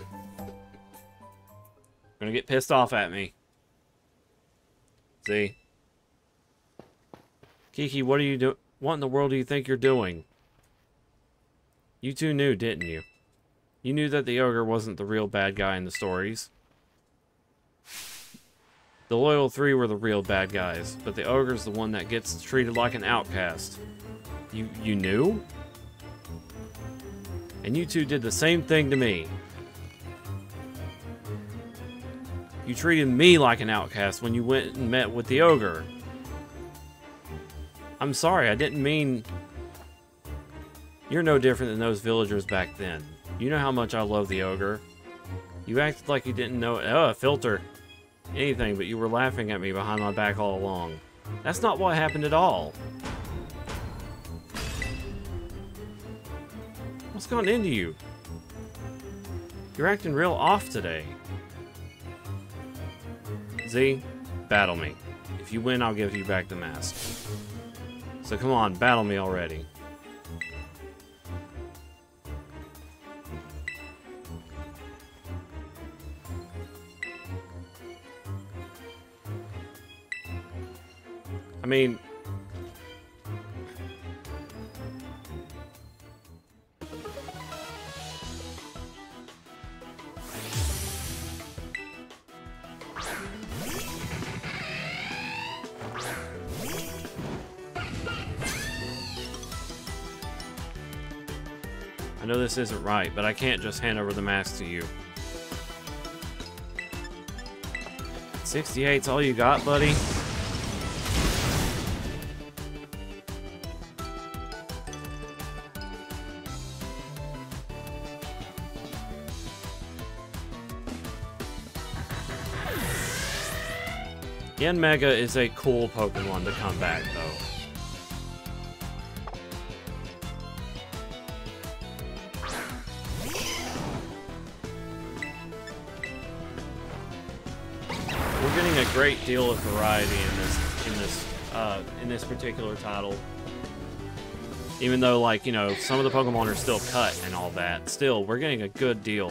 Gonna get pissed off at me. See? Kiki, what are you doing? What in the world do you think you're doing? You two knew, didn't you? You knew that the ogre wasn't the real bad guy in the stories. The loyal three were the real bad guys, but the ogre's the one that gets treated like an outcast. You knew? And you two did the same thing to me. You treated me like an outcast when you went and met with the ogre. I'm sorry, I didn't mean... You're no different than those villagers back then. You know how much I love the ogre. You acted like you didn't know... Oh, a filter. Anything, but you were laughing at me behind my back all along. That's not what happened at all. What's gone into you? You're acting real off today. Z, battle me. If you win, I'll give you back the mask. So come on, battle me already. I mean... I know this isn't right, but I can't just hand over the mask to you. 68's all you got, buddy? Mega is a cool Pokemon to come back, though. We're getting a great deal of variety in this particular title. Even though, like, you know, some of the Pokemon are still cut and all that, still, we're getting a good deal.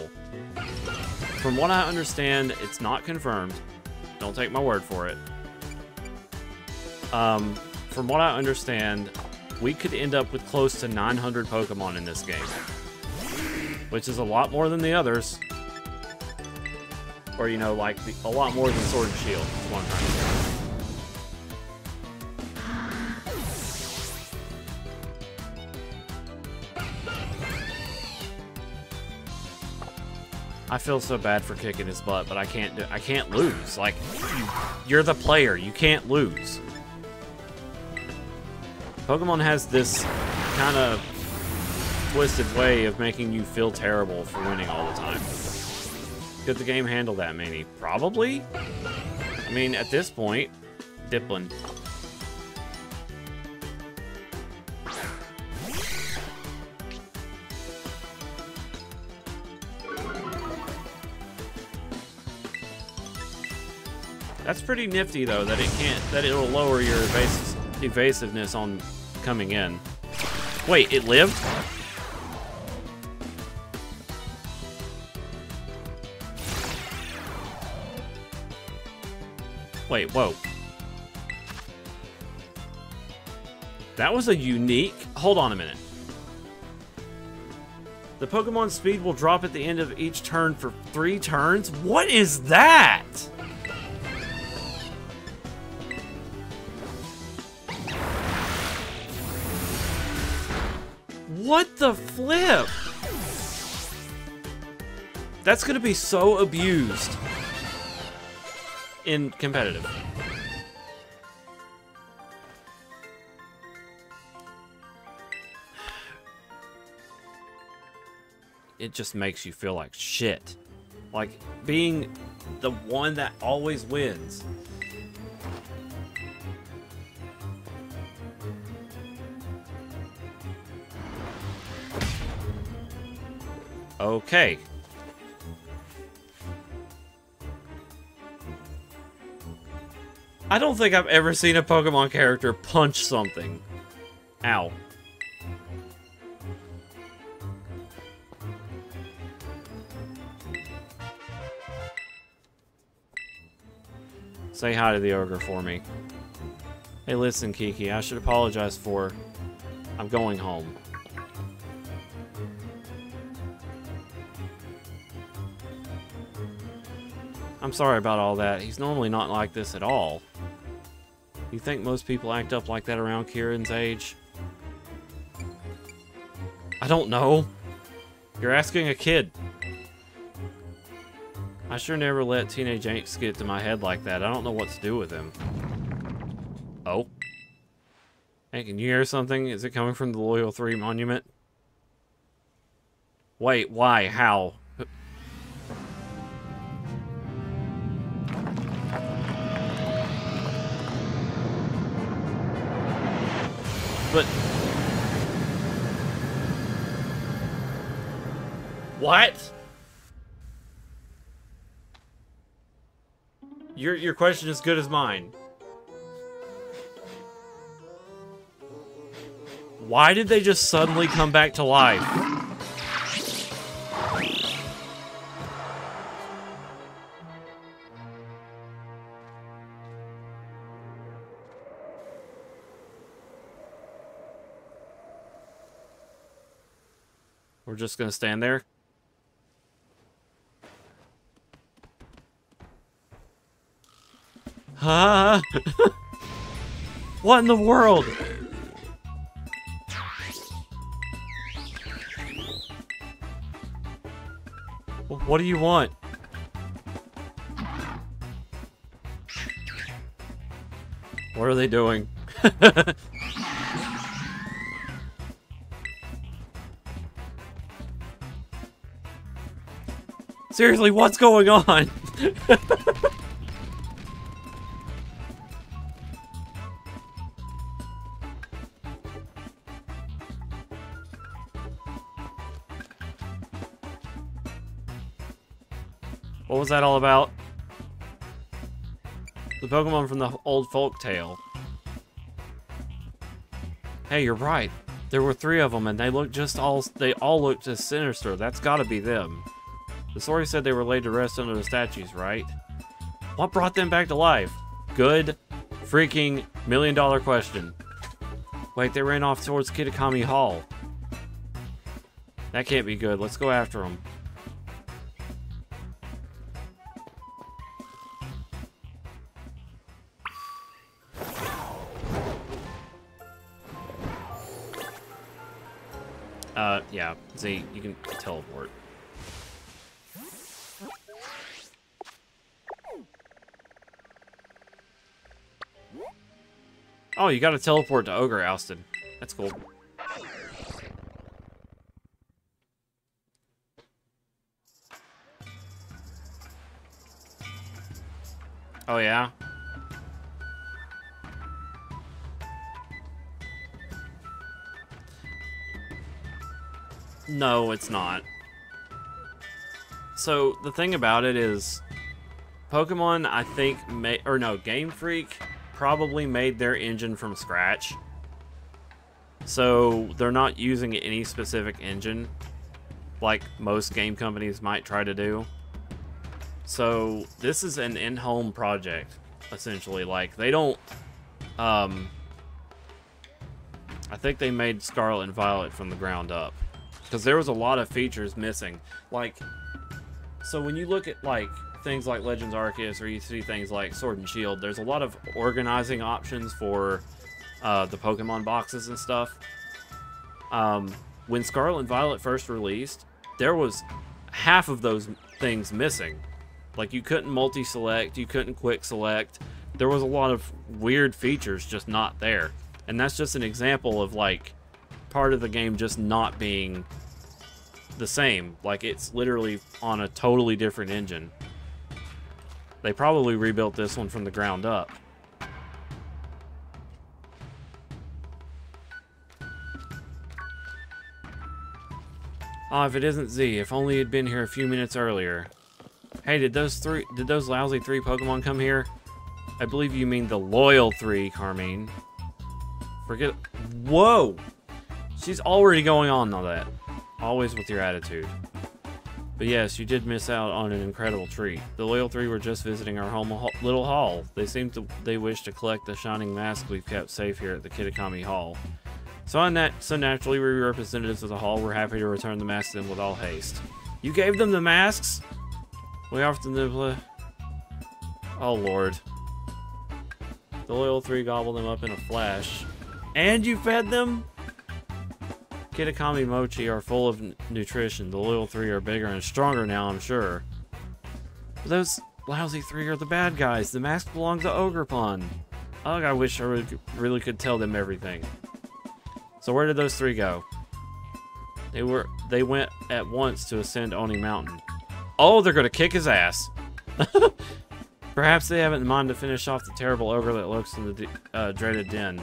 From what I understand, it's not confirmed. Don't take my word for it. From what I understand, we could end up with close to 900 Pokemon in this game. Which is a lot more than the others. Or, you know, like, a lot more than Sword and Shield, is what I'm trying to say. I feel so bad for kicking his butt, but I can't lose. Like, you're the player. You can't lose. Pokemon has this kind of twisted way of making you feel terrible for winning all the time. Could the game handle that many? Probably. I mean, at this point, Dipplin. That's pretty nifty, though, that it'll lower your evasiveness on coming in. Wait, it lived? Wait, whoa. That was a unique... Hold on a minute. The Pokemon's speed will drop at the end of each turn for 3 turns? What is that? What the flip? That's gonna be so abused in competitive. It just makes you feel like shit. Like being the one that always wins. Okay. I don't think I've ever seen a Pokemon character punch something. Ow. Say hi to the ogre for me. Hey, listen, Kiki, I should apologize for... I'm going home. I'm sorry about all that. He's normally not like this at all. You think most people act up like that around Kieran's age? I don't know. You're asking a kid. I sure never let teenage angst get to my head like that. I don't know what to do with him. Oh. Hey, can you hear something? Is it coming from the Loyal 3 monument? Wait, why? How? But... What? Your question is as good as mine. Why did they just suddenly come back to life? We're just gonna stand there? Huh? What in the world? What do you want? What are they doing? Seriously, what's going on? What was that all about? The Pokemon from the old folk tale. Hey, you're right. There were 3 of them, and they all looked just sinister. That's gotta be them. The story said they were laid to rest under the statues, right? What brought them back to life? Good freaking $1 million question. Wait, they ran off towards Kitakami Hall. That can't be good. Let's go after them. Yeah. Z, you can teleport. Oh, you gotta teleport to Ogre Ousted. That's cool. Oh, yeah? No, it's not. So, the thing about it is, Pokemon, I think, Game Freak probably made their engine from scratch. So, they're not using any specific engine, like most game companies might try to do. So, this is an in-home project, essentially. Like, they don't, I think they made Scarlet and Violet from the ground up. Because there was a lot of features missing. Like, so when you look at, like, things like Legends Arceus, or you see things like Sword and Shield, there's a lot of organizing options for the Pokemon boxes and stuff. When Scarlet and Violet first released, there was half of those things missing. Like, you couldn't multi-select, you couldn't quick select. There was a lot of weird features just not there. And that's just an example of, like, part of the game just not being the same. Like, it's literally on a totally different engine. They probably rebuilt this one from the ground up. Oh, if it isn't Z, if only he'd been here a few minutes earlier. Hey, did those lousy 3 Pokemon come here? I believe you mean the loyal 3, Carmine. Forget. Whoa! She's already going on all that. Always with your attitude. But yes, you did miss out on an incredible treat. The loyal 3 were just visiting our little hall. They wish to collect the shining mask we've kept safe here at the Kitakami Hall. So naturally, we representatives of the hall were happy to return the masks to them with all haste. You gave them the masks? We often play. Oh lord. The loyal 3 gobbled them up in a flash. And you fed them? Kitakami Mochi are full of nutrition. The loyal 3 are bigger and stronger now, I'm sure. But those lousy 3 are the bad guys. The mask belongs to Ogerpon. Ugh, I wish I really could tell them everything. So where did those 3 go? They went at once to ascend Oni Mountain. Oh, they're gonna kick his ass. Perhaps they have it in mind to finish off the terrible ogre that lurks in the dreaded den.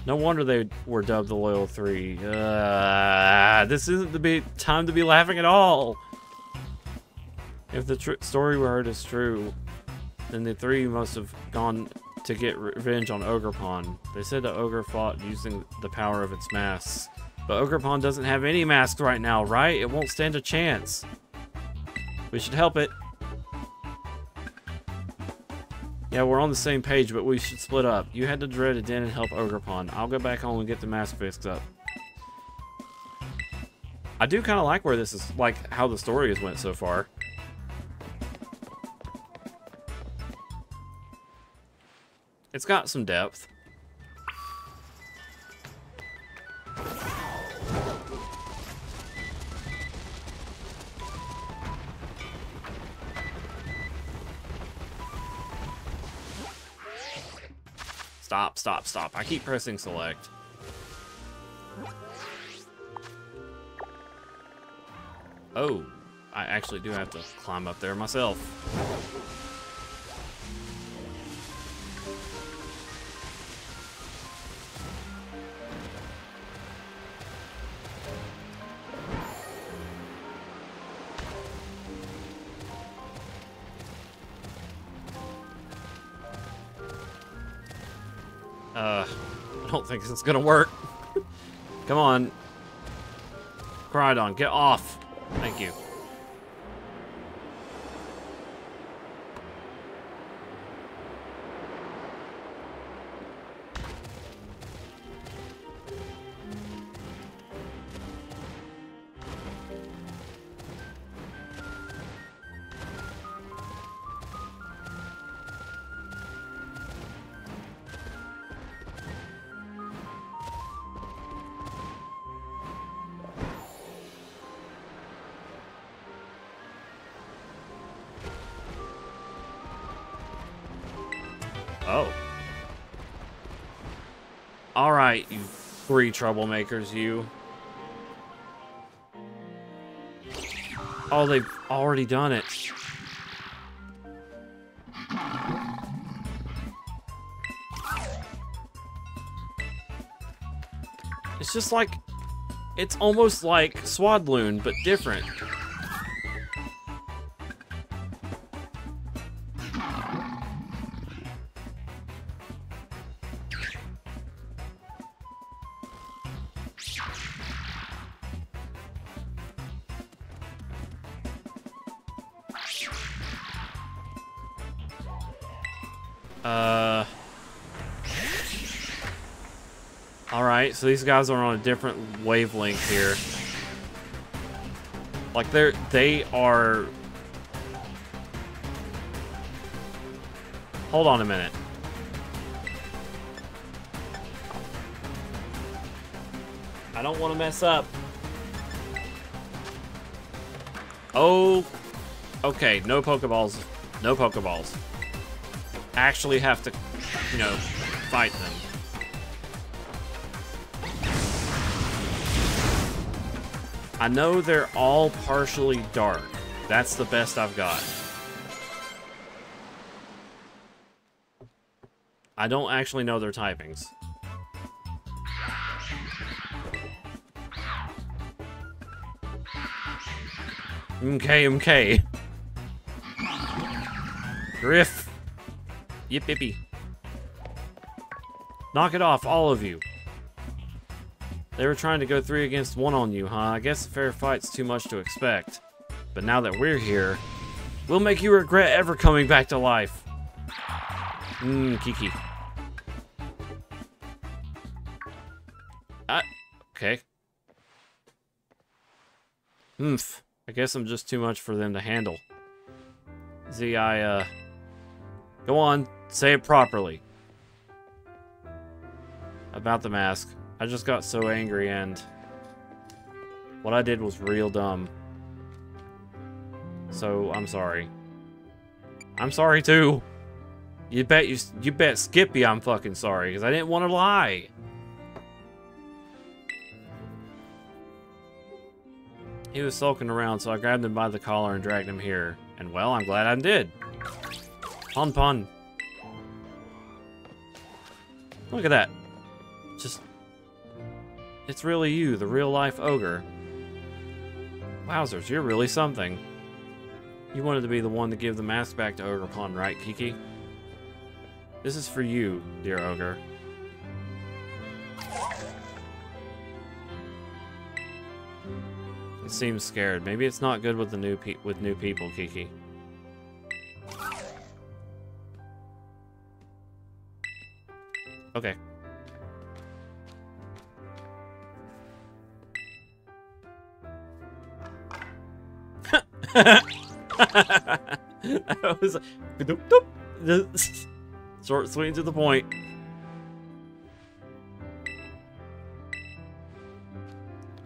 No wonder they were dubbed the Loyal 3. This isn't the time to be laughing at all. If the story we heard is true, then the 3 must have gone to get revenge on Ogerpon. They said the ogre fought using the power of its masks. But Ogerpon doesn't have any masks right now, right? It won't stand a chance. We should help it. Yeah, we're on the same page, but we should split up. You head to the dreaded den and help Ogerpon. I'll go back home and get the mask fixed up. I do kind of like where this is, like, how the story has went so far. It's got some depth. Stop, stop, stop. I keep pressing select. Oh, I actually do have to climb up there myself. don't think it's gonna work. Come on. Crydon, get off. Thank you. Oh. Alright, you three troublemakers, you. Oh, they've already done it. It's just like... It's almost like Swadloon, but different. Alright, so these guys are on a different wavelength here. Like, they are... Hold on a minute. I don't want to mess up. Oh... Okay, no Pokeballs. No Pokeballs. Actually have to, you know, fight them. I know they're all partially dark. That's the best I've got. I don't actually know their typings. Okay. Griff. Yip yippee. Knock it off, all of you. They were trying to go 3 against 1 on you, huh? I guess a fair fight's too much to expect. But now that we're here, we'll make you regret ever coming back to life. Kiki. Okay. I guess I'm just too much for them to handle. Go on, say it properly. About the mask. I just got so angry and what I did was real dumb. So, I'm sorry. I'm sorry too. You bet Skippy I'm fucking sorry, because I didn't want to lie. He was sulking around, so I grabbed him by the collar and dragged him here. And well, I'm glad I did. Pon. Look at that. Just... It's really you, the real-life ogre. Wowzers, you're really something. You wanted to be the one to give the mask back to Ogerpon, right, Kiki? This is for you, dear ogre. It seems scared. Maybe it's not good with the new people, Kiki. Okay. That was short, sweet, and to the point.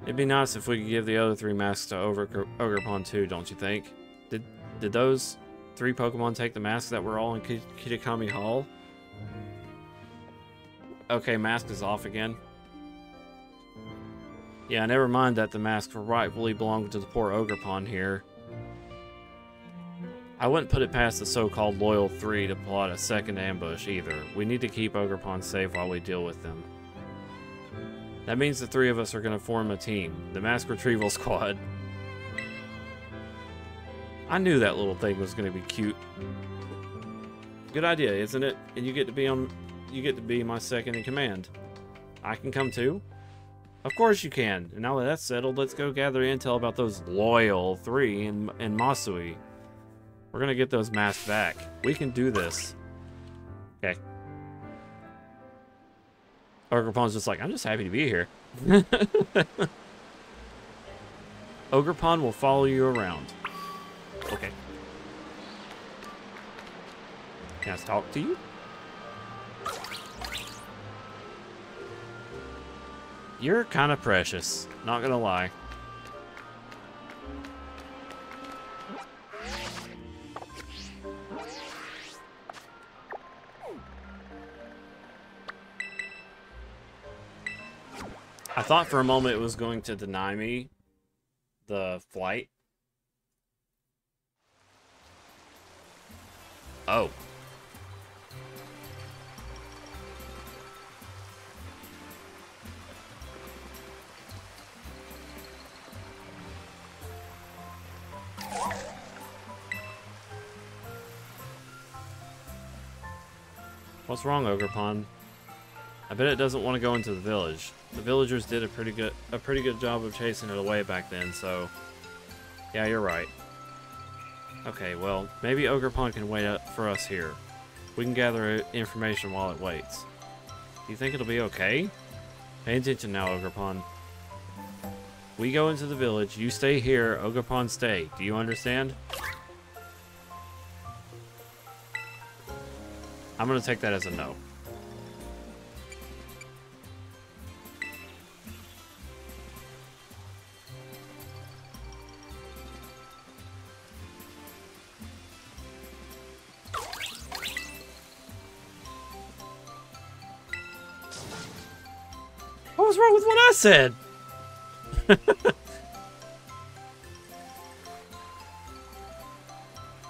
It'd be nice if we could give the other 3 masks to Ogerpon too, don't you think? Did those 3 Pokemon take the masks that were all in Kitakami Hall? Okay, mask is off again. Yeah, never mind that the masks rightfully belong to the poor Ogerpon here. I wouldn't put it past the so-called Loyal 3 to plot a second ambush either. We need to keep Ogerpon safe while we deal with them. That means the 3 of us are going to form a team. The Mask Retrieval Squad. I knew that little thing was going to be cute. Good idea, isn't it? And you get to be my second in command. I can come too? Of course you can. And now that that's settled, let's go gather intel about those loyal 3 in Masui. We're gonna get those masks back. We can do this. Okay. Ogerpon's just like, I'm just happy to be here. Ogerpon will follow you around. Okay. Can I talk to you? You're kind of precious, not gonna lie. I thought for a moment it was going to deny me the flight. Oh. What's wrong, Ogerpon? I bet it doesn't want to go into the village. The villagers did a pretty good job of chasing it away back then, so yeah, you're right. Okay, well, maybe Ogerpon can wait up for us here. We can gather information while it waits. Do you think it'll be okay? Pay attention now, Ogerpon. We go into the village, you stay here, Ogerpon stay. Do you understand? I'm gonna take that as a no. What was wrong with what I said?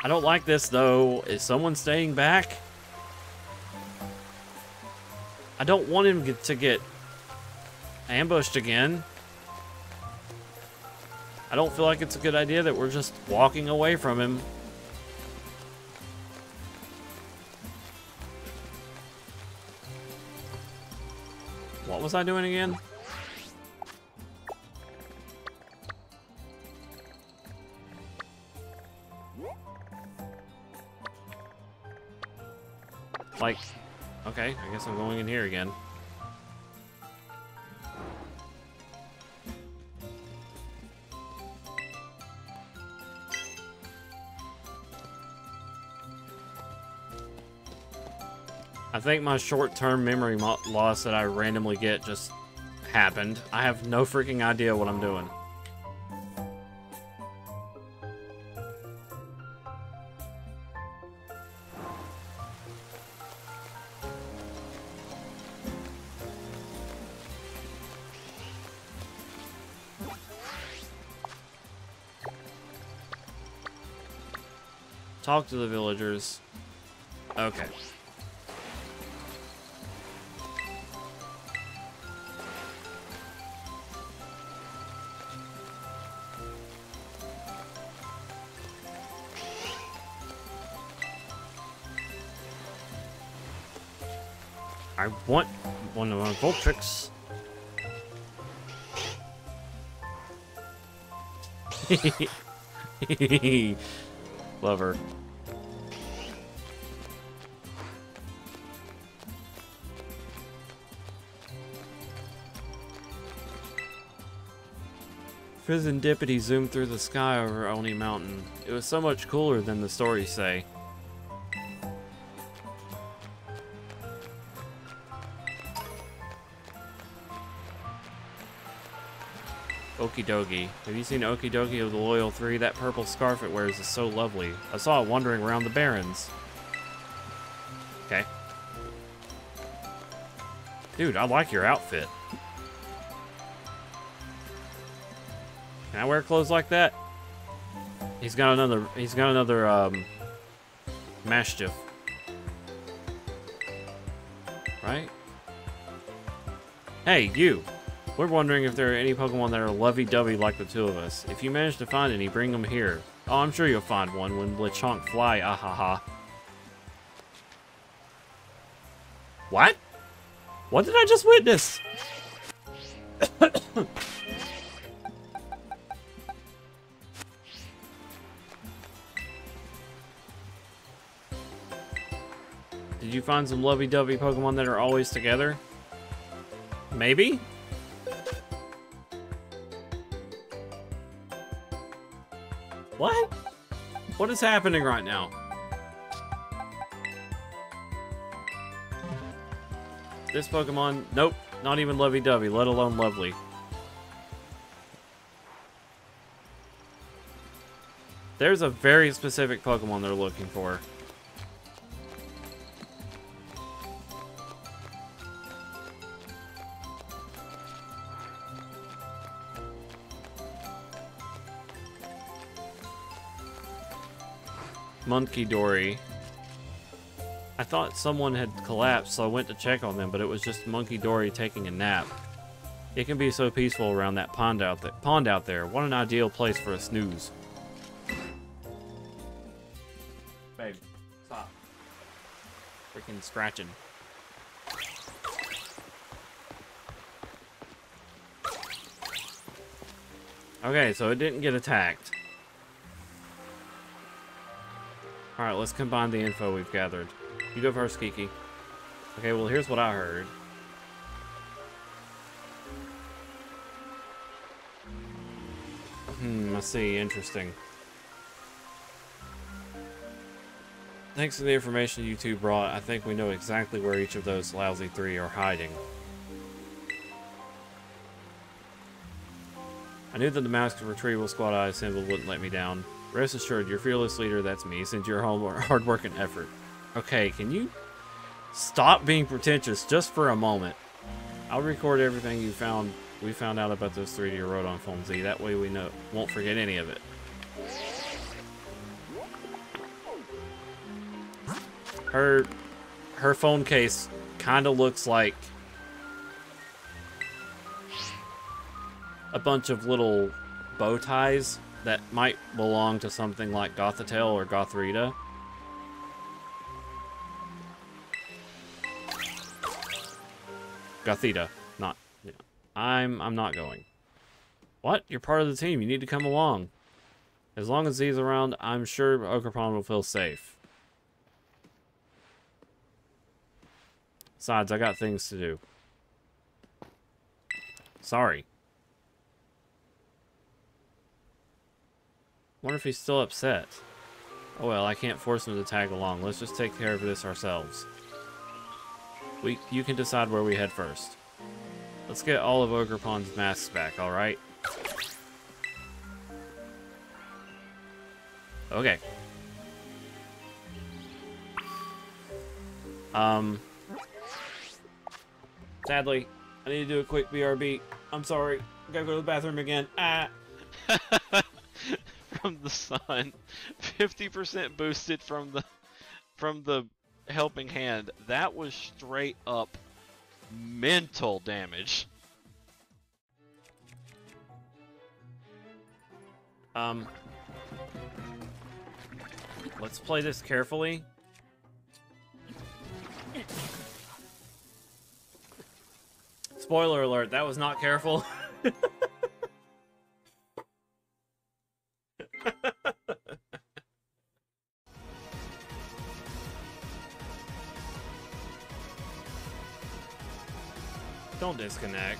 I don't like this though. Is someone staying back? I don't want him to get ambushed again. I don't feel like it's a good idea that we're just walking away from him. What was I doing again? Like, okay, I guess I'm going in here again. I think my short-term memory loss that I randomly get just happened. I have no freaking idea what I'm doing. Talk to the villagers. Okay. I want one of my Voltrix. Love her. Serendipity zoomed through the sky over Oni Mountain. It was so much cooler than the stories say. Okidogi. Have you seen Okidogi of the Loyal 3? That purple scarf it wears is so lovely. I saw it wandering around the Barrens. Okay. Dude, I like your outfit. Can I wear clothes like that? He's got another Mastiff. Right? Hey, you! We're wondering if there are any Pokemon that are lovey-dovey like the two of us. If you manage to find any, bring them here. Oh, I'm sure you'll find one when Lechonk fly, ahaha. What? What did I just witness? Did you find some lovey-dovey Pokemon that are always together? Maybe? What? What is happening right now? This Pokemon, nope, not even lovey-dovey, let alone lovely. There's a very specific Pokemon they're looking for. Monkey Dory. I thought someone had collapsed, so I went to check on them, but it was just Monkey Dory taking a nap. It can be so peaceful around that pond out there. What an ideal place for a snooze. Babe, stop. Freaking scratching. Okay, so it didn't get attacked. Alright, let's combine the info we've gathered. You go first, Kiki. Okay, well, here's what I heard. I see. Interesting. Thanks to the information you two brought, I think we know exactly where each of those lousy three are hiding. I knew that the masked retrieval squad I assembled wouldn't let me down. Rest assured, your fearless leader, that's me, sends your hard work and effort. Okay, can you stop being pretentious just for a moment? I'll record everything we found out about those three to your Rodon phone, Z. That way we won't forget any of it. Her phone case kind of looks like a bunch of little bow ties that might belong to something like Gothitelle or Gothrita. Gothita, not. Yeah. I'm not going. What? You're part of the team. You need to come along. As long as he's around, I'm sure Ogerpon will feel safe. Besides, I got things to do. Sorry. Wonder if he's still upset. Oh well, I can't force him to tag along. Let's just take care of this ourselves. You can decide where we head first. Let's get all of Ogerpon's masks back, alright? Okay. Sadly, I need to do a quick BRB. I'm sorry. I gotta go to the bathroom again. Ah! From the sun, 50% boosted from the helping hand. That was straight up mental damage. Let's play this carefully. Spoiler alert, that was not careful. Don't disconnect.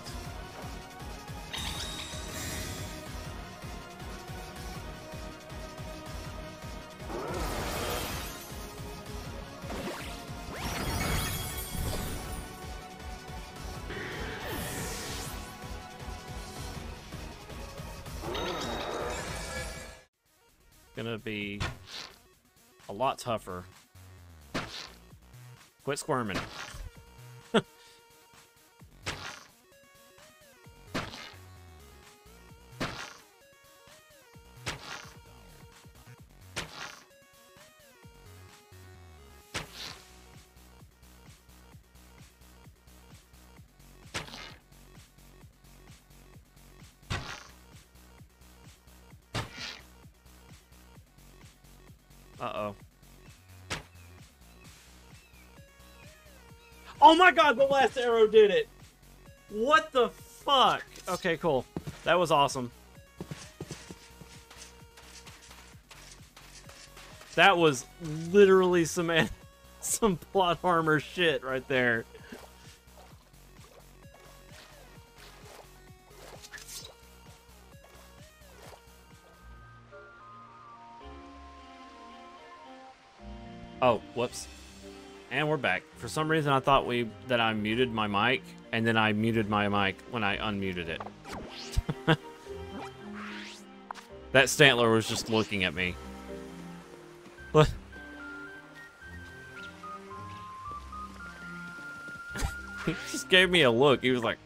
Gonna be a lot tougher. Quit squirming. Uh-oh. Oh my god, the last arrow did it! What the fuck? Okay, cool. That was awesome. That was literally some plot armor shit right there. Oh, whoops. And we're back. For some reason I thought that I muted my mic, and then I muted my mic when I unmuted it. That Stantler was just looking at me. What? He just gave me a look. He was like,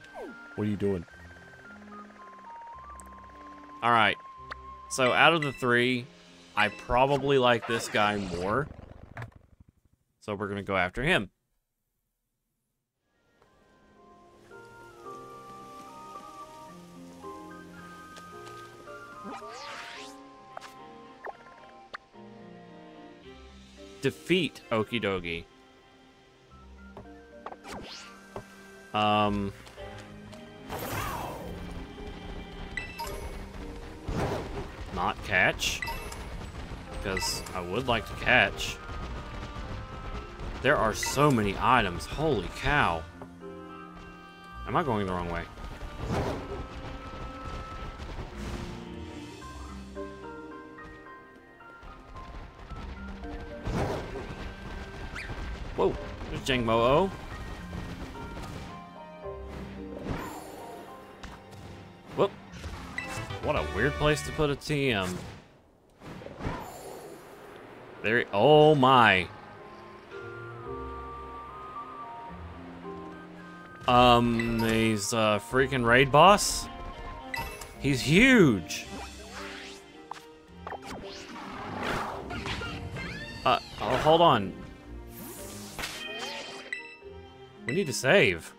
"What are you doing?" Alright. So out of the three, I probably like this guy more. So we're gonna go after him. Defeat Okie Dokie. Not catch. Because I would like to catch. There are so many items. Holy cow. Am I going the wrong way? Whoa. There's Jang Mo-O. Whoop. What a weird place to put a TM. There. Oh my. He's a freaking raid boss. He's huge. Oh, hold on. We need to save.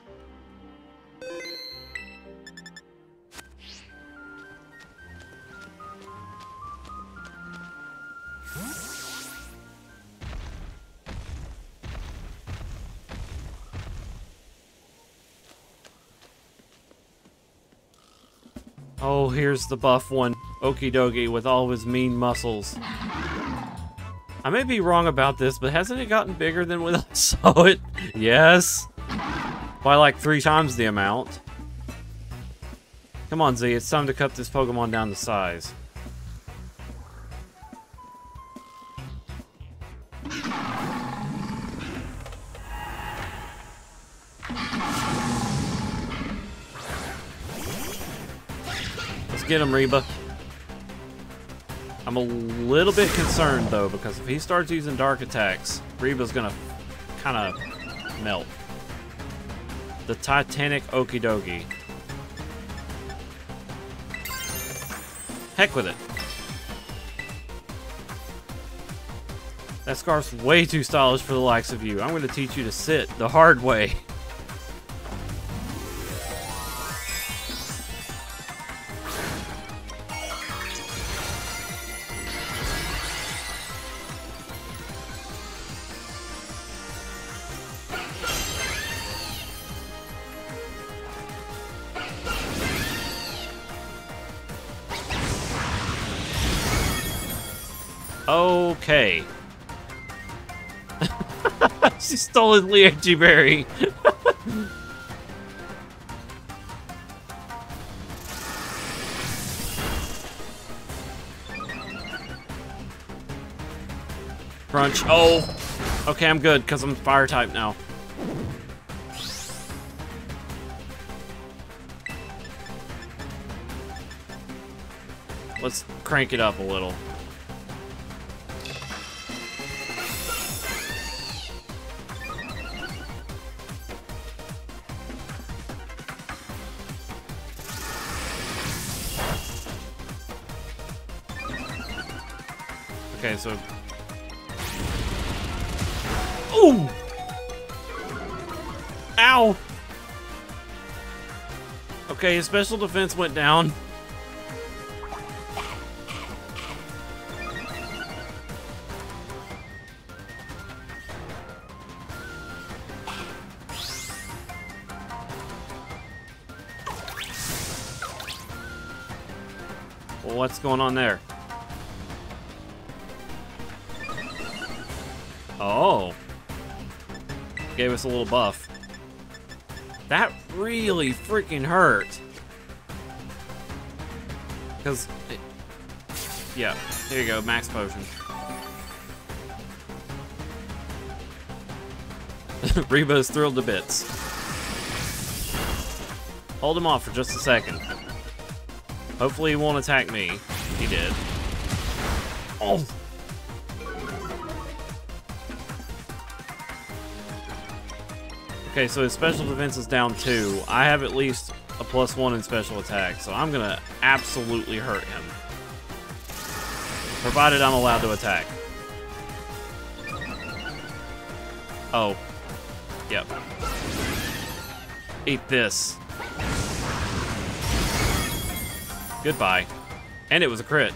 Oh, here's the buff one. Okie dokie with all of his mean muscles. I may be wrong about this, but hasn't it gotten bigger than when I saw it? Yes. By like 3 times the amount. Come on, Z, it's time to cut this Pokemon down to size. Let's get him, Reba. I'm a little bit concerned, though, because if he starts using dark attacks, Reba's gonna kind of melt. The Titanic Okie Dokie. Heck with it. That scarf's way too stylish for the likes of you. I'm gonna teach you to sit the hard way. Okay. She stole his Lianchi Berry. Crunch. Oh. Okay, I'm good because I'm fire type now. Let's crank it up a little. Okay, so... Ooh! Ow! Okay, his special defense went down. Well, what's going on there? Oh. Gave us a little buff. That really freaking hurt. Because... yeah, here you go, max potion. Reba's thrilled to bits. Hold him off for just a second. Hopefully he won't attack me. He did. Oh! Okay, so his special defense is down 2. I have at least a +1 in special attack, so I'm gonna absolutely hurt him. Provided I'm allowed to attack. Oh. Yep. Eat this. Goodbye. And it was a crit.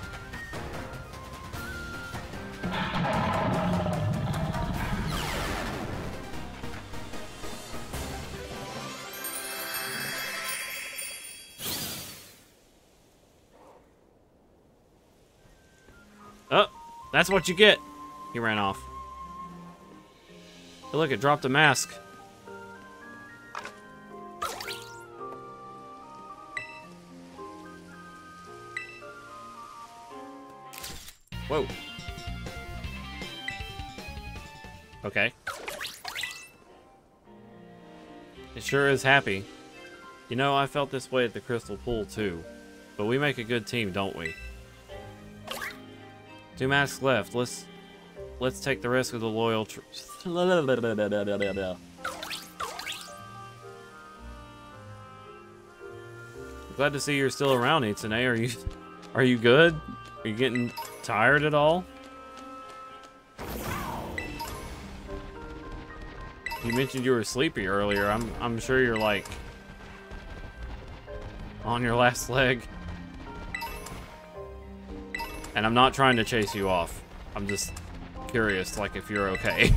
Oh, that's what you get. He ran off. Hey, look, it dropped a mask. Whoa. Okay. It sure is happy. You know, I felt this way at the Crystal Pool too. But we make a good team, don't we? 2 masks left. Let's take the risk of the loyal Glad to see you're still around, Itsune. Are you good? Are you getting tired at all? You mentioned you were sleepy earlier. I'm sure you're like on your last leg. And I'm not trying to chase you off. I'm just curious, like, if you're okay.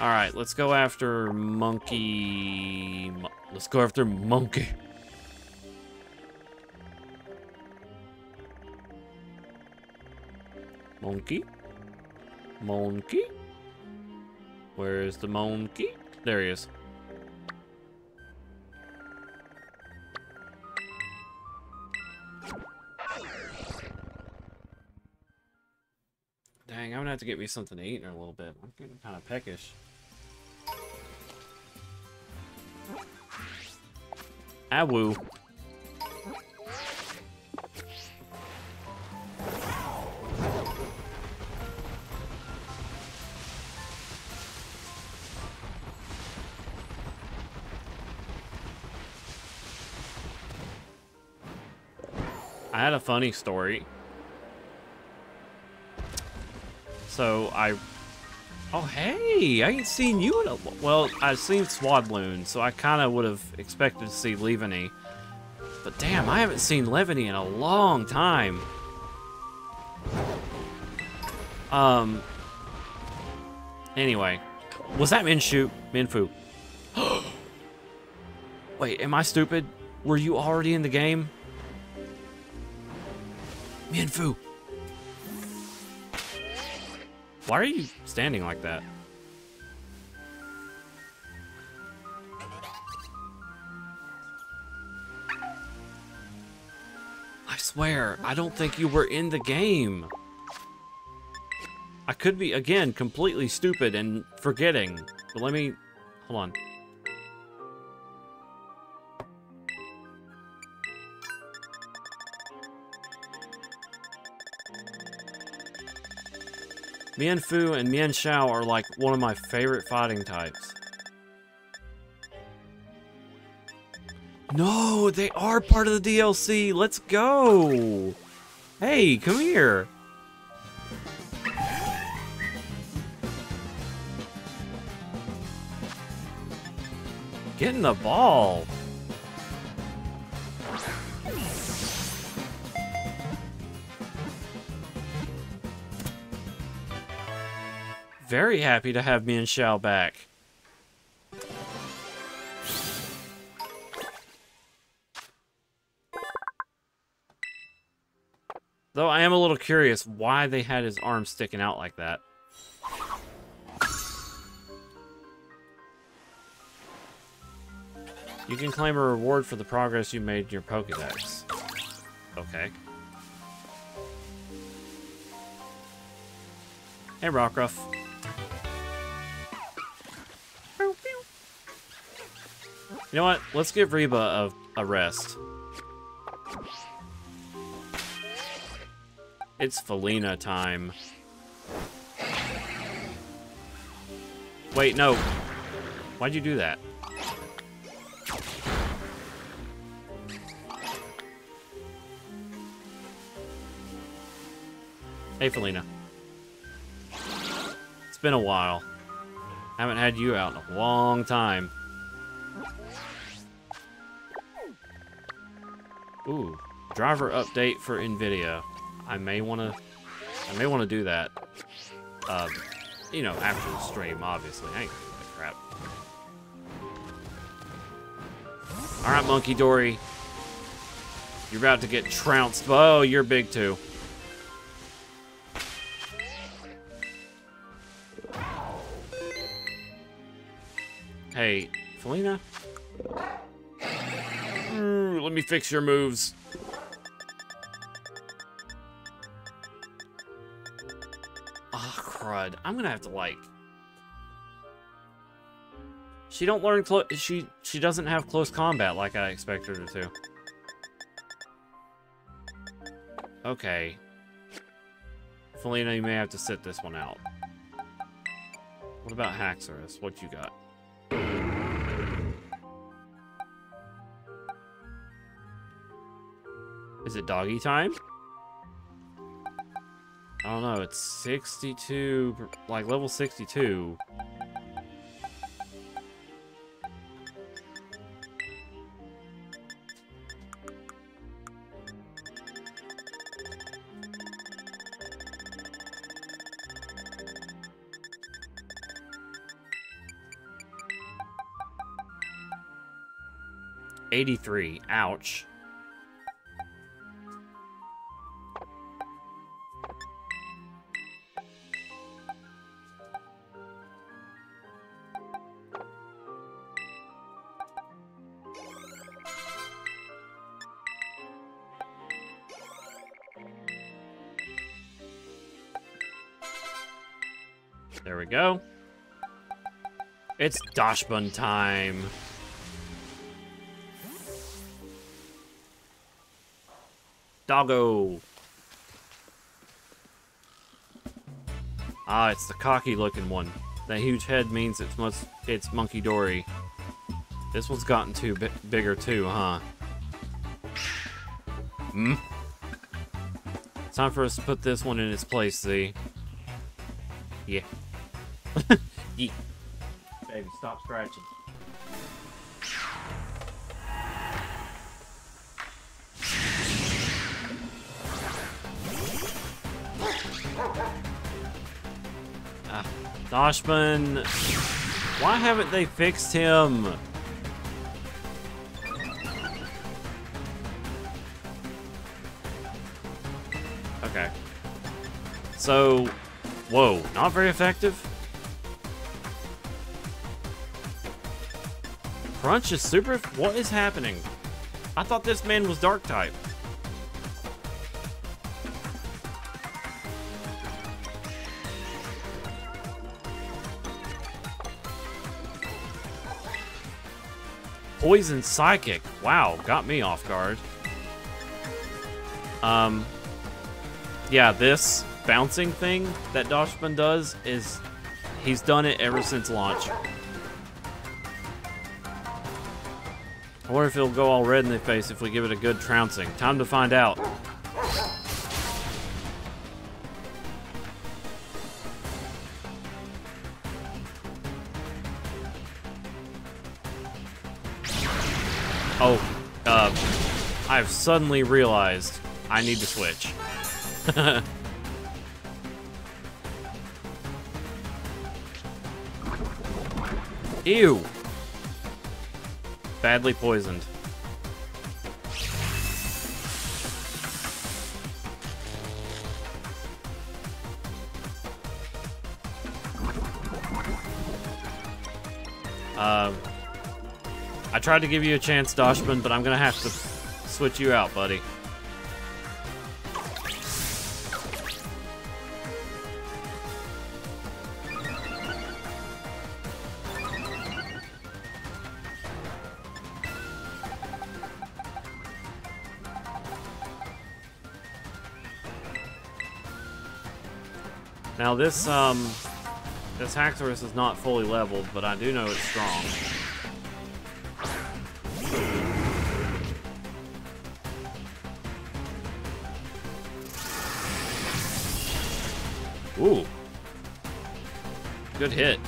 Alright, let's go after Monkey... Let's go after Monkey. Monkey? Monkey? Where's the monkey? There he is. Dang, I'm gonna have to get me something to eat in a little bit. I'm getting kind of peckish. Awoo. I had a funny story. So oh hey, I ain't seen you in a... Well, I've seen Swadloon, so I kind of would have expected to see Levany. But damn, I haven't seen Levany in a long time. Anyway, was that Minfu? Wait, am I stupid? Were you already in the game? Minfu. Why are you standing like that? I swear, I don't think you were in the game. I could be, again, completely stupid and forgetting. But let me... Hold on. Mienfu and Mienshao are like one of my favorite fighting types. No, they are part of the DLC. Let's go. Hey, come here. Get in the ball. Very happy to have Mienshao back. Though I am a little curious why they had his arm sticking out like that. You can claim a reward for the progress you made in your Pokédex. Okay. Hey, Rockruff. You know what? Let's give Reba a rest. It's Felina time. Wait, no. Why'd you do that? Hey, Felina. It's been a while. Haven't had you out in a long time. Ooh, driver update for NVIDIA. I may want to do that. You know, after the stream, obviously. I ain't gonna do that crap. All right, Monkey Dory. You're about to get trounced. Oh, you're big too. Hey, Felina. Let me fix your moves. Ah, crud. I'm gonna have to, like... She don't learn she doesn't have close combat like I expected her to. Okay. Felina, you may have to sit this one out. What about Haxorus? What you got? Is it doggy time? I don't know, it's 62, like level 62. $83, ouch. There we go. It's Dashbun time. Doggo. Ah, it's the cocky looking one. That huge head means it's Monkey Dory. This one's gotten too bigger too, huh? Hmm? It's time for us to put this one in its place, Z. Yeah. Yeah. Baby, stop scratching. Dashman, why haven't they fixed him? Okay. So, whoa, not very effective? Crunch is super... What is happening? I thought this man was dark type. Poison Psychic. Wow, got me off guard. Yeah, this bouncing thing that Dashman does is... He's done it ever since launch. I wonder if it'll go all red in the face if we give it a good trouncing. Time to find out. Oh, I've suddenly realized I need to switch. Ew. Badly poisoned. I tried to give you a chance, Doshman, but I'm gonna have to switch you out, buddy. Now this Haxorus is not fully leveled, but I do know it's strong. Ooh. Good hit.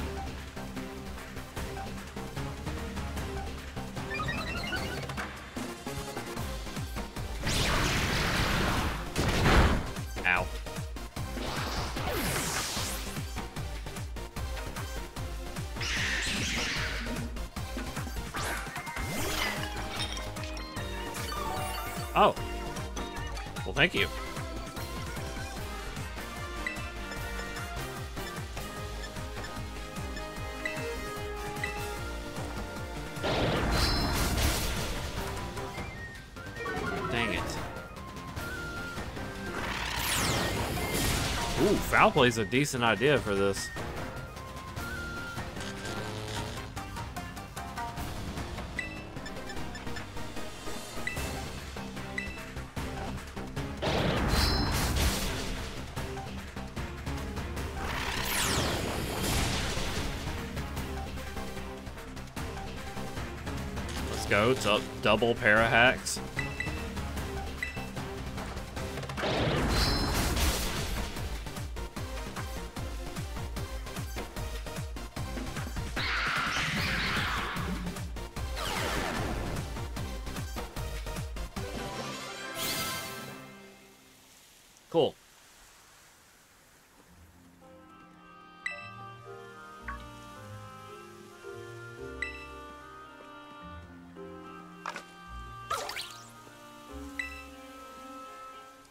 Ow. Oh. Well, thank you. Dang it. Ooh, foul play's a decent idea for this. Let's go. It's up double para-hacks. Cool.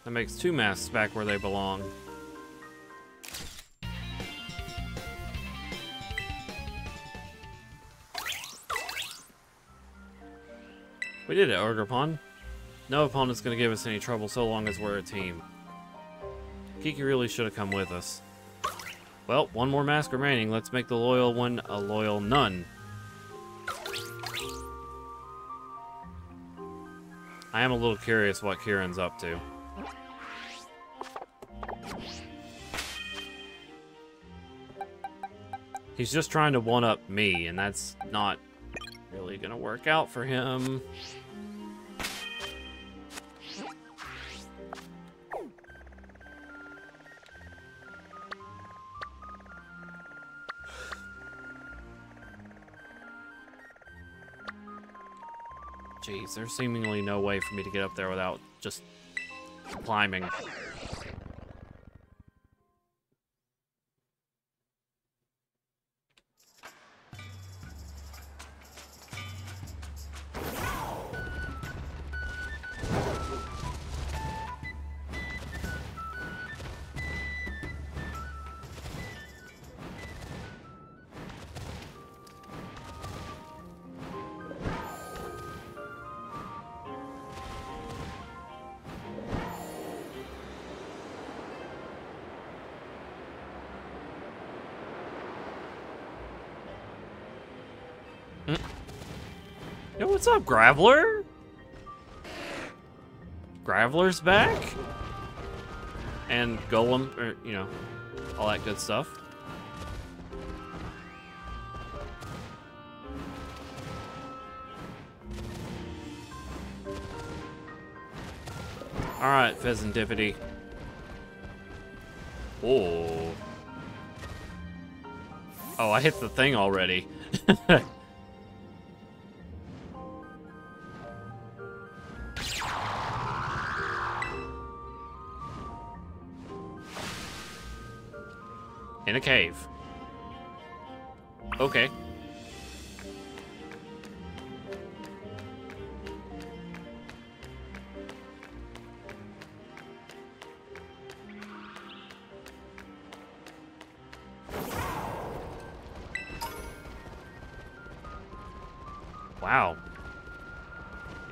That makes 2 masks back where they belong. We did it, Orgrippon. No opponent's gonna give us any trouble so long as we're a team. Kiki really should have come with us. Well, 1 more mask remaining. Let's make the loyal one a loyal none. I am a little curious what Kieran's up to. He's just trying to one-up me, and that's not really gonna work out for him. Jeez, there's seemingly no way for me to get up there without just climbing. Yo, what's up, Graveler? Graveler's back? And Golem, or, you know, all that good stuff. Alright, Pheasantipity. Oh. Oh, I hit the thing already. In a cave. Okay. Wow.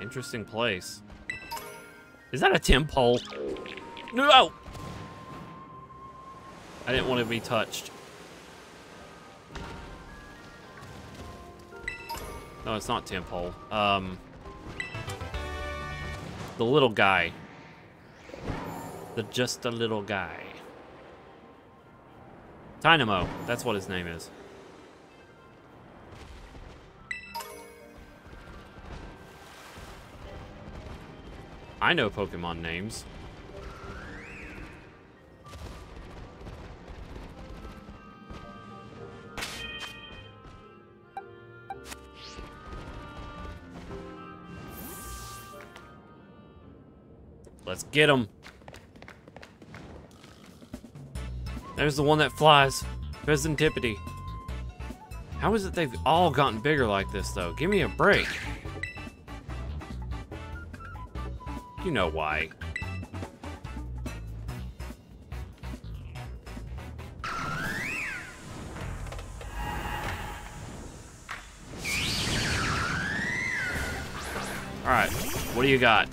Interesting place. Is that a temple? No! I didn't want to be touched. No, it's not temple. The little guy. Just a little guy. Dynamo. That's what his name is. I know Pokemon names. Let's get him. There's the one that flies. Presentipity. How is it they've all gotten bigger like this, though? Give me a break. You know why. Alright, what do you got?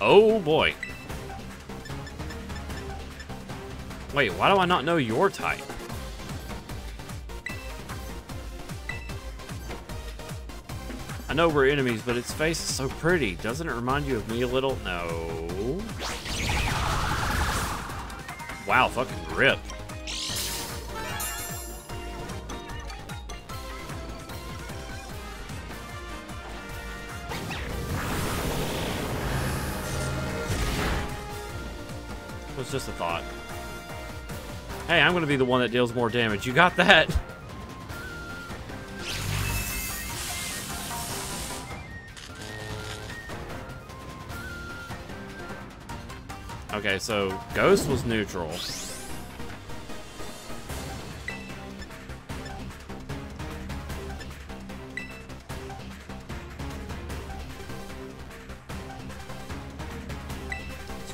Oh boy. Wait, why do I not know your type? I know we're enemies, but its face is so pretty. Doesn't it remind you of me a little? No. Wow, fucking rip. It was just a thought. Hey, I'm gonna be the one that deals more damage. You got that? Okay, so Ghost was neutral. Let's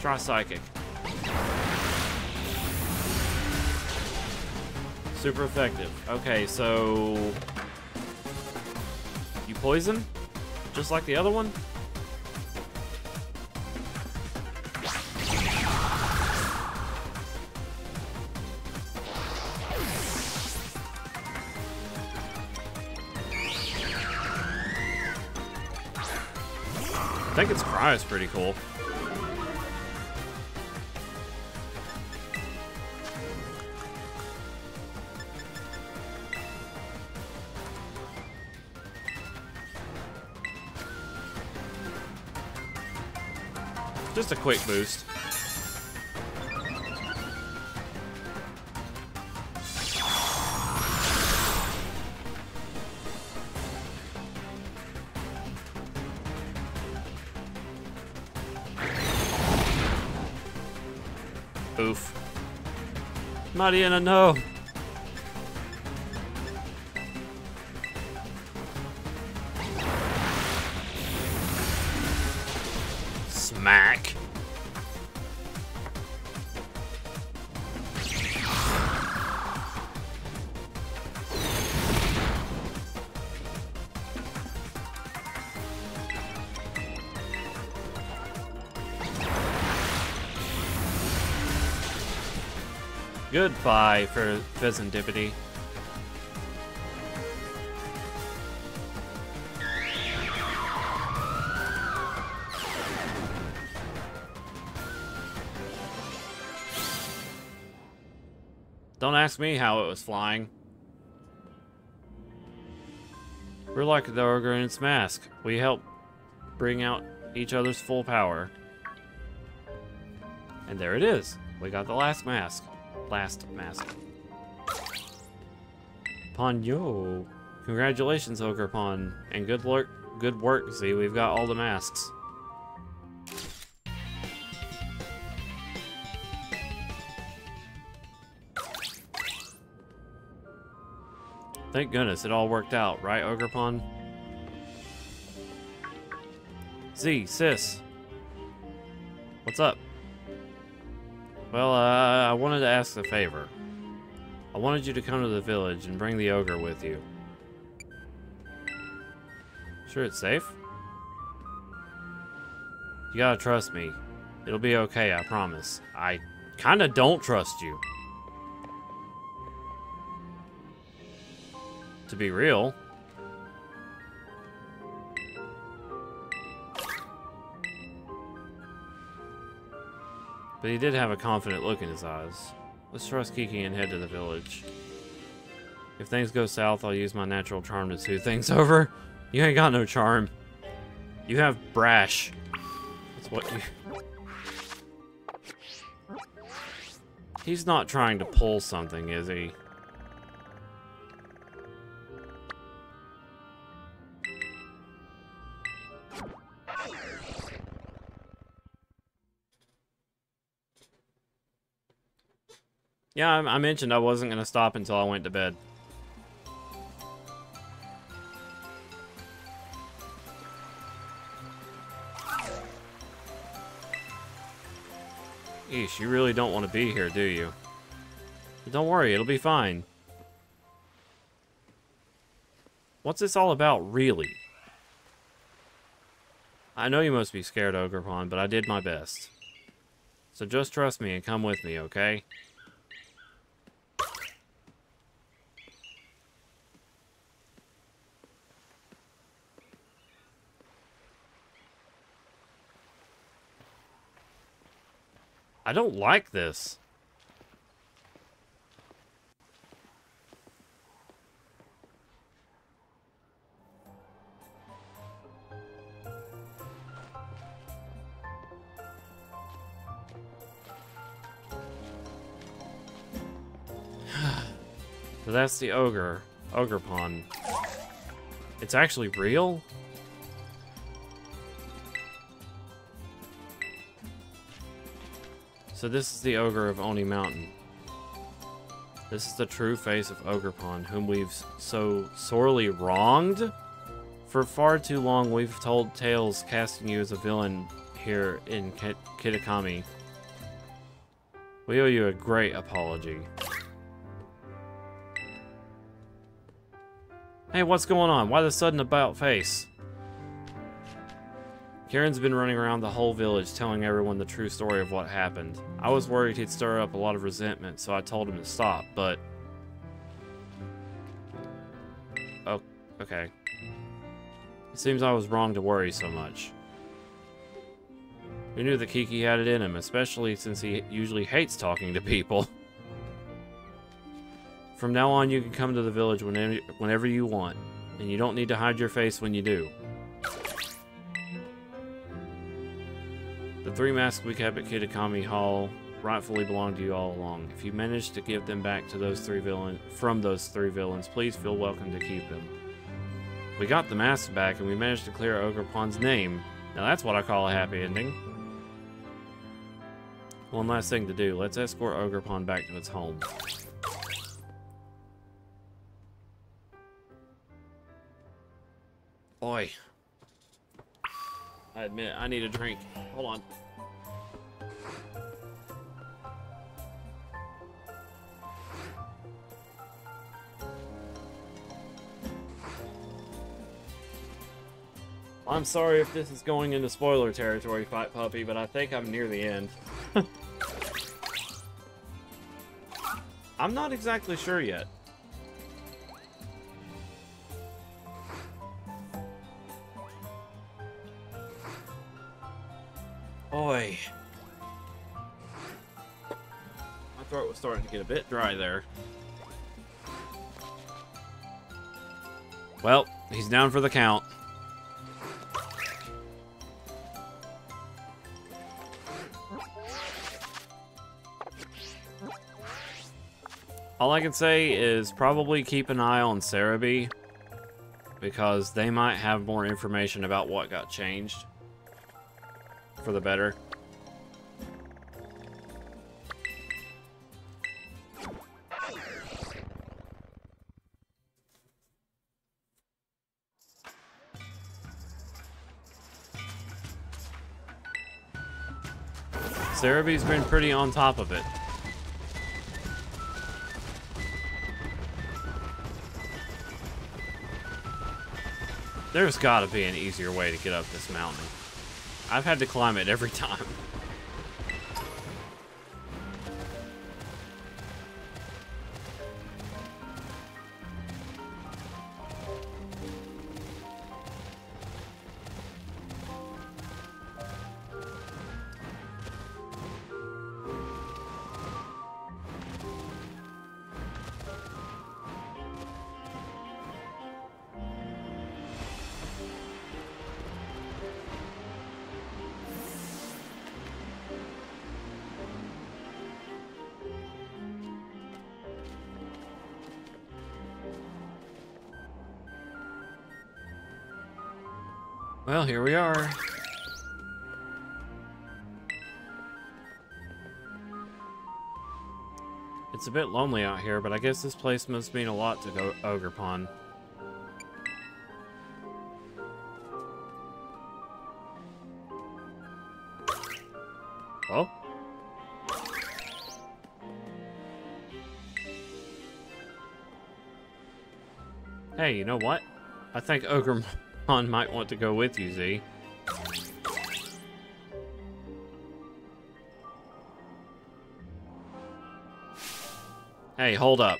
try Psychic. Super effective. Okay, so you poison? Just like the other one? I think its cry is pretty cool. Just a quick boost. Oof. Mariana, no. Smack. Goodbye for Pheasantipity. Don't ask me how it was flying. We're like the ogre in its mask. We help bring out each other's full power. And there it is. We got the last mask. Last mask. Ponyo. Congratulations, Ogre Pon. And good work, Z. We've got all the masks. Thank goodness it all worked out, right, Ogre Pon? Z, sis. What's up? Well, I wanted to ask a favor. I wanted you to come to the village and bring the ogre with you. Sure it's safe? You gotta trust me. It'll be okay, I promise. I kinda don't trust you. To be real. But he did have a confident look in his eyes. Let's trust Kiki and head to the village. If things go south, I'll use my natural charm to smooth things over. You ain't got no charm. You have brash. That's what you... He's not trying to pull something, is he? Yeah, I mentioned I wasn't going to stop until I went to bed. Eesh, you really don't want to be here, do you? But don't worry, it'll be fine. What's this all about, really? I know you must be scared, Ogrepon, but I did my best. So just trust me and come with me, okay? I don't like this. So that's the Ogrepon. It's actually real? So this is the ogre of Oni Mountain. This is the true face of Ogrepon, whom we've so sorely wronged. For far too long, we've told tales casting you as a villain here in Kitakami. We owe you a great apology. Hey, what's going on? Why the sudden about face? Kieran's been running around the whole village telling everyone the true story of what happened. I was worried he'd stir up a lot of resentment, so I told him to stop, but... Oh, okay. It seems I was wrong to worry so much. We knew that Kiki had it in him, especially since he usually hates talking to people. From now on, you can come to the village whenever you want, and you don't need to hide your face when you do. The 3 masks we kept at Kitakami Hall rightfully belong to you all along. If you manage to give them back to those 3 villains, please feel welcome to keep them. We got the masks back, and we managed to clear Ogrepon's name. Now that's what I call a happy ending. One last thing to do. Let's escort Ogrepon back to its home. Boy. I admit, I need a drink. Hold on. I'm sorry if this is going into spoiler territory, Fight Puppy, but I think I'm near the end. I'm not exactly sure yet. Boy. My throat was starting to get a bit dry there. Well, he's down for the count. All I can say is probably keep an eye on Cerebi, because they might have more information about what got changed for the better. Cerebee's been pretty on top of it. There's gotta be an easier way to get up this mountain. I've had to climb it every time. Well, here we are. It's a bit lonely out here, but I guess this place must mean a lot to go Ogre Pond. Oh? Hey, you know what? I think Ogre Pond might want to go with you, Z. Hey, hold up.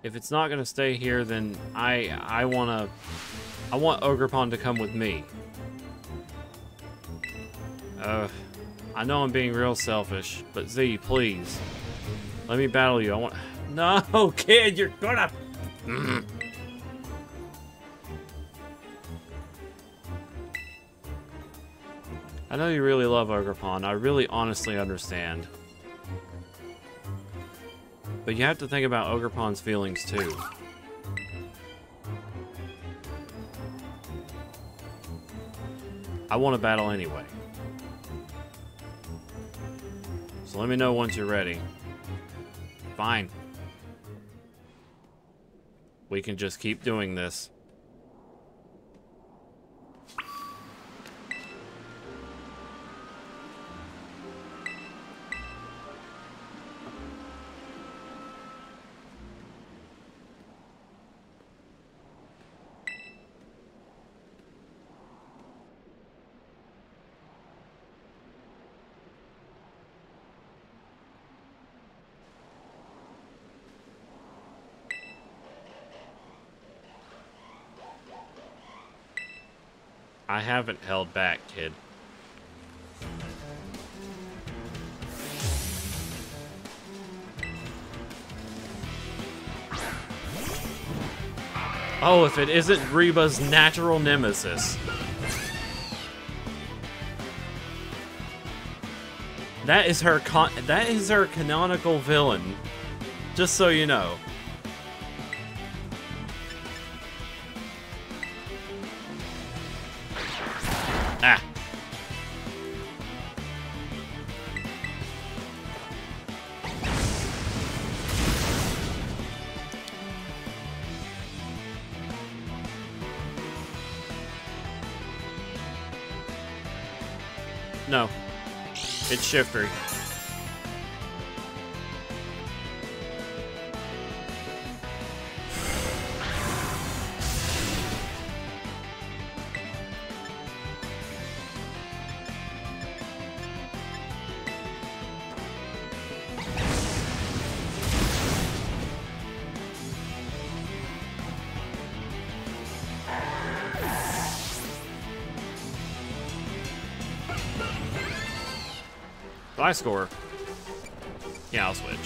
If it's not gonna stay here, then I want Ogre Pond to come with me. I know I'm being real selfish, but Z, please. Let me battle you. I want... No, kid, you're gonna... I know you really love Ogre Pond. I really honestly understand. But you have to think about Ogre Pond's feelings too. I want to battle anyway. So let me know once you're ready. Fine. We can just keep doing this. I haven't held back, kid. Oh, if it isn't Reba's natural nemesis. That is her canonical villain. Just so you know. Ah. No. It's shiftery. If I score, yeah, I'll switch.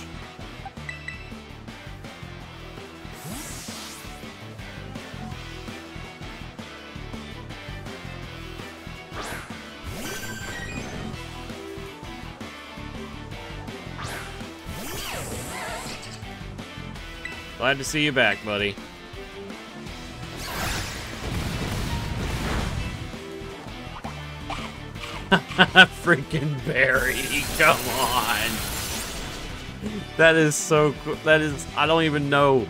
Glad to see you back, buddy. Freaking Barry, come on. That is so cool. That is, I don't even know.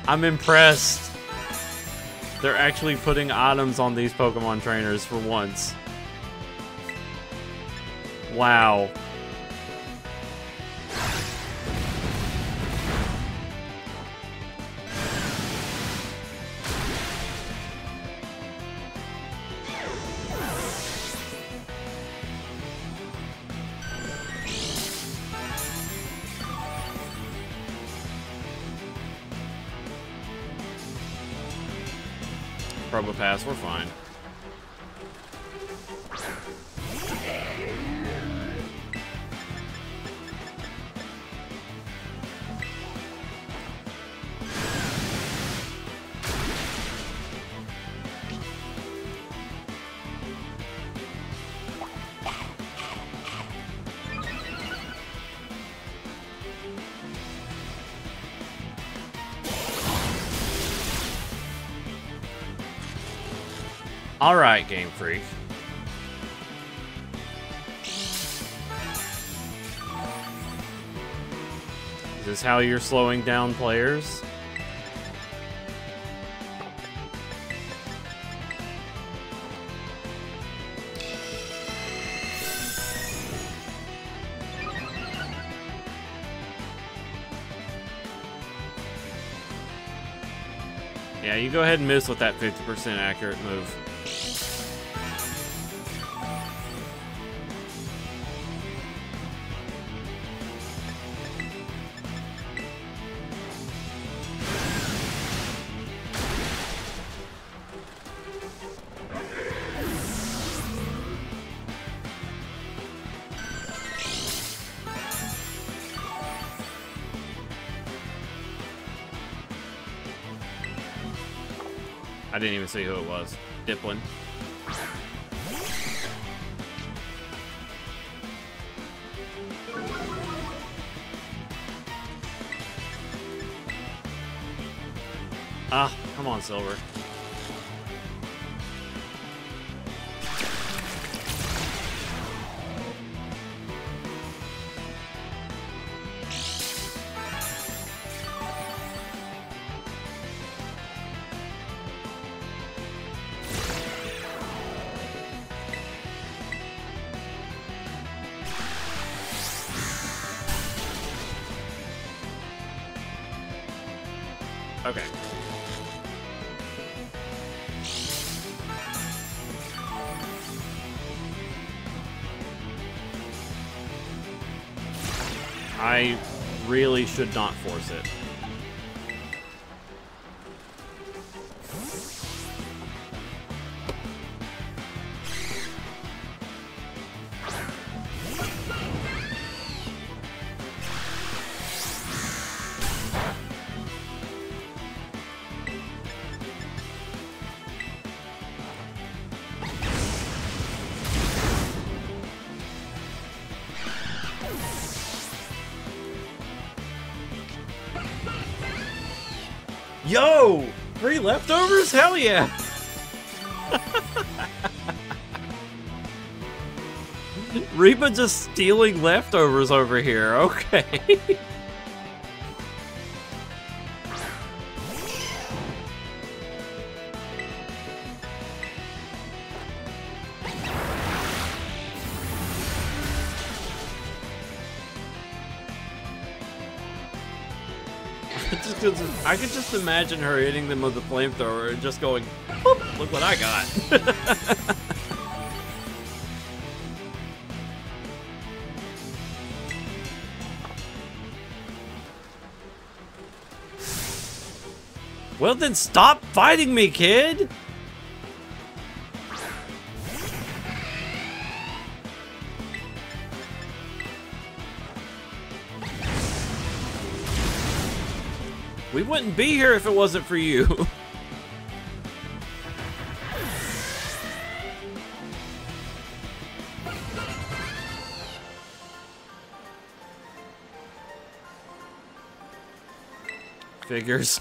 I'm impressed. They're actually putting items on these Pokemon trainers for once. Wow. Probopass, we're fine. Alright, Game Freak. Is this how you're slowing down players? Yeah, you go ahead and miss with that 50% accurate move. I didn't even see who it was. Diplin. Ah, come on, Silver. Okay. I really should not force it. Yo! 3 leftovers? Hell yeah! Reba just stealing leftovers over here. Okay. I could just imagine her hitting them with a flamethrower and just going, "Boop, look what I got." Well then stop fighting me, kid! We wouldn't be here if it wasn't for you. Figures.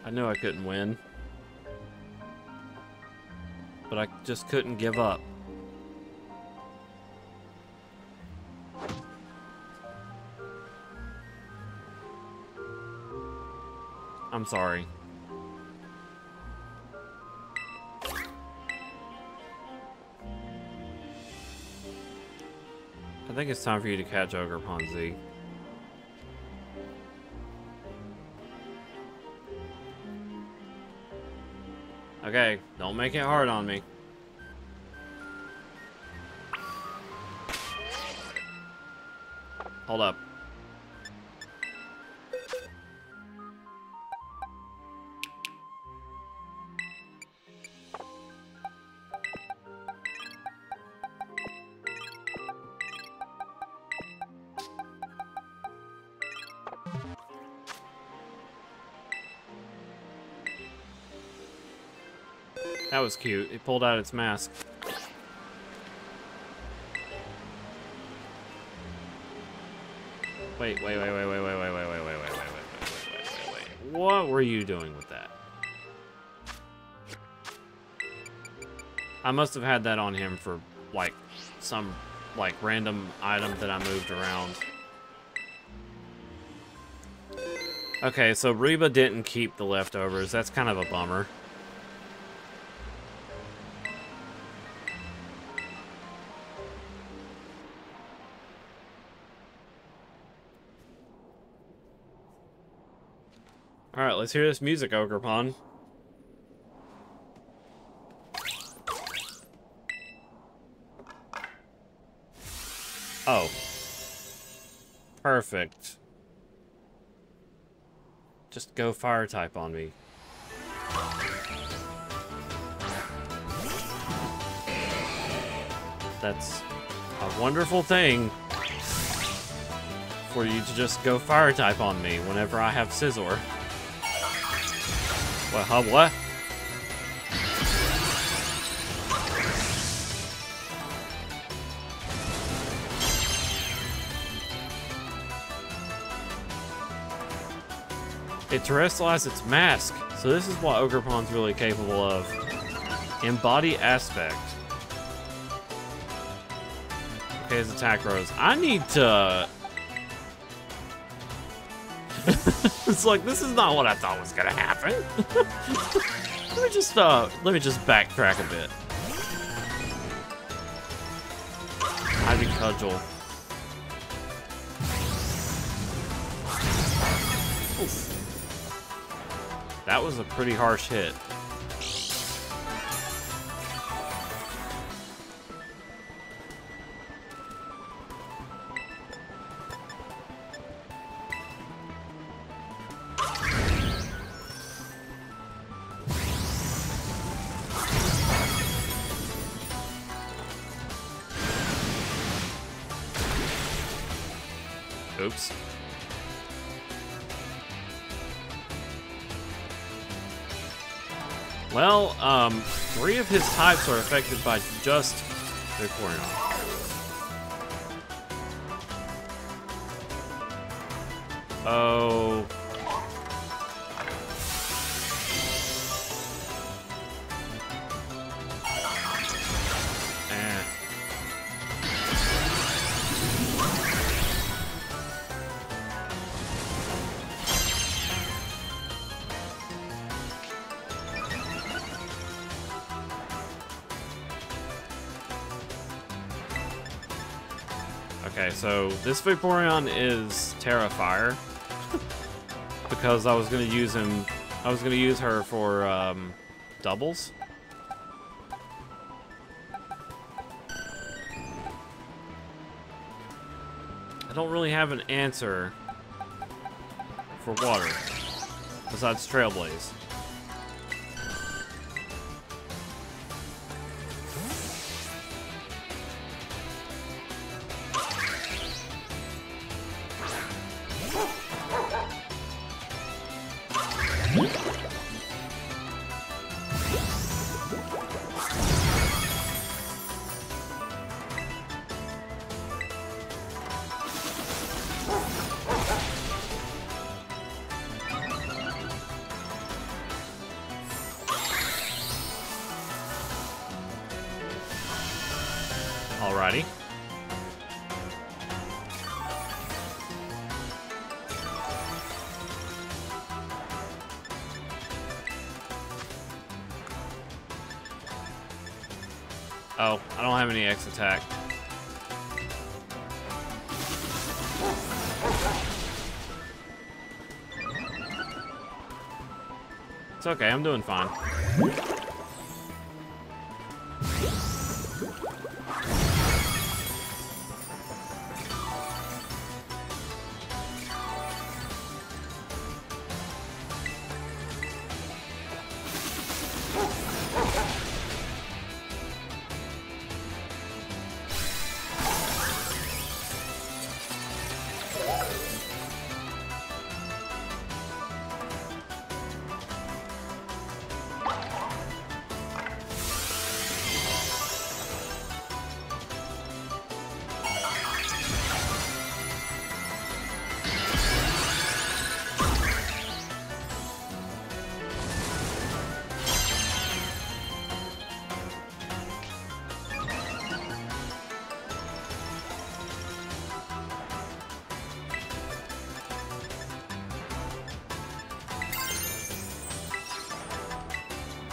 I knew I couldn't win. but I just couldn't give up. I'm sorry. I think it's time for you to catch Ogerpon Z. Okay, don't make it hard on me. Hold up. That was cute. It pulled out its mask. Wait. What were you doing with that? I must have had that on him for, like, some, like, random item that I moved around. Okay, so Reba didn't keep the leftovers. That's kind of a bummer. Alright, let's hear this music, Ogerpon. Oh. Perfect. Just go fire type on me. That's a wonderful thing for you to just go fire type on me whenever I have Scizor. What, huh, what? It terrestrialized its mask. So this is what Ogerpon's really capable of. Embody aspect. Okay, his attack rose. I need to... It's like, this is not what I thought was gonna happen. Let me just backtrack a bit. Ivy Cudgel. Oof. That was a pretty harsh hit. Oops. Well, 3 of his types are affected by just Vaporeon. Oh. Okay, so this Vaporeon is Terra Fire because I was gonna use her for doubles. I don't really have an answer for water besides Trailblaze. Alrighty. Oh, I don't have any X attack. It's okay, I'm doing fine.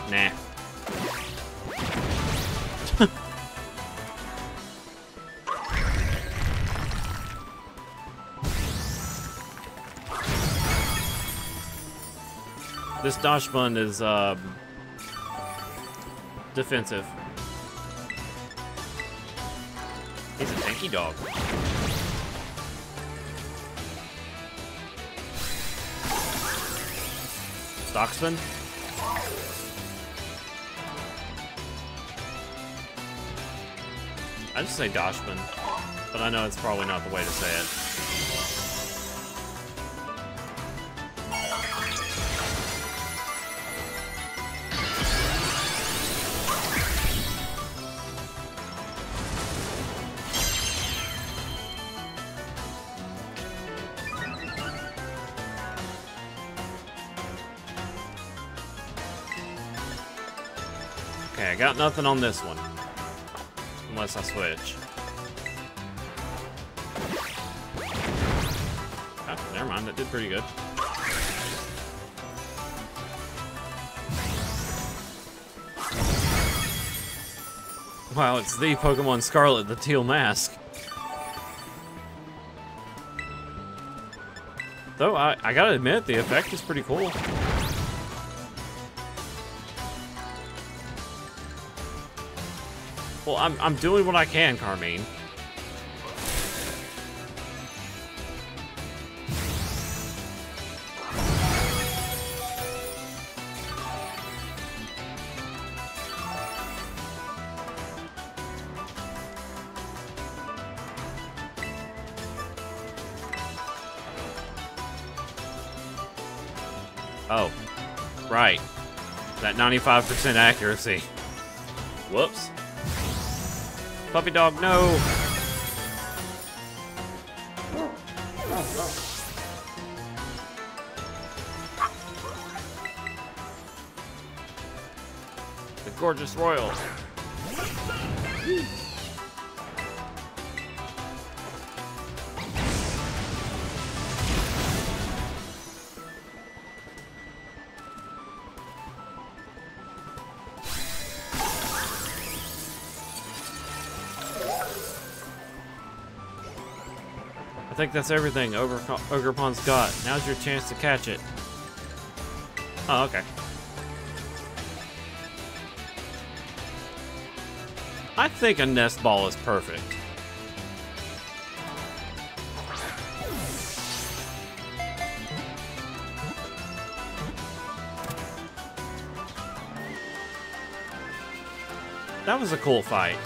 Nah. This dodge button is defensive. He's a tanky dog. Stockspin? I just say Doshman, but I know it's probably not the way to say it. Okay, I got nothing on this one. Unless I switch. Oh, never mind, that did pretty good. Wow, it's the Pokemon Scarlet, the teal mask. Though, I gotta admit, the effect is pretty cool. Well, I'm doing what I can, Carmine. Oh, right. That 95% accuracy. Whoops. Puppy dog, no! The gorgeous royal. I think that's everything Ogerpon's got. Now's your chance to catch it. Oh, okay. I think a nest ball is perfect. That was a cool fight.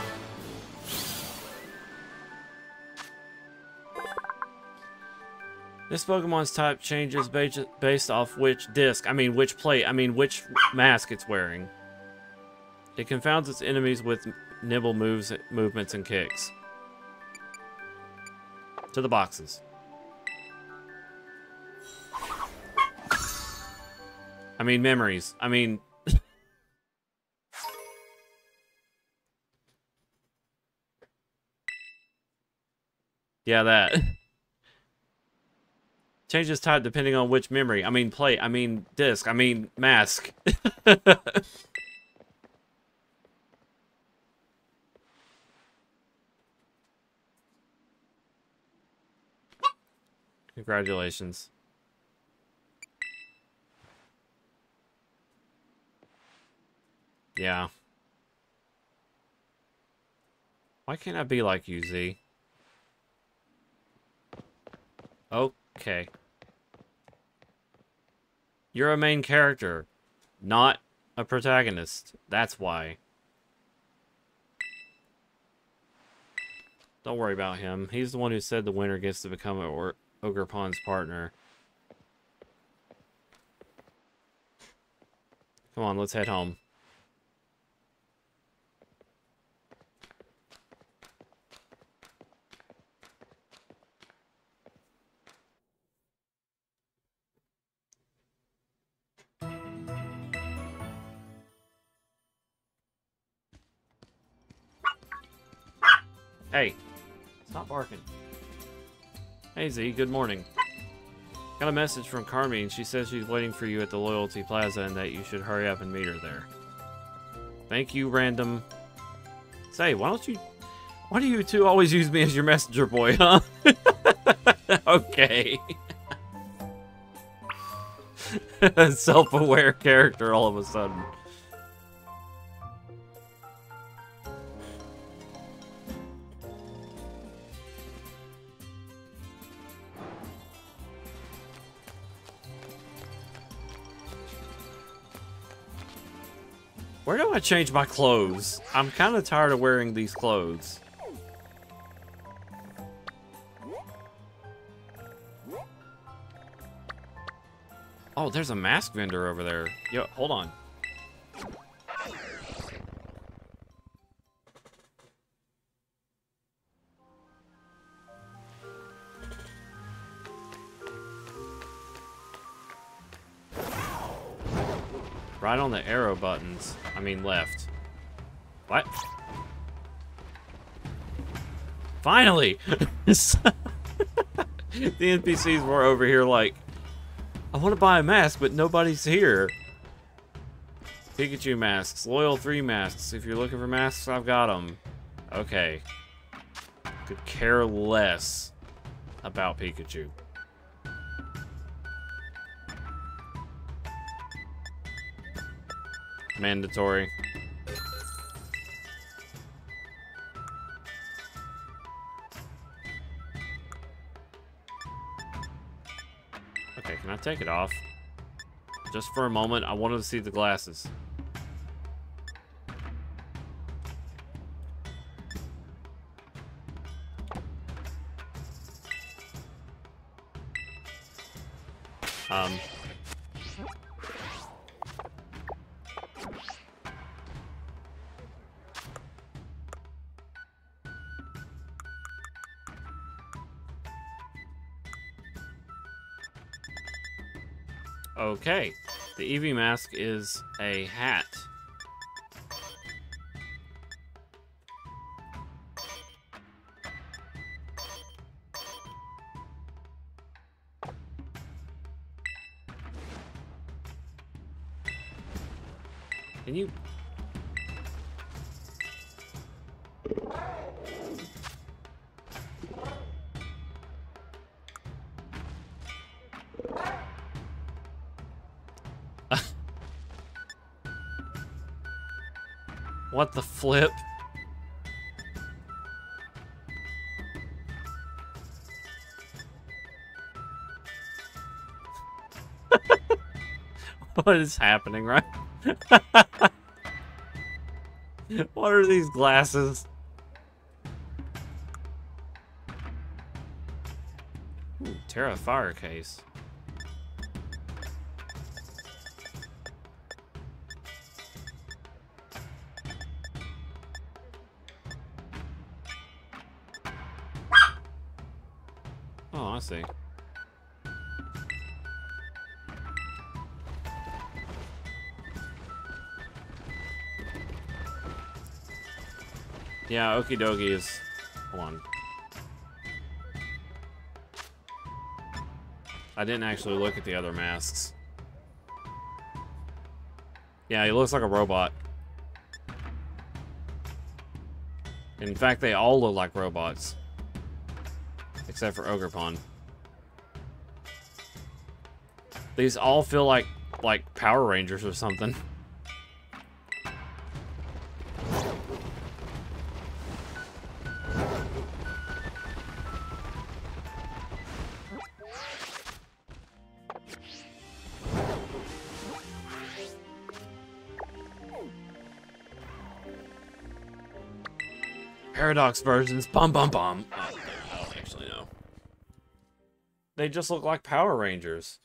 This Pokemon's type changes based off which which mask it's wearing. It confounds its enemies with nibble movements, and kicks. To the boxes. I mean, memories. I mean... Yeah, that. Changes type depending on which memory. I mean plate. I mean disc. I mean mask. Congratulations. Yeah. Why can't I be like you, Z? Okay. You're a main character, not a protagonist. That's why. Don't worry about him. He's the one who said the winner gets to become Ogre Pawn's partner. Come on, let's head home. Hey, stop barking. Hey Z, good morning. Got a message from Carmi and she says she's waiting for you at the Loyalty Plaza and that you should hurry up and meet her there. Thank you, random. Say, why do you two always use me as your messenger boy, huh? Okay. Self-aware character all of a sudden. Where do I change my clothes? I'm kind of tired of wearing these clothes. Oh, there's a mask vendor over there. Yo, hold on. Right on the arrow buttons. I mean left. What? Finally! The NPCs were over here like, I want to buy a mask, but nobody's here. Pikachu masks. Loyal 3 masks. If you're looking for masks, I've got them. Okay. Could care less about Pikachu. Mandatory. Okay, can I take it off? Just for a moment, I wanted to see the glasses. Okay, the Eevee mask is a hat. Can you... What the flip? What is happening, right? What are these glasses? Ooh, Terra Fire case. Oh, I see. Yeah, okie dokie is... Hold on. I didn't actually look at the other masks. Yeah, he looks like a robot. In fact, they all look like robots. Except for Ogerpon. These all feel like Power Rangers or something. Paradox versions, bum bum bum. Oh, I don't actually know. They just look like Power Rangers.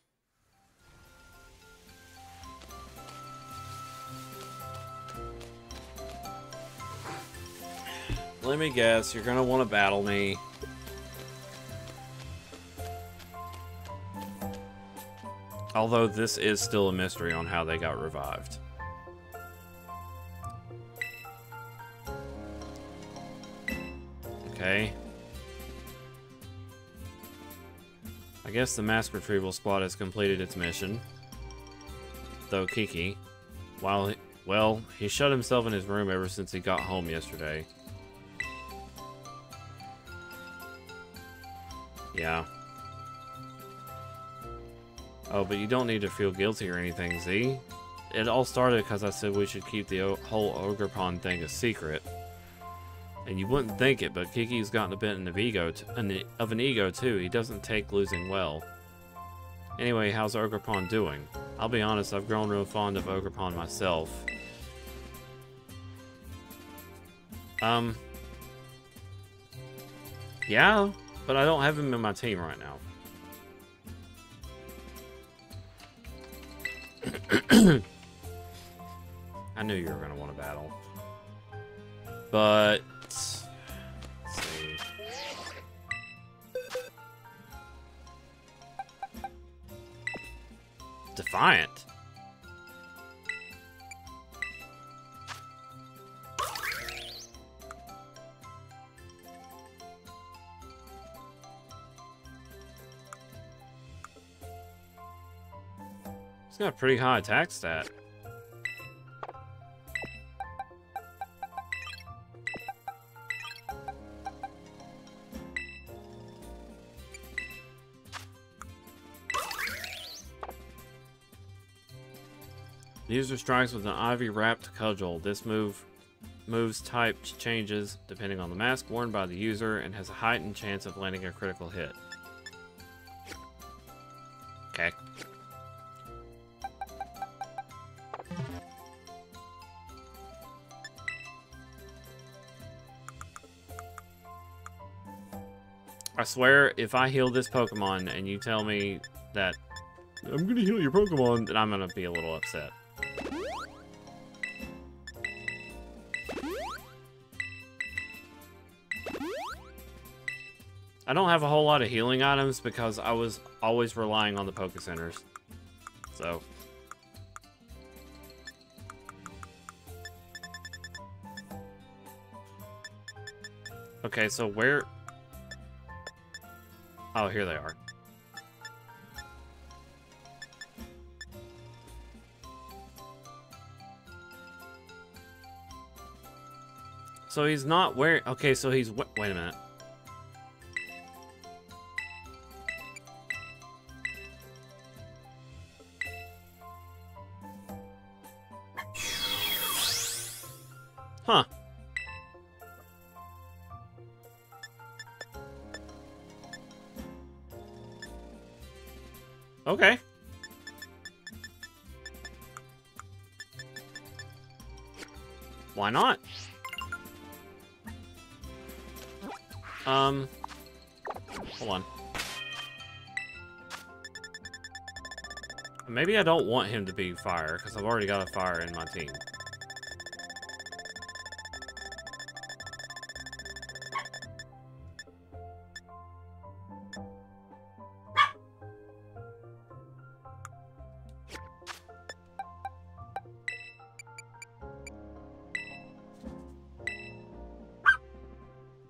Let me guess, you're gonna want to battle me. Although this is still a mystery on how they got revived. Okay. I guess the mask retrieval squad has completed its mission. Though Kiki, well, he shut himself in his room ever since he got home yesterday. Yeah. Oh, but you don't need to feel guilty or anything, Z. It all started because I said we should keep the whole Ogerpon thing a secret. And you wouldn't think it, but Kiki's gotten a bit of an ego too. He doesn't take losing well. Anyway, how's Ogerpon doing? I'll be honest, I've grown real fond of Ogerpon myself. Yeah, but I don't have him in my team right now. I knew you were going to want to battle. But... let's see. Defiant. He's got a pretty high attack stat. The user strikes with an ivy-wrapped cudgel. This move's type changes depending on the mask worn by the user and has a heightened chance of landing a critical hit. Okay. I swear, if I heal this Pokemon and you tell me that I'm gonna heal your Pokemon, then I'm gonna be a little upset. I don't have a whole lot of healing items because I was always relying on the Poke Centers. So. Okay, so where... oh, here they are. So he's not where... okay, so he's... wait a minute. Huh. Okay. Why not? Hold on. Maybe I don't want him to be fire, because I've already got a fire in my team.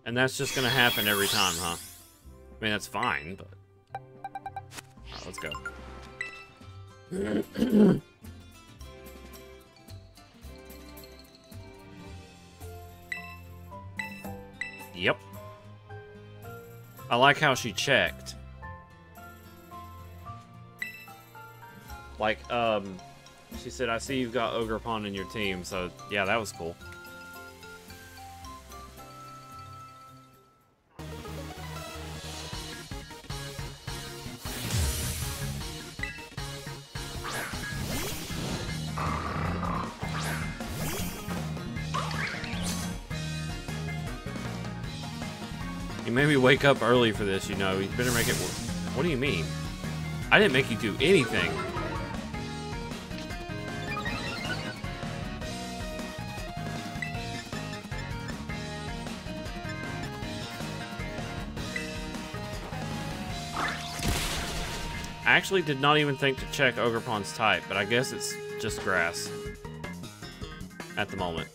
And that's just gonna happen every time, huh? I mean, that's fine, but... Let's go. Yep. I like how she checked. Like, she said, I see you've got Ogerpon in your team, so yeah, that was cool. You made me wake up early for this, you know. You better make it work. What do you mean? I didn't make you do anything. I actually did not even think to check Ogerpon's type, but I guess it's just grass at the moment.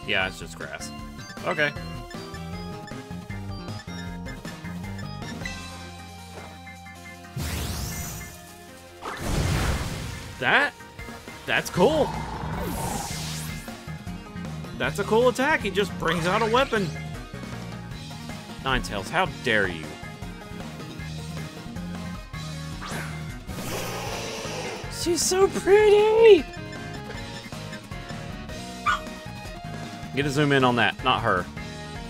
Yeah, it's just grass. Okay. That's cool. That's a cool attack. He just brings out a weapon. Ninetales, how dare you? She's so pretty. Get a zoom in on that, not her.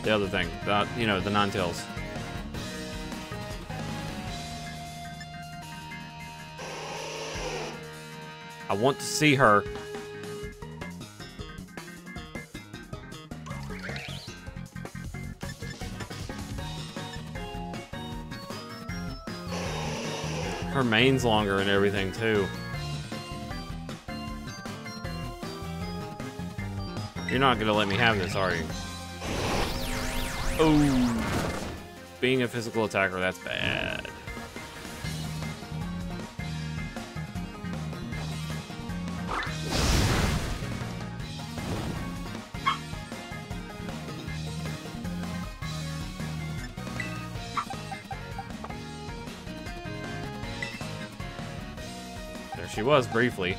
The other thing, you know, the Ninetales. I want to see her. Her mane's longer and everything, too. You're not gonna let me have this, are you? Oh, being a physical attacker, that's bad. There she was, briefly.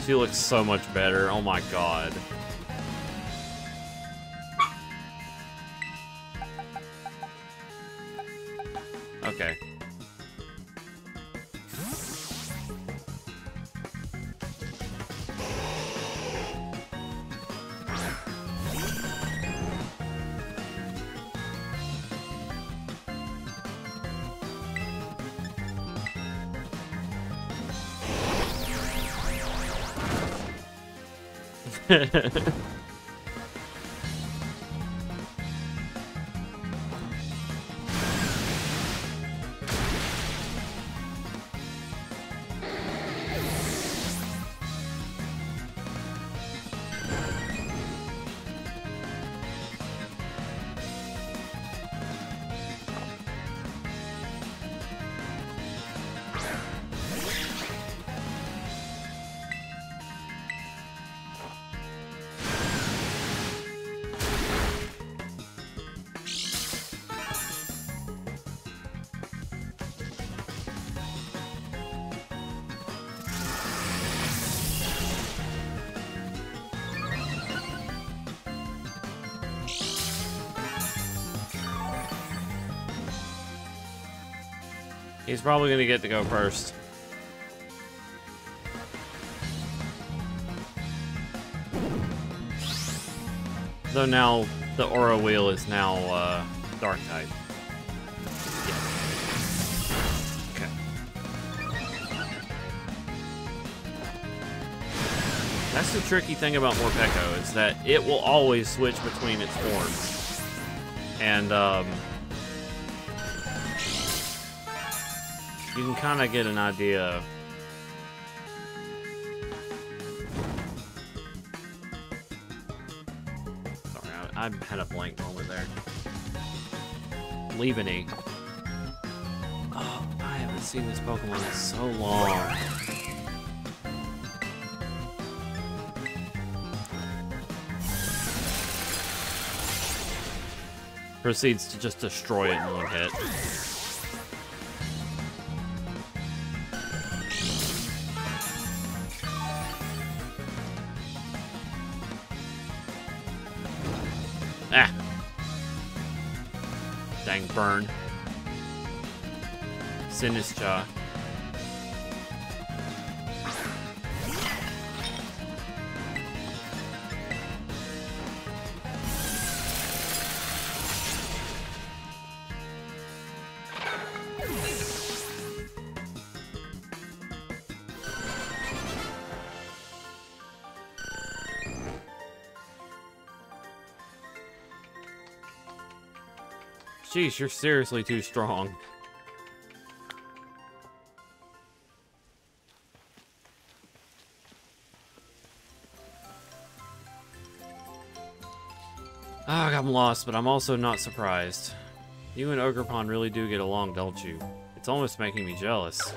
She looks so much better. Oh my god. Okay. He's probably gonna get to go first. Though now the aura wheel is now dark type. Yeah. Okay. That's the tricky thing about Morpeko, is that it will always switch between its forms. And you can kind of get an idea. Sorry, I had a blank moment there. Leaveney. Oh, I haven't seen this Pokemon in so long. proceeds to just destroy it in one hit. Ah! Dang burn. Sinistra. Jeez, you're seriously too strong. Ah, I'm lost, but I'm also not surprised. You and Ogrepon really do get along, don't you? It's almost making me jealous.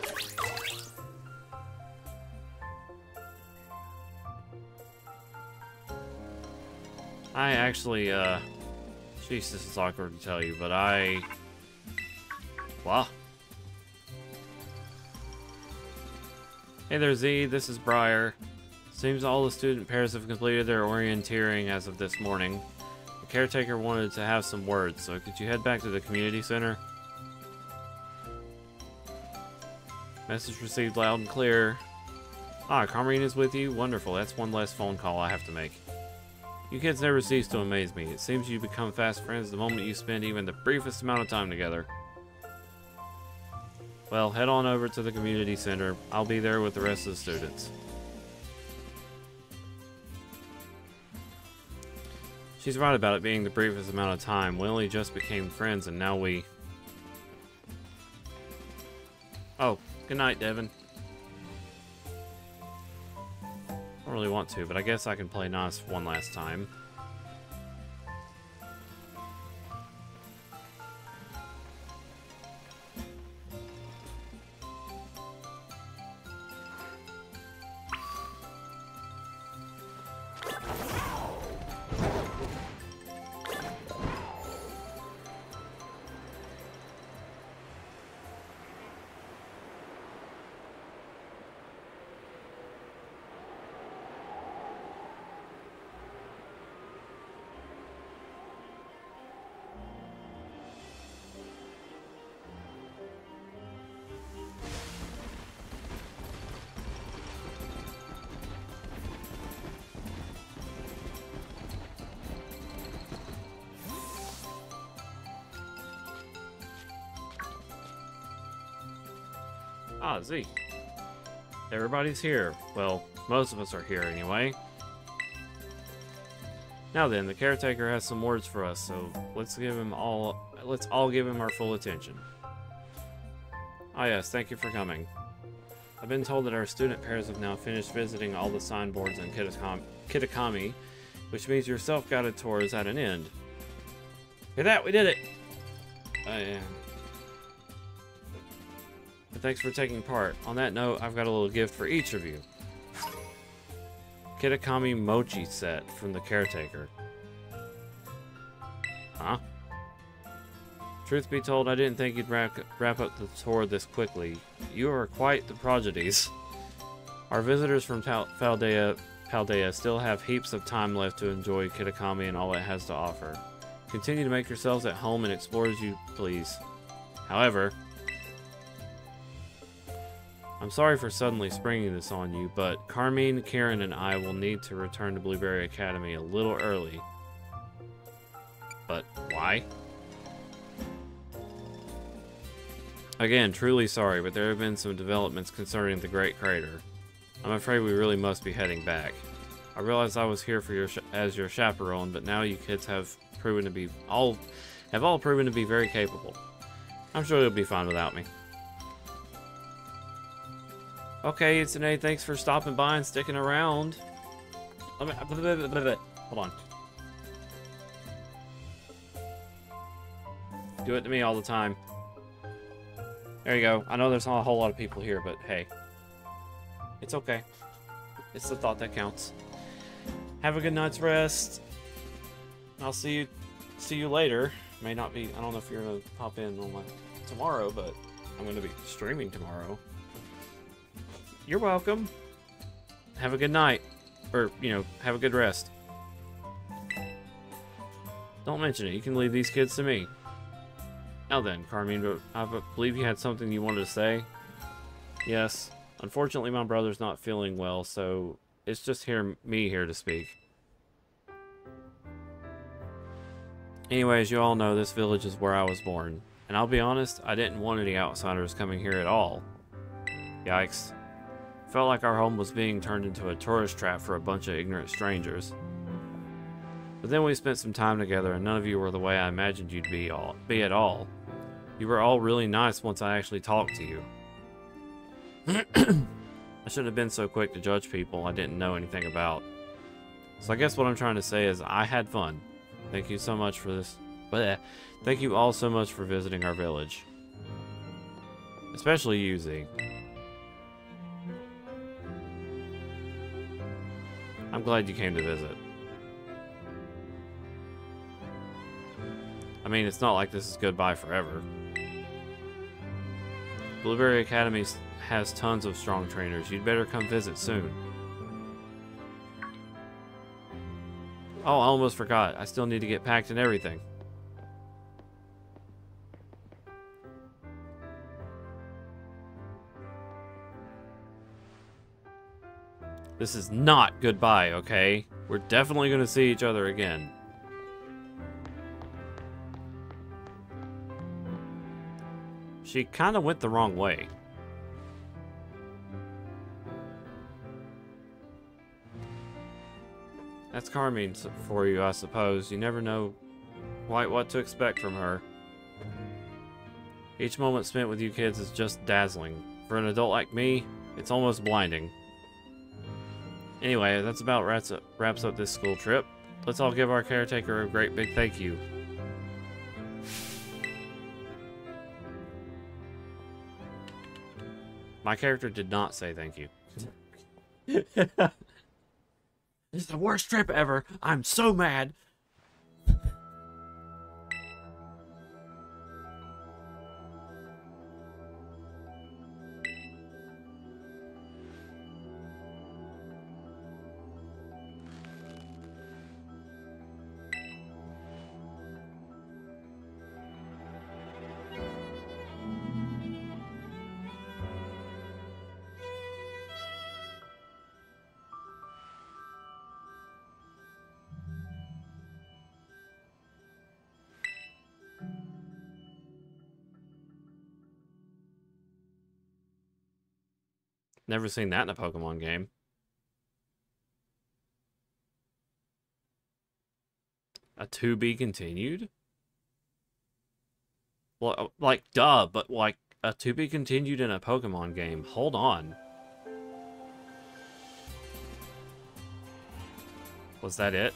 I actually, jeez, this is awkward to tell you, but wow. Hey there, Z, this is Briar. Seems all the student pairs have completed their orienteering as of this morning. The caretaker wanted to have some words, so could you head back to the community center? Message received loud and clear. Ah, Carmine is with you? Wonderful, that's one less phone call I have to make. You kids never cease to amaze me. It seems you become fast friends the moment you spend even the briefest amount of time together. Well, head on over to the community center. I'll be there with the rest of the students. She's right about it being the briefest amount of time. We only just became friends and now we... Oh, good night, Devin. I don't really want to, but I guess I can play nice one last time. Ah, Z. Everybody's here. Well, most of us are here anyway. Now then, the caretaker has some words for us, so let's all give him our full attention. Ah yes, thank you for coming. I've been told that our student pairs have now finished visiting all the signboards in Kitakami, which means your self-guided tour is at an end. Hear that? We did it! But thanks for taking part. On that note, I've got a little gift for each of you. Kitakami Mochi set from the caretaker. Huh? Truth be told, I didn't think you'd wrap up the tour this quickly. You are quite the prodigies. Our visitors from Paldea still have heaps of time left to enjoy Kitakami and all it has to offer. Continue to make yourselves at home and explore as you please. However, I'm sorry for suddenly springing this on you, but Carmine, Karen, and I will need to return to Blueberry Academy a little early. But why? Again, truly sorry, but there have been some developments concerning the Great Crater. I'm afraid we really must be heading back. I realized I was here for as your chaperone, but now you kids have proven to be all proven to be very capable. I'm sure you'll be fine without me. Okay, Itsune, thanks for stopping by and sticking around. Hold on. Do it to me all the time. There you go. I know there's not a whole lot of people here, but hey. It's okay. It's the thought that counts. Have a good night's rest. I'll see you later. may not be, I don't know if you're gonna pop in on tomorrow, but I'm gonna be streaming tomorrow. You're welcome. Have a good night. Or, you know, have a good rest. Don't mention it. You can leave these kids to me. Now then, Carmine, I believe you had something you wanted to say? Yes. Unfortunately, my brother's not feeling well, so it's just me here to speak. Anyways, you all know this village is where I was born. And I'll be honest, I didn't want any outsiders coming here at all. Yikes. Felt like our home was being turned into a tourist trap for a bunch of ignorant strangers. But then we spent some time together and none of you were the way I imagined you'd be at all. You were all really nice once I actually talked to you. I shouldn't have been so quick to judge people I didn't know anything about. So I guess what I'm trying to say is I had fun. Thank you so much for this. Bleh. Thank you all so much for visiting our village. Especially you, Z. I'm glad you came to visit. I mean, it's not like this is goodbye forever. Blueberry Academy has tons of strong trainers. You'd better come visit soon. Oh, I almost forgot. I still need to get packed and everything. This is not goodbye, okay? We're definitely going to see each other again. She kind of went the wrong way. That's Carmine for you, I suppose. You never know quite what to expect from her. Each moment spent with you kids is just dazzling. For an adult like me, it's almost blinding. Anyway, that's about wraps up this school trip. Let's all give our caretaker a great big thank you. My character did not say thank you. This is the worst trip ever. I'm so mad. Never seen that in a Pokemon game. A to be continued? Well, like, duh, but like, a to be continued in a Pokemon game. Hold on. Was that it?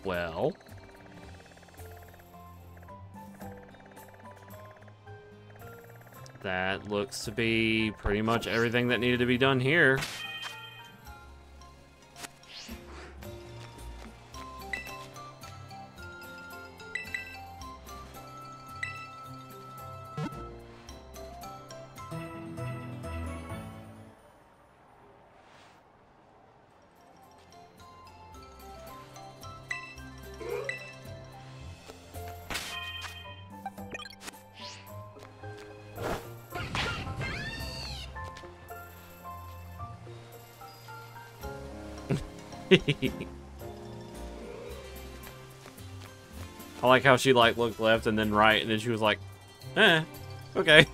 Well... that looks to be pretty much everything that needed to be done here. I like how she like looked left and then right and then she was like, okay.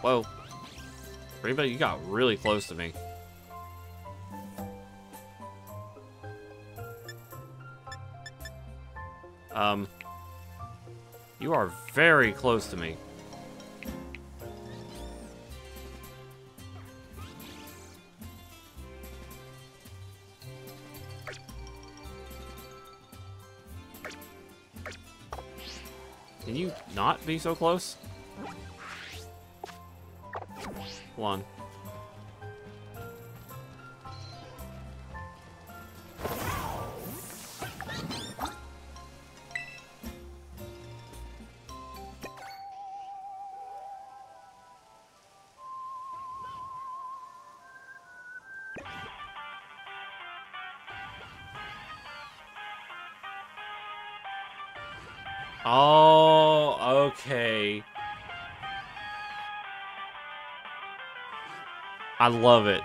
Whoa. Rainbow, you got really close to me. You are very close to me. Can you not be so close? Hold on. Oh, okay. I love it.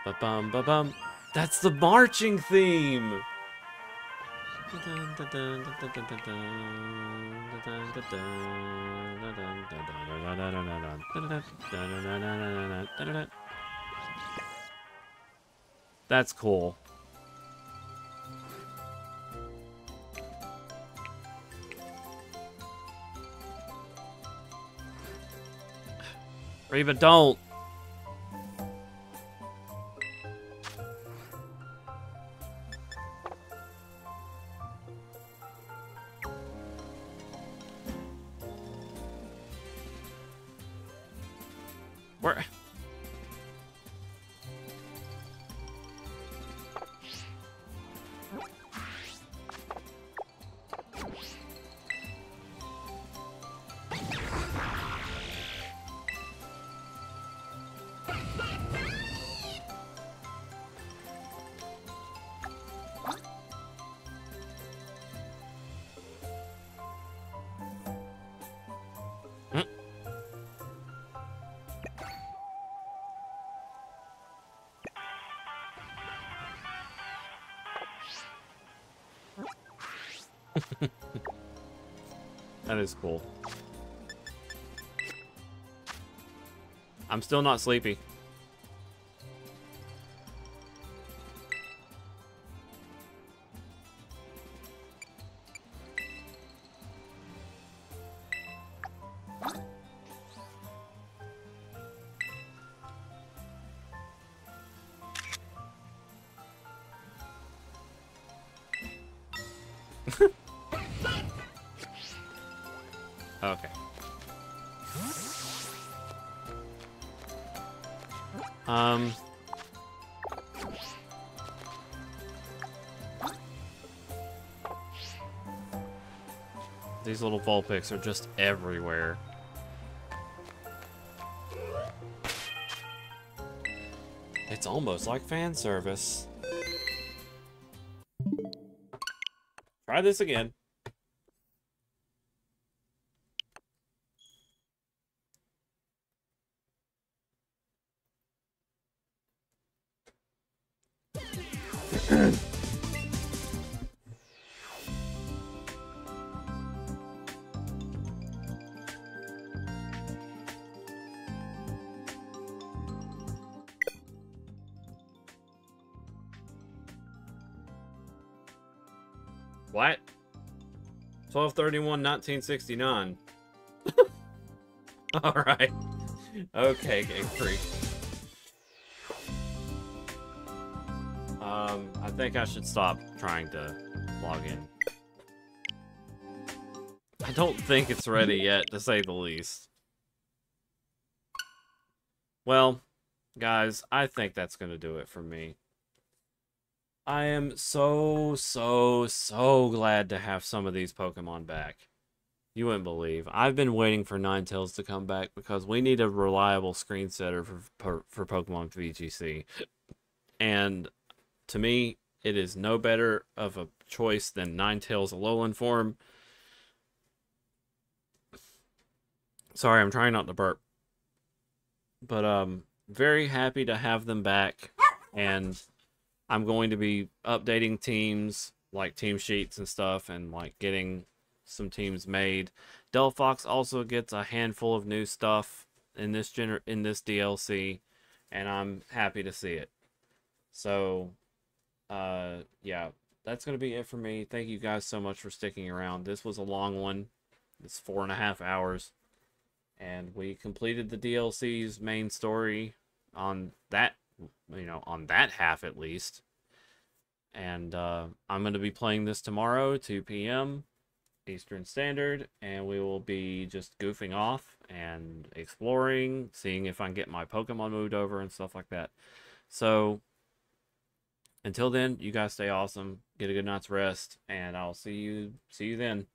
Ba-bum, ba-bum. That's the marching theme! That's cool. Reba, don't! Where? That is cool. I'm still not sleepy. Okay. These little Vulpix are just everywhere. It's almost like fan service. Try this again. What? 12/31/1969. All right. Okay, Game Freak. I think I should stop trying to log in. I don't think it's ready yet, to say the least. Well, guys, I think that's going to do it for me. I am so glad to have some of these Pokemon back. You wouldn't believe. I've been waiting for Ninetales to come back because we need a reliable screen setter for Pokemon VGC. And to me, it is no better of a choice than Ninetales Alolan form. Sorry, I'm trying not to burp. But very happy to have them back, and I'm going to be updating teams, like team sheets and stuff, and like getting some teams made. Delphox also gets a handful of new stuff in this DLC, and I'm happy to see it. So, yeah, that's going to be it for me. Thank you guys so much for sticking around. This was a long one. It's 4.5 hours. And we completed the DLC's main story on that, on that half at least. And I'm going to be playing this tomorrow, 2 p.m. Eastern Standard, and we will be just goofing off and exploring, seeing if I can get my Pokemon moved over and stuff like that. So, until then, you guys stay awesome, get a good night's rest, and I'll see you then.